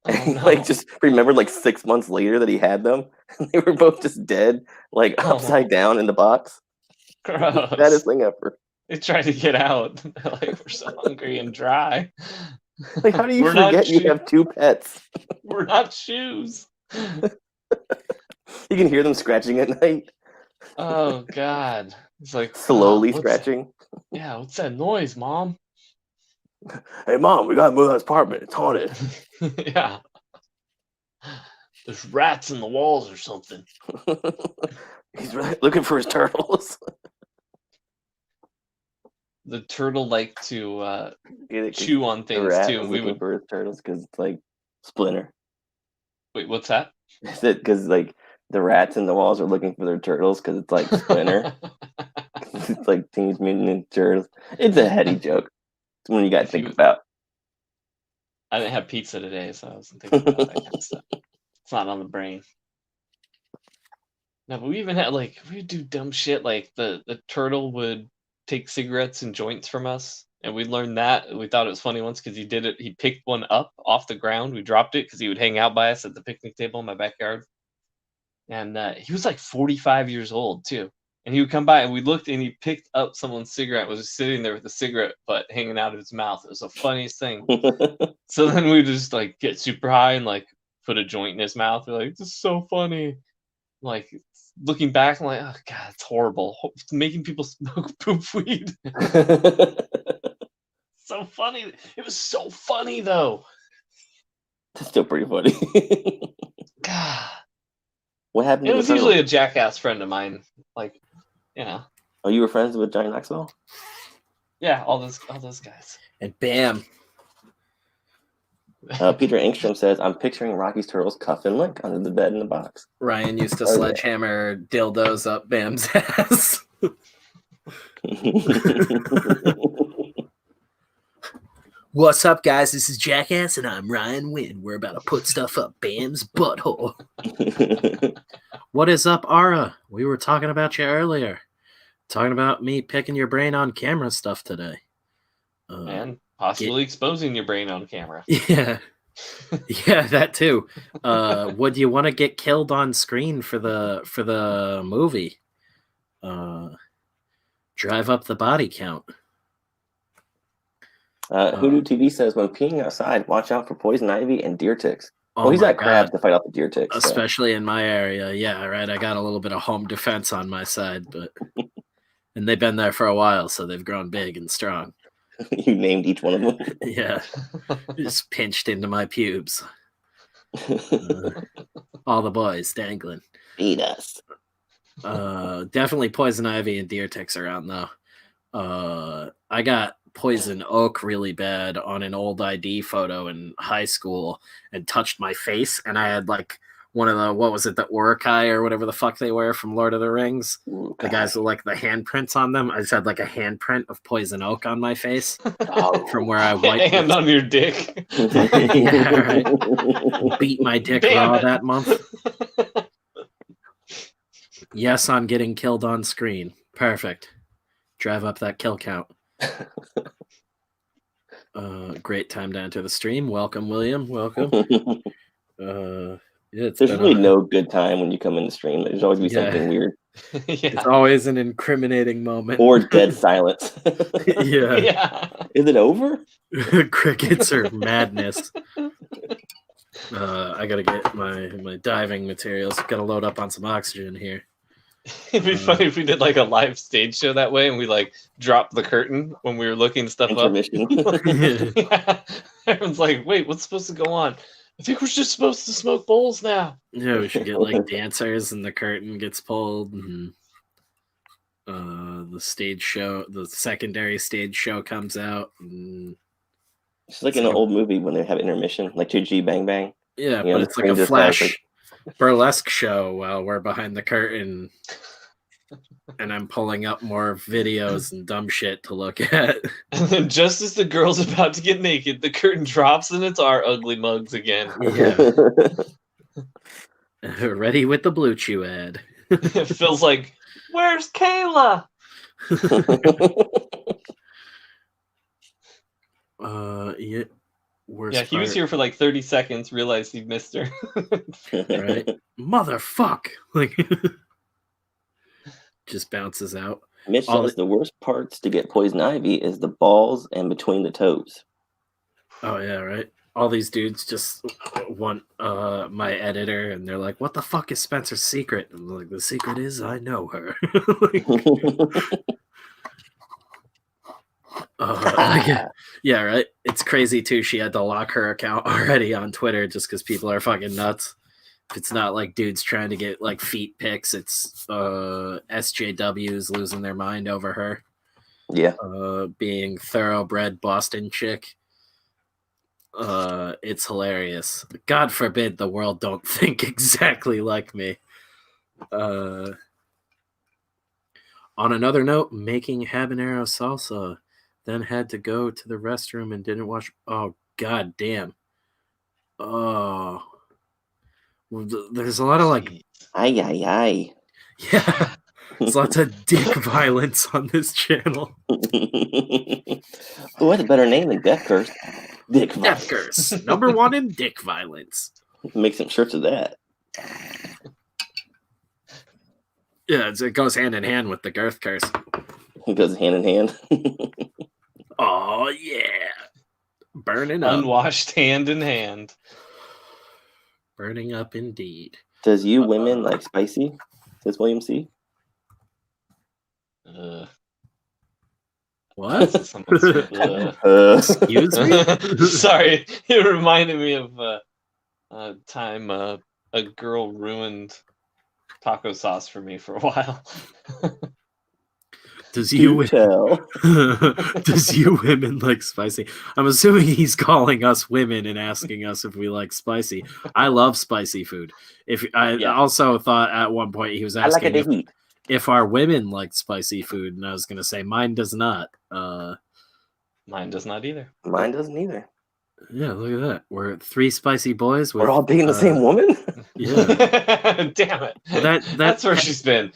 And he like just remembered like 6 months later that he had them, and they were both just dead, like upside down in the box. Gross. Saddest thing ever. They tried to get out. Like, we're so hungry and dry. Like, how do you forget you have two pets? We're not shoes. You can hear them scratching at night. Oh God! It's like slowly scratching. Yeah, what's that noise, Mom? Hey, Mom, we gotta move that apartment. It's haunted. Yeah. There's rats in the walls or something. He's really looking for his turtles. The turtle liked to chew on things too. And we would for his turtles because it's like Splinter. Wait, what's that? Is it because like the rats in the walls are looking for their turtles because it's like Splinter? It's like Teenage Mutant Ninja Turtles. It's a heady joke. It's one you got to think about. I didn't have pizza today, so I wasn't thinking about that kind of stuff. It's not on the brain. No, but we even had we would do dumb shit like the turtle would take cigarettes and joints from us, and we learned that. We thought it was funny once because he did it. He picked one up off the ground. We dropped it because he would hang out by us at the picnic table in my backyard. And he was like 45 years old too. And he would come by and we looked and he picked up someone's cigarette, was just sitting there with a cigarette butt hanging out of his mouth. It was the funniest thing. So then we just like get super high and like put a joint in his mouth. We're like, "This is so funny." Like looking back, I'm like, "Oh God, it's horrible." Making people smoke poop weed. So funny. It was so funny though. It's still pretty funny. God. What happened? It was usually a jackass friend of mine. Like, Oh, you were friends with Johnny Knoxville? Yeah, all those guys. And bam. Peter Engstrom says, "I'm picturing Rocky's turtles cuff and link under the bed in the box." Ryan used to sledgehammer dildos up Bam's ass. What's up, guys? This is Jackass, and I'm Ryan Wynn. We're about to put stuff up Bam's butthole. What is up, Ara? We were talking about you earlier. Talking about me picking your brain on camera stuff today. And possibly exposing your brain on camera. Yeah. Yeah, that too. Would you want to get killed on screen for the movie? Drive up the body count. Hoodoo TV says, "When peeing outside, watch out for poison ivy and deer ticks." Well, he's got crabs to fight off the deer ticks. Especially in my area. Yeah, right. I got a little bit of home defense on my side, but and they've been there for a while, so they've grown big and strong. You named each one of them. Yeah. Just pinched into my pubes. All the boys dangling. Feed us. Definitely poison ivy and deer ticks around though. I got poison oak really bad on an old ID photo in high school and touched my face, and I had like one of the, what was it, the Urukai or whatever the fuck they were from Lord of the Rings. The guys with like the handprints on them. I just had like a handprint of poison oak on my face from where I wiped. Hand on your dick. Yeah, right. Beat my dick raw that month. Yes, I'm getting killed on screen. Perfect. Drive up that kill count. Great time to enter the stream. Welcome, William. Welcome. Yeah, There's really no good time when you come in the stream. There's always be something weird. It's always an incriminating moment. Or dead silence. Yeah. Is it over? Crickets are madness. I gotta get my diving materials. Gotta load up on some oxygen here. It'd be funny if we did like a live stage show that way and we like dropped the curtain when we were looking stuff up. Yeah. Everyone's like, wait, what's supposed to go on? I think we're just supposed to smoke bowls now. Yeah, we should get like dancers and the curtain gets pulled and the stage show, the secondary stage show comes out. And it's like in an old movie when they have intermission, like 2G Bang Bang. Yeah, but it's like a flash burlesque show while we're behind the curtain and I'm pulling up more videos and dumb shit to look at. And then just as the girl's about to get naked, the curtain drops and it's our ugly mugs again. Yeah. Ready with the Blue Chew ad. It feels like, where's Kayla? Yeah. Yeah, he was here for like 30 seconds, realized he missed her. Right? Motherfuck! Like, just bounces out. Mitch says the worst parts to get poison ivy is the balls and between the toes. Oh, yeah, right? All these dudes just want my editor, and they're like, what the fuck is Spencer's secret? And I'm like, the secret is I know her. Yeah, right? It's crazy, too. She had to lock her account already on Twitter just because people are fucking nuts. If it's not like dudes trying to get like feet pics, it's SJWs losing their mind over her. Yeah. Being thoroughbred Boston chick. It's hilarious. God forbid the world don't think exactly like me. On another note, making habanero salsa, then had to go to the restroom and didn't wash. Oh, god damn. Oh. There's a lot of like. Ay. Yeah. There's lots of dick violence on this channel. Oh, that's a better name than Death Curse. Dick violence. Death Curse. #1 in dick violence. Make some shirts of that. Yeah, it goes hand in hand with the girth curse. It goes hand in hand. Oh, yeah. Burning up. Unwashed hand in hand. Burning up indeed. Does you women like spicy? Says William C. What? Excuse me? Sorry, it reminded me of a time a girl ruined taco sauce for me for a while. Does you women like spicy? I'm assuming he's calling us women and asking us if we like spicy. I love spicy food. Also thought at one point he was asking if our women like spicy food, and I was going to say mine does not. Mine does not either. Mine doesn't either. Yeah, look at that. We're 3 spicy boys. We're all dating the same woman? Yeah. Damn it. That's where she's been.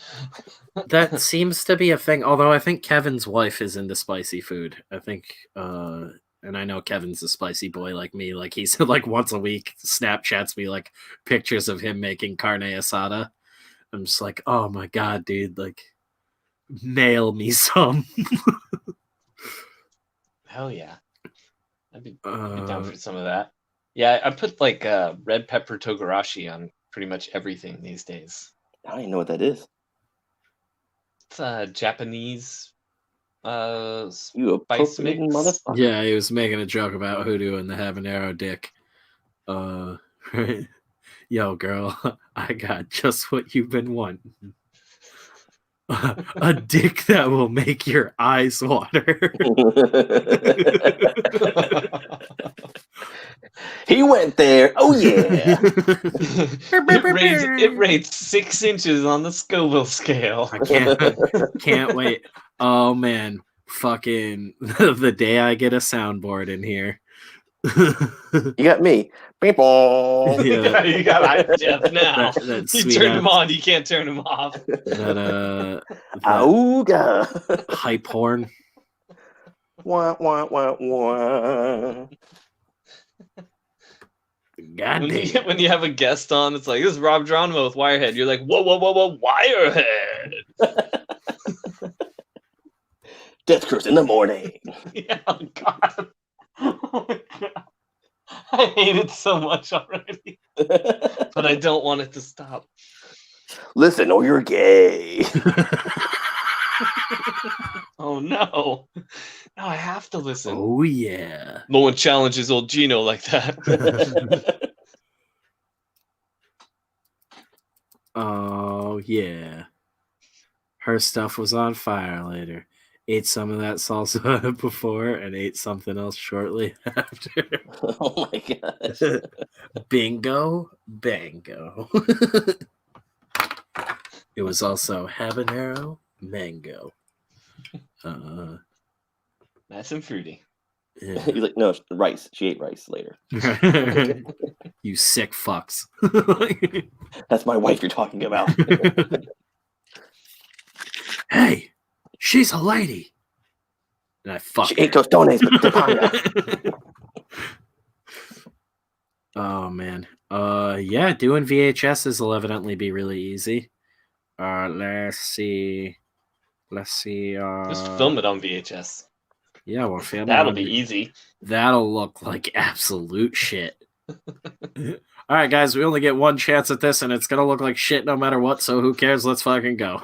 That seems to be a thing, although I think Kevin's wife is into spicy food. I think, and I know Kevin's a spicy boy like me. Like, he's like once a week Snapchats me like pictures of him making carne asada. I'm just like, oh my god, dude, like, nail me some. Hell yeah. I'd be down for some of that. Yeah, I put like red pepper togarashi on pretty much everything these days. I don't even know what that is. It's a Japanese you spice mix. Motherfucker. Yeah, he was making a joke about hoodoo and the habanero dick. Yo, girl, I got just what you've been wanting. A dick that will make your eyes water. He went there. Oh yeah. It rates 6 inches on the Scoville scale. I can't wait. Oh man, fucking the day I get a soundboard in here. You got me. People. Yeah, you got Jeff now. That You sweet turn ass- them on, you can't turn them off. that Auga. hype horn. Wah, wah, wah, wah. God damn. When you have a guest on, it's like, this is Rob Geronimo with Wirehead. You're like, whoa, whoa, whoa, whoa, Wirehead. Death Cruise in the morning. Yeah, oh God. Oh my God. I hate it so much already, but I don't want it to stop. Listen, or you're gay. Oh no. Now I have to listen. Oh yeah. No one challenges old Gino like that. Oh yeah. Her stuff was on fire later. Ate some of that salsa before and ate something else shortly after. Oh my gosh. Bingo, bango. It was also habanero, mango. Nice and fruity. Yeah. He's like, no, rice. She ate rice later. You sick fucks. That's my wife you're talking about. Hey, she's a lady. And I fuck She her. ate tostones with tepanya. Oh man. Yeah, doing VHSs will evidently be really easy. Let's see. Just film it on VHS. Yeah, we'll film That'll it. be easy. That'll look like absolute shit. All right, guys, we only get one chance at this, and it's gonna look like shit no matter what. So who cares? Let's fucking go.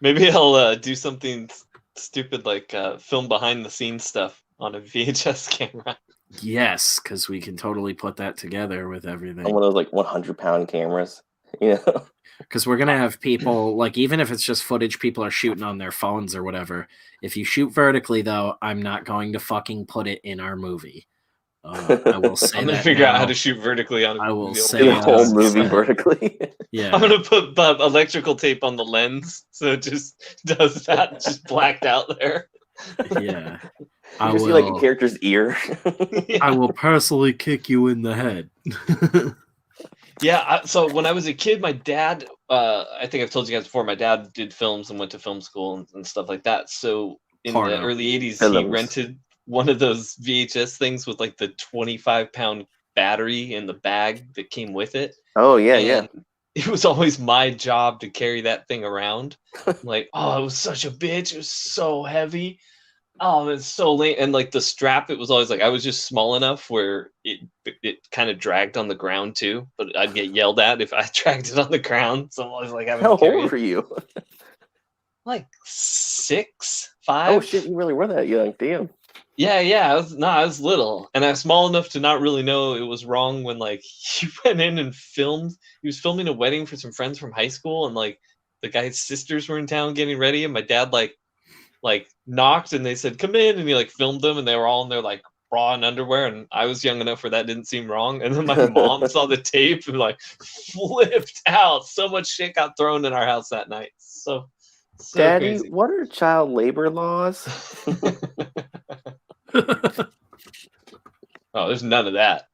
Maybe I'll do something stupid like film behind the scenes stuff on a VHS camera. Yes, because we can totally put that together with everything. On one of those like 100-pound cameras, you know. Because we're gonna have people, like, even if it's just footage people are shooting on their phones or whatever. If you shoot vertically, though, I'm not going to fucking put it in our movie. I will say I'm gonna that figure out now. how to shoot vertically on. I will the say The Yeah, whole that's movie sad. vertically. Yeah. I'm gonna put electrical tape on the lens, so it just does that, just blacked out there. Yeah. You just see like a character's ear. I will personally kick you in the head. Yeah, so when I was a kid, my dad, I think I've told you guys before, my dad did films and went to film school and stuff like that. So in Porno. the early 80s, he Films. rented one of those VHS things with like the 25-pound battery in the bag that came with it. Oh yeah, yeah. And it was always my job to carry that thing around. Like, oh, it was such a bitch. It was so heavy. Oh, it's so late. And like the strap, it was always like I was just small enough where it kind of dragged on the ground too. But I'd get yelled at if I dragged it on the ground. So I was like, How old were you? like 6, 5. Oh shit, you really were that young. Damn. Yeah. I was little, and I was small enough to not really know it was wrong when like he went in and filmed. He was filming a wedding for some friends from high school, and like the guy's sisters were in town getting ready, and my dad like knocked, and they said come in, and he like filmed them, and they were all in their like bra and underwear, and I was young enough where that didn't seem wrong. And then my mom saw the tape and like flipped out. So much shit got thrown in our house that night. So Daddy, crazy. what are child labor laws? Oh, there's none of that.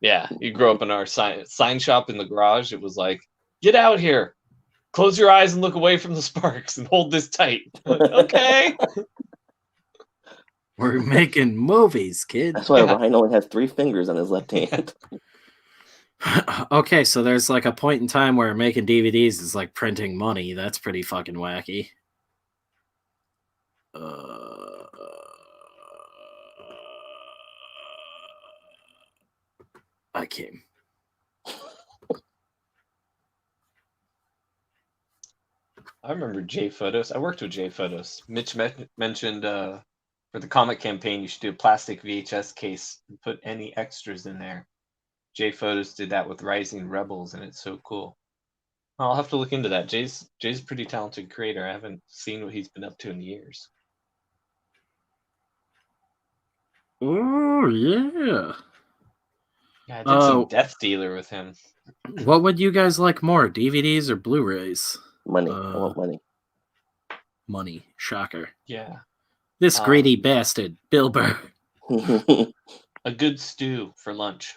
Yeah, you grew up in our sign shop in the garage. It was like, get out here, close your eyes and look away from the sparks and hold this tight. Like, okay. We're making movies, kid. That's why Ryan only has 3 fingers on his left hand. Okay, so there's like a point in time where making DVDs is like printing money. That's pretty fucking wacky. I came. I remember J Photos. I worked with J Photos. Mitch mentioned for the comic campaign, you should do a plastic VHS case and put any extras in there. J Photos did that with Rising Rebels, and it's so cool. I'll have to look into that. Jay's a pretty talented creator. I haven't seen what he's been up to in years. Oh yeah. Yeah, I did some Death Dealer with him. What would you guys like more, DVDs or Blu-rays? Money. I want money. Money. Shocker. Yeah. This greedy bastard, Bill Burr. A good stew for lunch.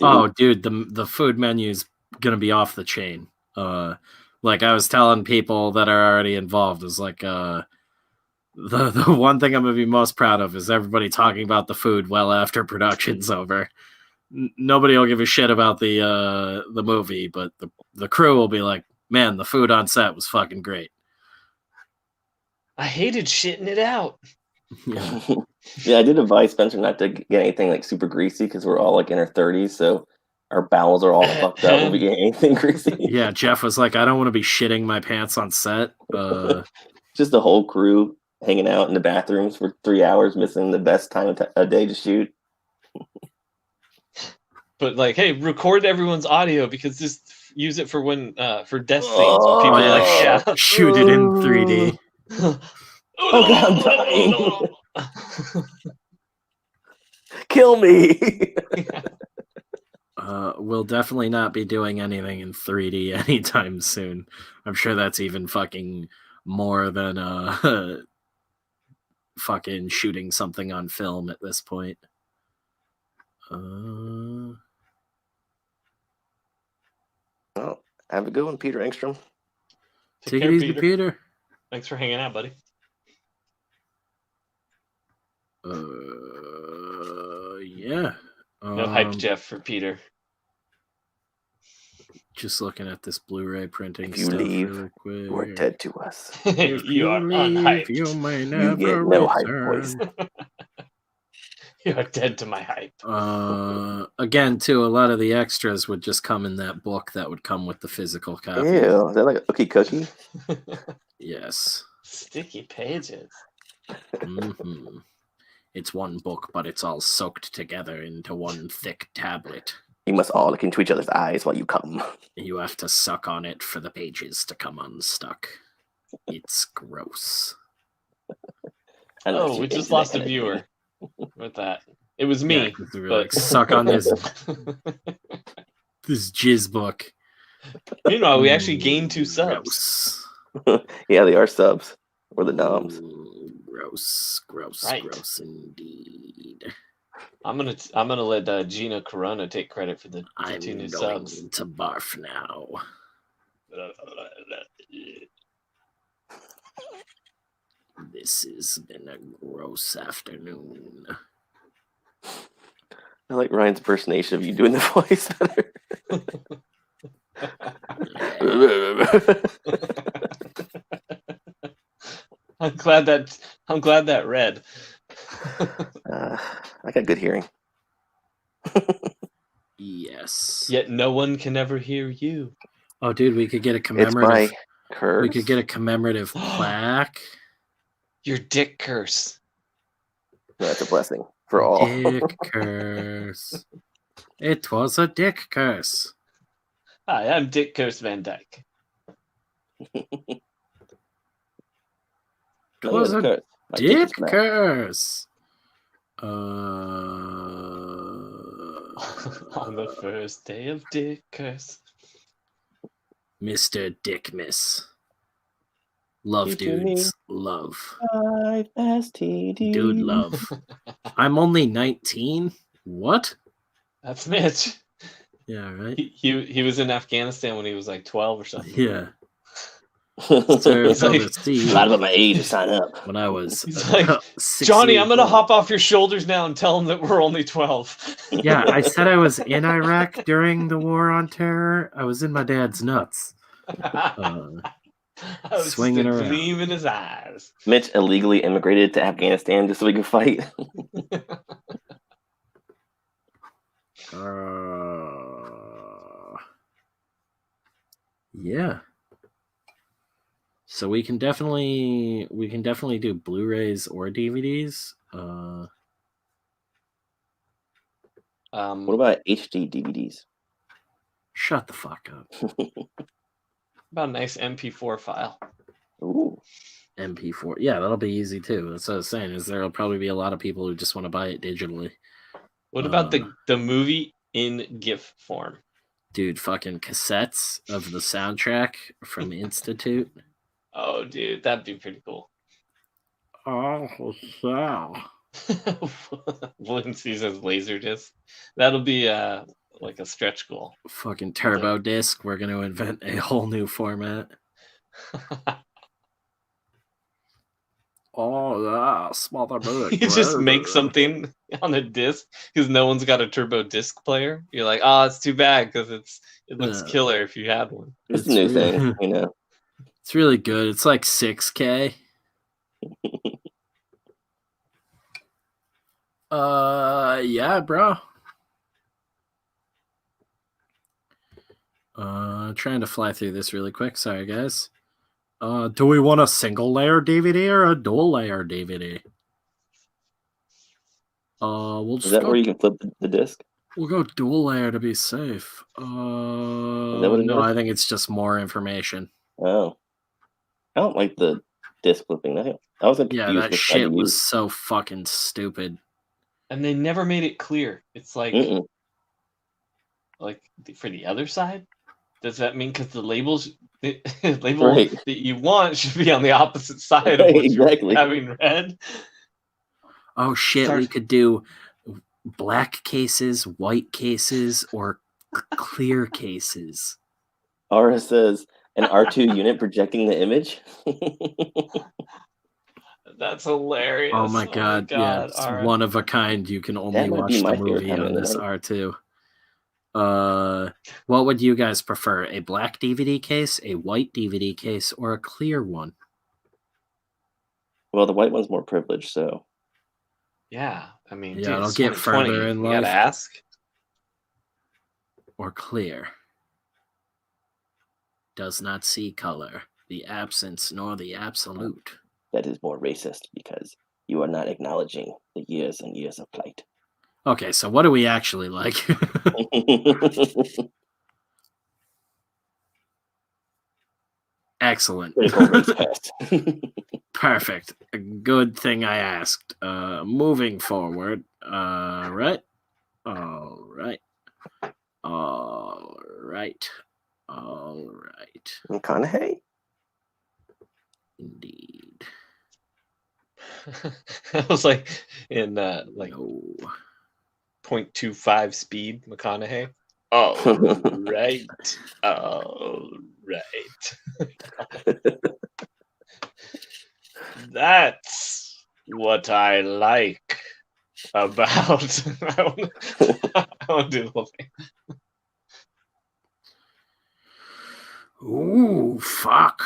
Oh, dude, the food menu's gonna be off the chain. Like I was telling people that are already involved is like the one thing I'm gonna be most proud of is everybody talking about the food well after production's over. Nobody will give a shit about the movie, but the crew will be like, man, the food on set was fucking great. I hated shitting it out. Yeah. Yeah, I did advise Spencer not to get anything like super greasy because we're all like in our 30s, so our bowels are all fucked up when we get anything greasy. Yeah, Jeff was like, I don't want to be shitting my pants on set. Just the whole crew hanging out in the bathrooms for 3 hours, missing the best time a day to shoot. But like, hey, record everyone's audio because just use it for when for death scenes. When people are like, yeah, shoot it in 3D. Oh God, I'm dying! Kill me! We'll definitely not be doing anything in 3D anytime soon. I'm sure that's even fucking more than fucking shooting something on film at this point. Well, have a good one, Peter Engstrom. Take it easy, Peter. Thanks for hanging out, buddy. Yeah. No hype, Jeff, for Peter. Just looking at this Blu-ray printing If you stuff leave, really quick. you are dead to us. If you are unhyped. You may You never get no hype, return. boys. You are dead to my hype. Again, too, a lot of the extras would just come in that book that would come with the physical copy. Ew, is that like a cookie? Yes. Sticky pages. Mm-hmm. It's one book, but it's all soaked together into one thick tablet. You must all look into each other's eyes while you come. You have to suck on it for the pages to come unstuck. It's gross. Oh, we just lost a viewer with that. It was me. Yeah, we were but... like, suck on this jizz book. Meanwhile, we actually gained 2 subs. Gross. Yeah, they are subs. Or the noms. Gross, gross, Right. gross indeed. I'm gonna let Gina Corona take credit for the 2 new subs. To barf now. This has been a gross afternoon. I like Ryan's impersonation of you doing the voice better. I'm glad that read. I got good hearing. Yes. Yet no one can ever hear you. Oh, dude, we could get a It's commemorative. my curse. We could get a commemorative plaque. Your dick curse. No, that's a blessing for all. Dick curse. It was a dick curse. Hi, I'm Dick Curse Van Dyke. It No, was that's a curse. My dick dick is mad. curse. On the first day of Dick Curse. Mr. Dickmas. Love Did you dudes. Love. 5 STD. Dude love. I'm only 19? What? That's Mitch. Yeah, right? He was in Afghanistan when he was like 12 or something. Yeah. He's Served like, overseas not about my age to sign up. when I was He's like, 6 Johnny, years I'm gonna old. hop off your shoulders now and tell him that we're only 12. Yeah, I said I was in Iraq during the war on terror. I was in my dad's nuts. I was swinging just a around. gleam in his eyes. Mitch illegally immigrated to Afghanistan just so we could fight. Yeah. So we can definitely do Blu-rays or DVDs. What about HD DVDs? Shut the fuck up. About a nice MP4 file. Ooh. MP4. Yeah, that'll be easy too. That's what I was saying. Is there'll probably be a lot of people who just want to buy it digitally. What about the movie in GIF form? Dude, fucking cassettes of the soundtrack from Institute. Oh, dude, that'd be pretty cool. Oh, wow. William sees as Laserdisc. That'll be like a stretch goal. Fucking turbo disc. We're gonna invent a whole new format. Oh, yeah, smother book. You just make something on a disc because no one's got a turbo disc player. You're like, oh, it's too bad because it looks killer if you had one. It's a new thing, you know. It's really good. It's like 6K. Yeah, bro. Trying to fly through this really quick. Sorry, guys. Do we want a single layer DVD or a dual layer DVD? We'll just Is that where you can flip the disc? We'll go dual layer to be safe. Is that what it No, is? I think it's just more information. Oh. I don't like the disc flipping. I was confused. Yeah, that which shit side to was use. so fucking stupid. And they never made it clear. It's like, Mm-mm. like for the other side. Does that mean because the labels Right. that you want should be on the opposite side of Right, what exactly. you're having read? Oh shit, we Starts- could do black cases, white cases, or clear cases. Aura says an R2 unit projecting the image. That's hilarious. Oh my god, yeah, it's all right. one of a kind. You can only That might watch be the my favorite movie time of on the this night. R2. What would you guys prefer? A black DVD case, a white DVD case, or a clear one? Well, the white one's more privileged, so Yeah, I mean, Yeah, dude, it'll it's get 2020. further in You gotta life. ask. Or clear. Does not see color, the absence nor the absolute. that is more racist because you are not acknowledging the years and years of plight. Okay, so what do we actually like? Excellent. Critical race test. Perfect. A good thing I asked. Moving forward. Right. All right. All right. All right. McConaughey? Indeed. I was like in like No. 0.25 speed, McConaughey. Oh, right. All right. That's what I like about. I want to do the whole thing. Ooh, fuck.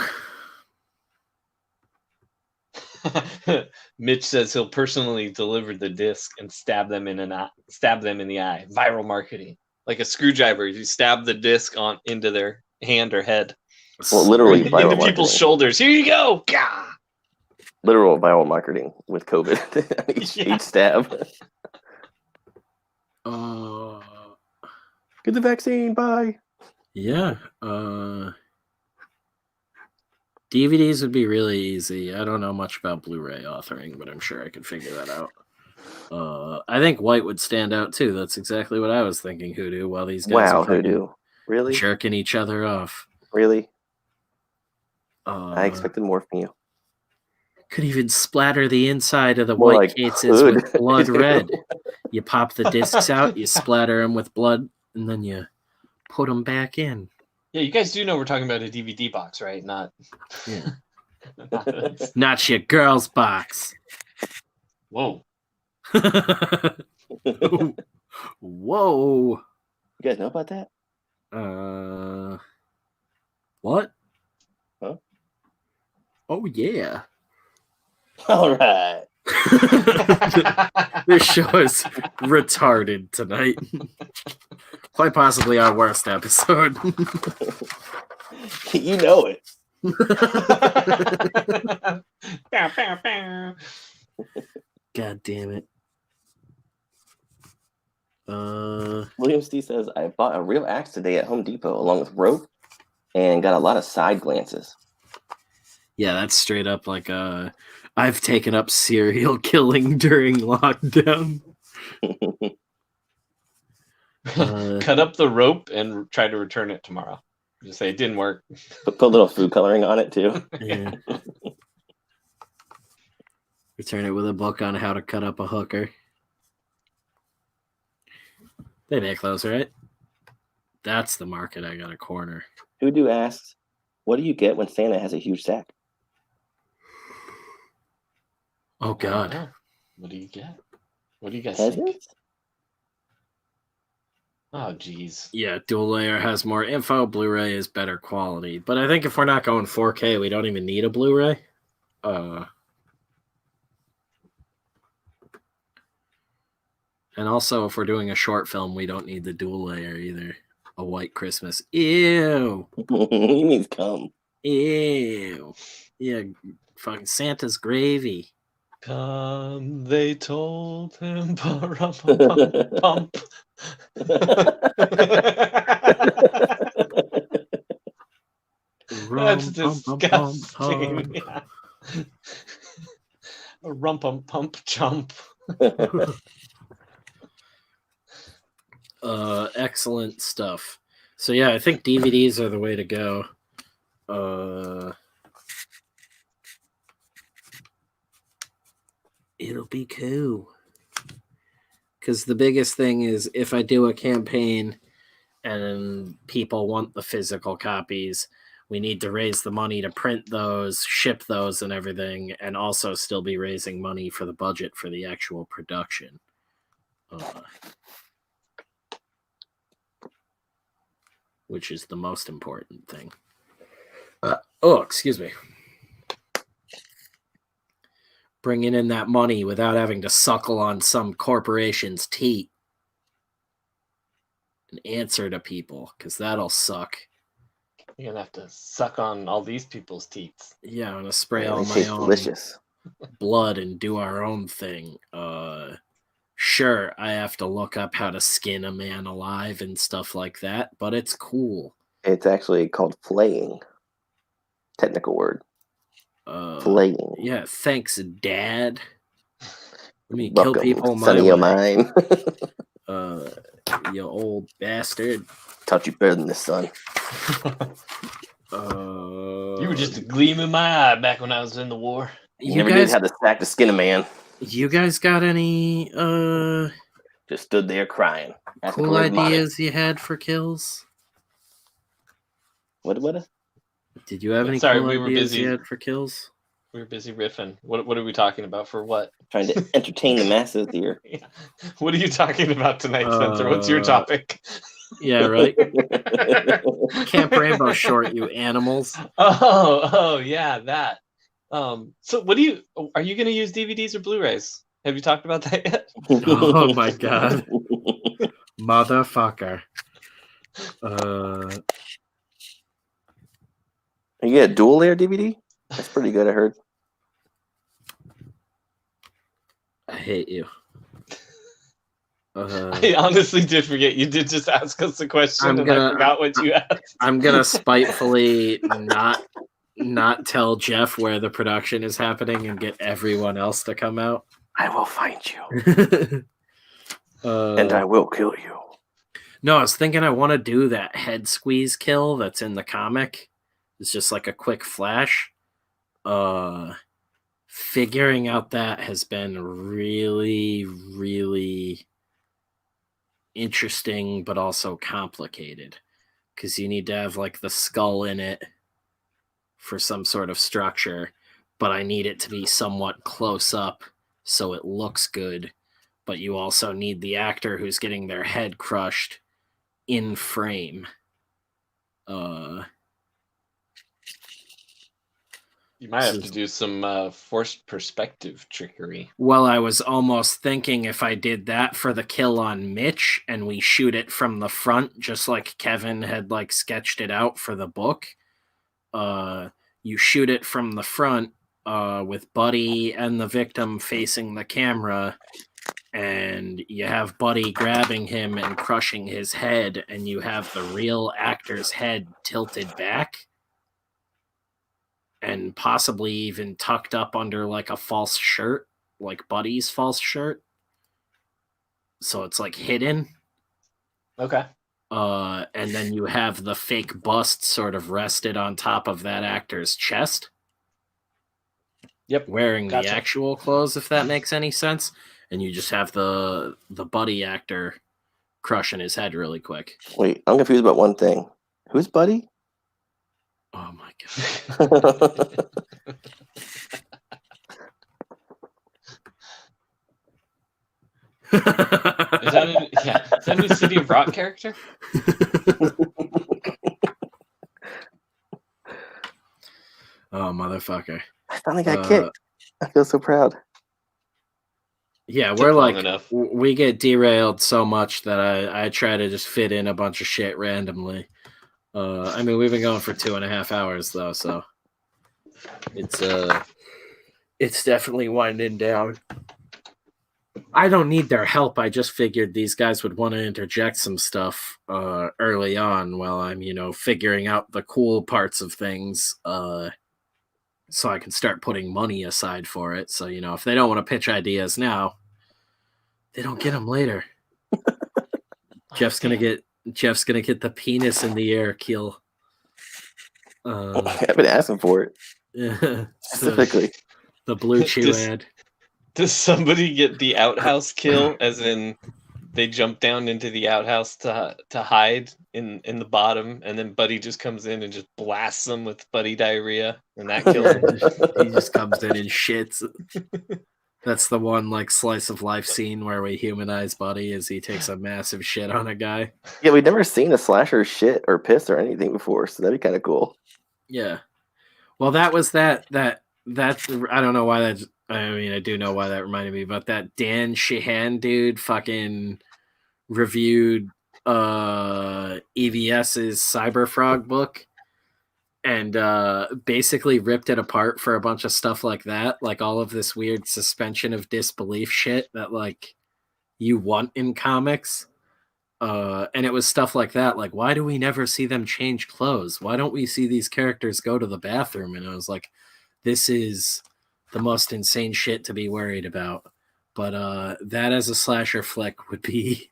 Mitch says he'll personally deliver the disc and stab them in the eye. Viral marketing, like a screwdriver. You stab the disc into their hand or head, Well, literally into viral people's marketing. shoulders. Here you go. Gah! Literal viral marketing with COVID. Yeah. Each stab. Get the vaccine. Bye. Yeah. DVDs would be really easy. I don't know much about Blu-ray authoring, but I'm sure I could figure that out. I think white would stand out too. That's exactly what I was thinking, Hoodoo, while these guys Wow, are fucking Hoodoo. Really? jerking each other off. Really? I expected more from you. Could even splatter the inside of the More white like cases hood. with blood red. You pop the discs out, you splatter them with blood, and then you put them back in. Yeah, you guys do know we're talking about a DVD box, right? Not. Yeah. Not your girl's box. Whoa. Whoa. You guys know about that? What? Huh? Oh yeah. All right. This show is retarded tonight. Quite possibly our worst episode. You know it. God damn it. William Steve says, I bought a real axe today at Home Depot along with rope and got a lot of side glances. Yeah, that's straight up like I've taken up serial killing during lockdown. Cut up the rope and try to return it tomorrow. Just say it didn't work. Put a little food coloring on it too. Yeah. Return it with a book on how to cut up a hooker. They make those, right? That's the market I got to corner. Hoodoo asks, what do you get when Santa has a huge sack? Oh, God. What do you get? What do you guys think? Presents? Oh, geez. Yeah, dual layer has more info. Blu-ray is better quality. But I think if we're not going 4K, we don't even need a Blu-ray. And also, if we're doing a short film, we don't need the dual layer either. A White Christmas. Ew. He means come. Ew. Yeah, fucking Santa's gravy. Come, they told him. Pump. That's disgusting. Yeah. A pump chump. Excellent stuff. So yeah, I think DVDs are the way to go. It'll be cool. Because the biggest thing is if I do a campaign and people want the physical copies, we need to raise the money to print those, ship those and everything, and also still be raising money for the budget for the actual production. Which is the most important thing. Excuse me. Bringing in that money without having to suckle on some corporation's teat and answer to people, because that'll suck. You're going to have to suck on all these people's teats. Yeah, I'm going to spray all my own delicious blood and do our own thing. Sure, I have to look up how to skin a man alive and stuff like that, but it's cool. It's actually called flaying. Technical word. Flaying. Yeah, thanks, Dad. Let me Welcome, kill people my sonny way. of mine. You old bastard. Taught you better than this, son. You were just a gleam in my eye back when I was in the war. You never did have the sack to skin a man. You guys got any just stood there crying. Cool ideas you had for kills? What? Did you have any Sorry, cool we were ideas busy. you had for kills? We were busy riffing. What are we talking about? For what? Trying to entertain the masses here. Yeah. What are you talking about tonight, Spencer? What's your topic? Yeah, right. Camp Rainbow short, you animals. Oh, yeah, that. So what are you going to use DVDs or Blu-rays? Have you talked about that yet? Oh my god. Motherfucker. You get a dual layer DVD? That's pretty good, I heard. I hate you. I honestly did forget. You did just ask us the question, I forgot what you asked. I'm gonna spitefully not tell Jeff where the production is happening and get everyone else to come out. I will find you. And I will kill you. No, I was thinking I want to do that head squeeze kill that's in the comic. It's just like a quick flash. Figuring out that has been really, really interesting, but also complicated. Because you need to have like the skull in it for some sort of structure, but I need it to be somewhat close up so it looks good. But you also need the actor who's getting their head crushed in frame. You might have to do some forced perspective trickery. Well, I was almost thinking if I did that for the kill on Mitch and we shoot it from the front, just like Kevin had like sketched it out for the book. You shoot it from the front with Buddy and the victim facing the camera, and you have Buddy grabbing him and crushing his head, and you have the real actor's head tilted back and possibly even tucked up under like a false shirt, like Buddy's false shirt. So it's like hidden. Okay. And then you have the fake bust sort of rested on top of that actor's chest. Yep. Wearing Gotcha. the actual clothes, if that makes any sense. And you just have the Buddy actor crushing his head really quick. Wait, I'm confused about one thing. Who's Buddy? Oh my god. Is that a new City of Rock character? Oh, motherfucker. I finally got kicked. I feel so proud. Yeah, we're like, we get derailed so much that I try to just fit in a bunch of shit randomly. I mean, we've been going for 2.5 hours though, so it's definitely winding down. I don't need their help. I just figured these guys would want to interject some stuff early on while I'm, figuring out the cool parts of things, so I can start putting money aside for it. So, if they don't want to pitch ideas now, they don't get them later. Jeff's gonna get the penis in the air kill. I've been asking for it. Yeah, specifically. The Blue Chew ad. Does somebody get the outhouse kill, as in they jump down into the outhouse to hide in the bottom, and then Buddy just comes in and just blasts them with Buddy diarrhea, and that kills him? He just comes in and shits. That's the one like slice of life scene where we humanize Buddy as he takes a massive shit on a guy. Yeah, we've never seen a slasher shit or piss or anything before, so that'd be kind of cool. Yeah. Well, that was that I don't know why that. I mean, I do know why that reminded me, but that Dan Sheehan dude fucking reviewed EVS's Cyberfrog book and basically ripped it apart for a bunch of stuff like that, like all of this weird suspension of disbelief shit that like you want in comics. And it was stuff like that, like, why do we never see them change clothes? Why don't we see these characters go to the bathroom? And I was like, this is the most insane shit to be worried about. But that as a slasher flick would be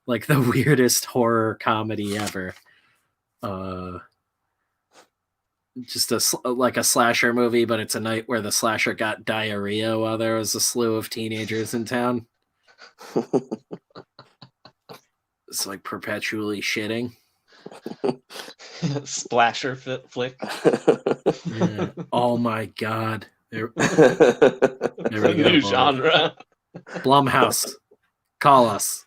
like the weirdest horror comedy ever. Just like a slasher movie, but it's a night where the slasher got diarrhea while there was a slew of teenagers in town. It's like perpetually shitting. Splasher flick. Yeah. Oh my god. There we go. New genre. Blumhouse. Call us.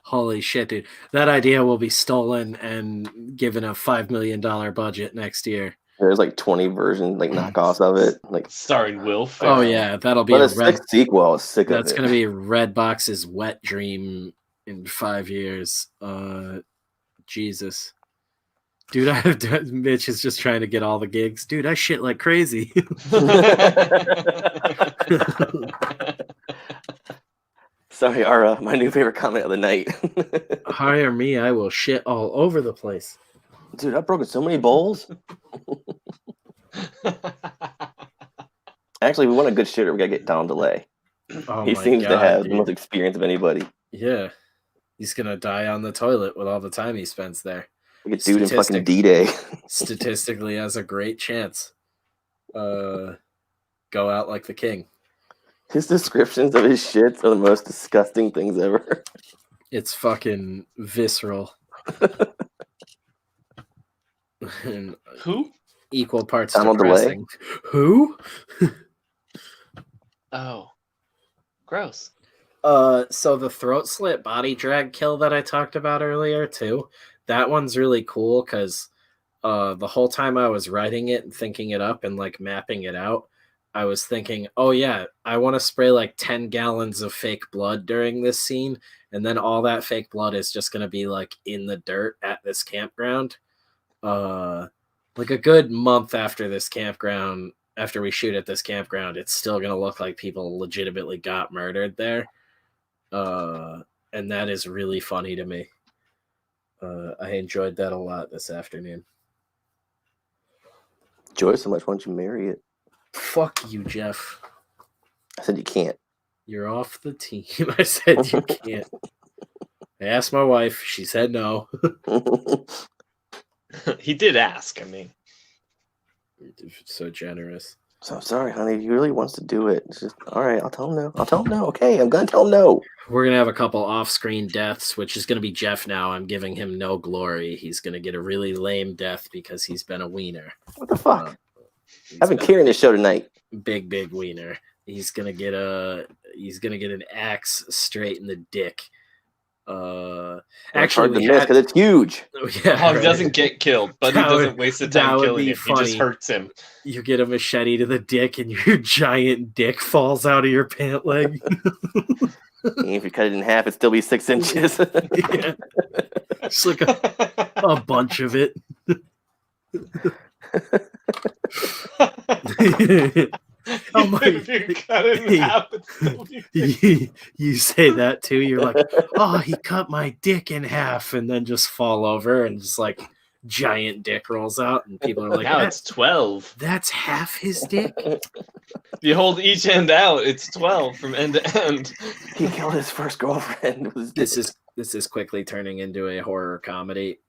Holy shit, dude. That idea will be stolen and given a $5 million budget next year. There's like 20 versions, like knockoffs of it. Like starring Will Ferrell. Oh yeah, that'll be a sick sequel. Sick that's of it. Gonna be Redbox's wet dream in 5 years. Jesus. Dude, Mitch is just trying to get all the gigs. Dude, I shit like crazy. Sorry, Ara, my new favorite comment of the night. Hire me, I will shit all over the place. Dude, I've broken so many bowls. Actually, we want a good shitter. We gotta get Don DeLay. Oh he seems to have the most experience of anybody. Yeah. He's gonna die on the toilet with all the time he spends there. Like a dude in fucking D-Day. Statistically has a great chance. Go out like the king. His descriptions of his shits are the most disgusting things ever. It's fucking visceral. And who? Equal parts Donald depressing. DeLay? Who? Oh. Gross. So the throat slit body drag kill that I talked about earlier too, that one's really cool because the whole time I was writing it and thinking it up and like mapping it out, I was thinking, oh yeah, I want to spray like 10 gallons of fake blood during this scene, and then all that fake blood is just going to be like in the dirt at this campground. Like a good month after this campground after we shoot at this campground, it's still going to look like people legitimately got murdered there. And that is really funny to me. I enjoyed that a lot this afternoon. Enjoy so much, why don't you marry it? Fuck you, Jeff. I said you can't. You're off the team. I said you can't. I asked my wife. She said no. He did ask. I mean, so generous. So I'm sorry, honey. He really wants to do it. It's just all right. I'll tell him no. I'll tell him no. Okay, I'm gonna tell him no. We're gonna have a couple off-screen deaths, which is gonna be Jeff now. I'm giving him no glory. He's gonna get a really lame death because he's been a wiener. What the fuck? I've been carrying this show tonight. Big wiener. He's gonna get an axe straight in the dick. Actually, because it's huge. Yeah, he doesn't get killed, but he doesn't waste the time killing him. Funny. He just hurts him. You get a machete to the dick, and your giant dick falls out of your pant leg. If you cut it in half, it'd still be 6 inches. Yeah. It's like a bunch of it. Oh my! If you cut it in half, you say that too. You're like, oh, he cut my dick in half, and then just fall over, and just like giant dick rolls out, and people are like, now it's 12. That's half his dick. If you hold each end out, it's 12 from end to end. He killed his first girlfriend. This is quickly turning into a horror comedy.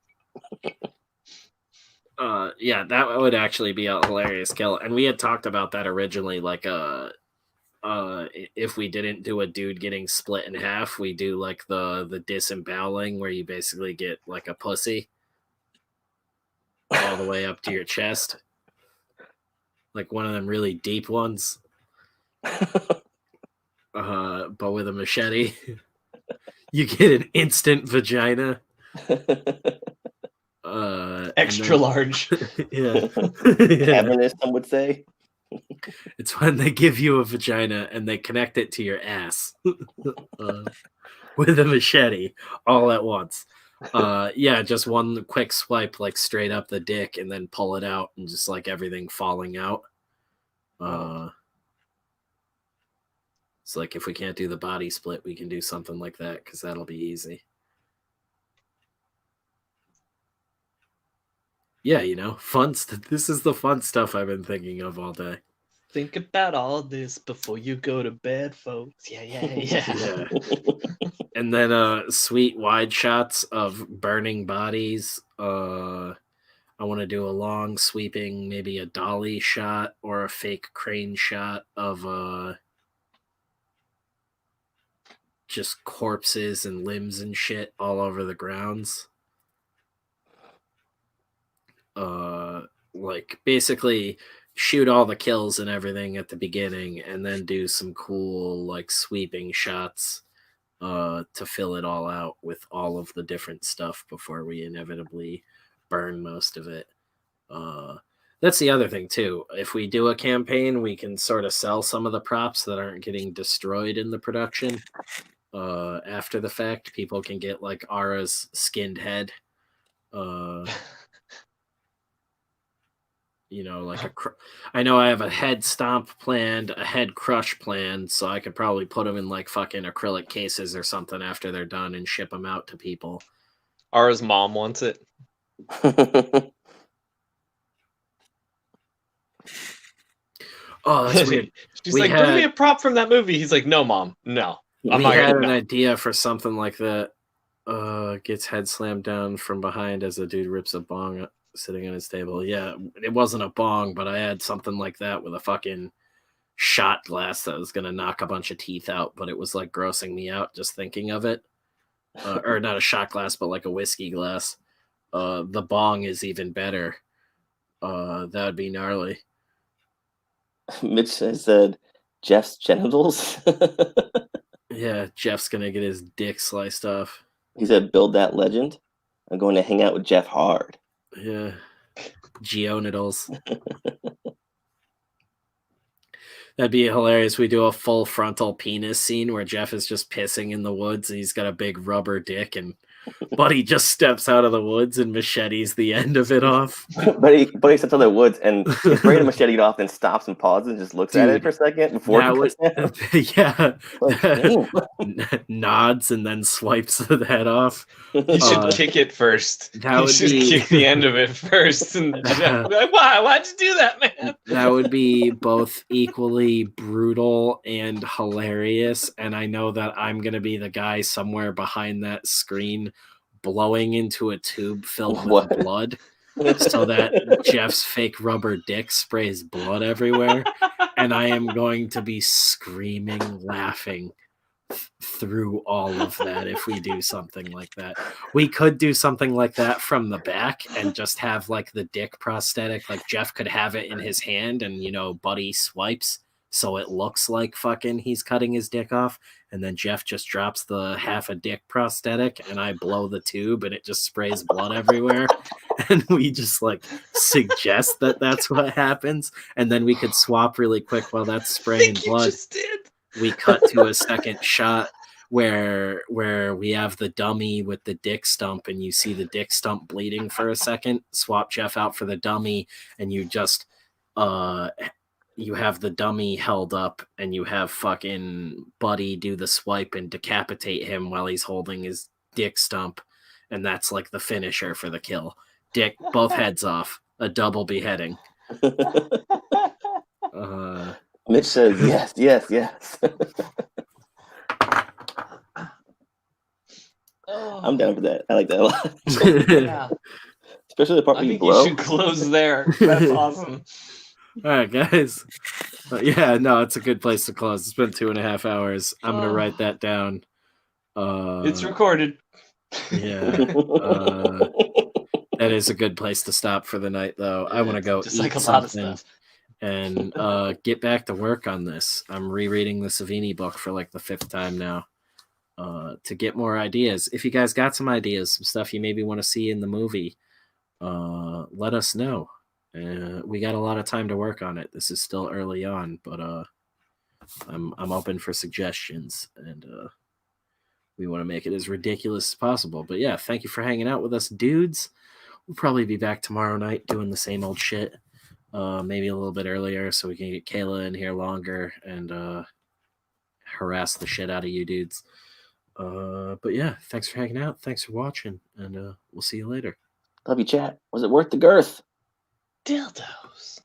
Yeah, that would actually be a hilarious kill. And we had talked about that originally, like if we didn't do a dude getting split in half, we do like the disemboweling where you basically get like a pussy all the way up to your chest. Like one of them really deep ones. But with a machete. You get an instant vagina. Extra large. Yeah. Cavernous, some would say. It's when they give you a vagina and they connect it to your ass with a machete all at once. Yeah, just one quick swipe, like straight up the dick, and then pull it out, and just like everything falling out. It's like if we can't do the body split, we can do something like that because that'll be easy. Yeah, you know, fun. This is the fun stuff I've been thinking of all day. Think about all this before you go to bed, folks. Yeah. And then sweet wide shots of burning bodies. I want to do a long sweeping, maybe a dolly shot or a fake crane shot of just corpses and limbs and shit all over the grounds. Like basically shoot all the kills and everything at the beginning and then do some cool like sweeping shots to fill it all out with all of the different stuff before we inevitably burn most of it. That's the other thing too. If we do a campaign, we can sort of sell some of the props that aren't getting destroyed in the production. After the fact, people can get like Ara's skinned head. You know, like I know I have a head stomp planned, a head crush planned, so I could probably put them in like fucking acrylic cases or something after they're done and ship them out to people. Ara's mom wants it. Oh, that's weird. She's like, bring me a prop from that movie. He's like, no, Mom, no. We had an idea for something like that. Gets head slammed down from behind as a dude rips a bong sitting on his table. Yeah, it wasn't a bong, but I had something like that with a fucking shot glass that was going to knock a bunch of teeth out, but it was like grossing me out just thinking of it. Or not a shot glass, but like a whiskey glass. The bong is even better. That would be gnarly. Mitch has said Jeff's genitals. Yeah, Jeff's going to get his dick sliced off. He said, build that legend. I'm going to hang out with Jeff hard. Yeah. Geonitals. That'd be hilarious. We do a full frontal penis scene where Jeff is just pissing in the woods and he's got a big rubber dick and Buddy just steps out of the woods and machetes the end of it off. But he steps out of the woods and he's ready to machete it off, then stops and pauses and just looks at it Dude, for a second before he goes down. Yeah, Like, damn. nods and then swipes the head off. You should kick it first. That You would should be kick the end of it first. And Jeff would be like, why'd you do that, man? that would be both equally brutal and hilarious. And I know that I'm gonna be the guy somewhere behind that screen blowing into a tube filled with blood so that Jeff's fake rubber dick sprays blood everywhere. And I am going to be screaming, laughing through all of that if we do something like that. We could do something like that from the back and just have like the dick prosthetic. Like Jeff could have it in his hand and, you know, Buddy swipes so it looks like fucking he's cutting his dick off. And then Jeff just drops the half a dick prosthetic and I blow the tube and it just sprays blood everywhere. And we just like suggest that that's what happens. And then we could swap really quick while that's spraying blood. Just did. We cut to a second shot where we have the dummy with the dick stump and you see the dick stump bleeding for a second. Swap Jeff out for the dummy and you just you have the dummy held up and you have fucking Buddy do the swipe and decapitate him while he's holding his dick stump. And that's like the finisher for the kill. Dick, both heads off. A double beheading. Mitch says yes, yes, yes. I'm down for that. I like that a lot. Yeah. Especially the part I where you think blow. you should close there. That's awesome. All right, guys. Yeah, no, it's a good place to close. It's been 2.5 hours. I'm going to write that down. It's recorded. Yeah. That is a good place to stop for the night, though. I want to go Just eat like a lot of something stuff. and get back to work on this. I'm rereading the Savini book for like the 5th time now to get more ideas. If you guys got some ideas, some stuff you maybe want to see in the movie, let us know. We got a lot of time to work on it. This is still early on, but I'm open for suggestions, and we want to make it as ridiculous as possible. But yeah, thank you for hanging out with us, dudes. We'll probably be back tomorrow night doing the same old shit. Maybe a little bit earlier so we can get Kayla in here longer and harass the shit out of you dudes. But yeah, thanks for hanging out. Thanks for watching, and we'll see you later. Love you, chat. Was it worth the girth? Dildos.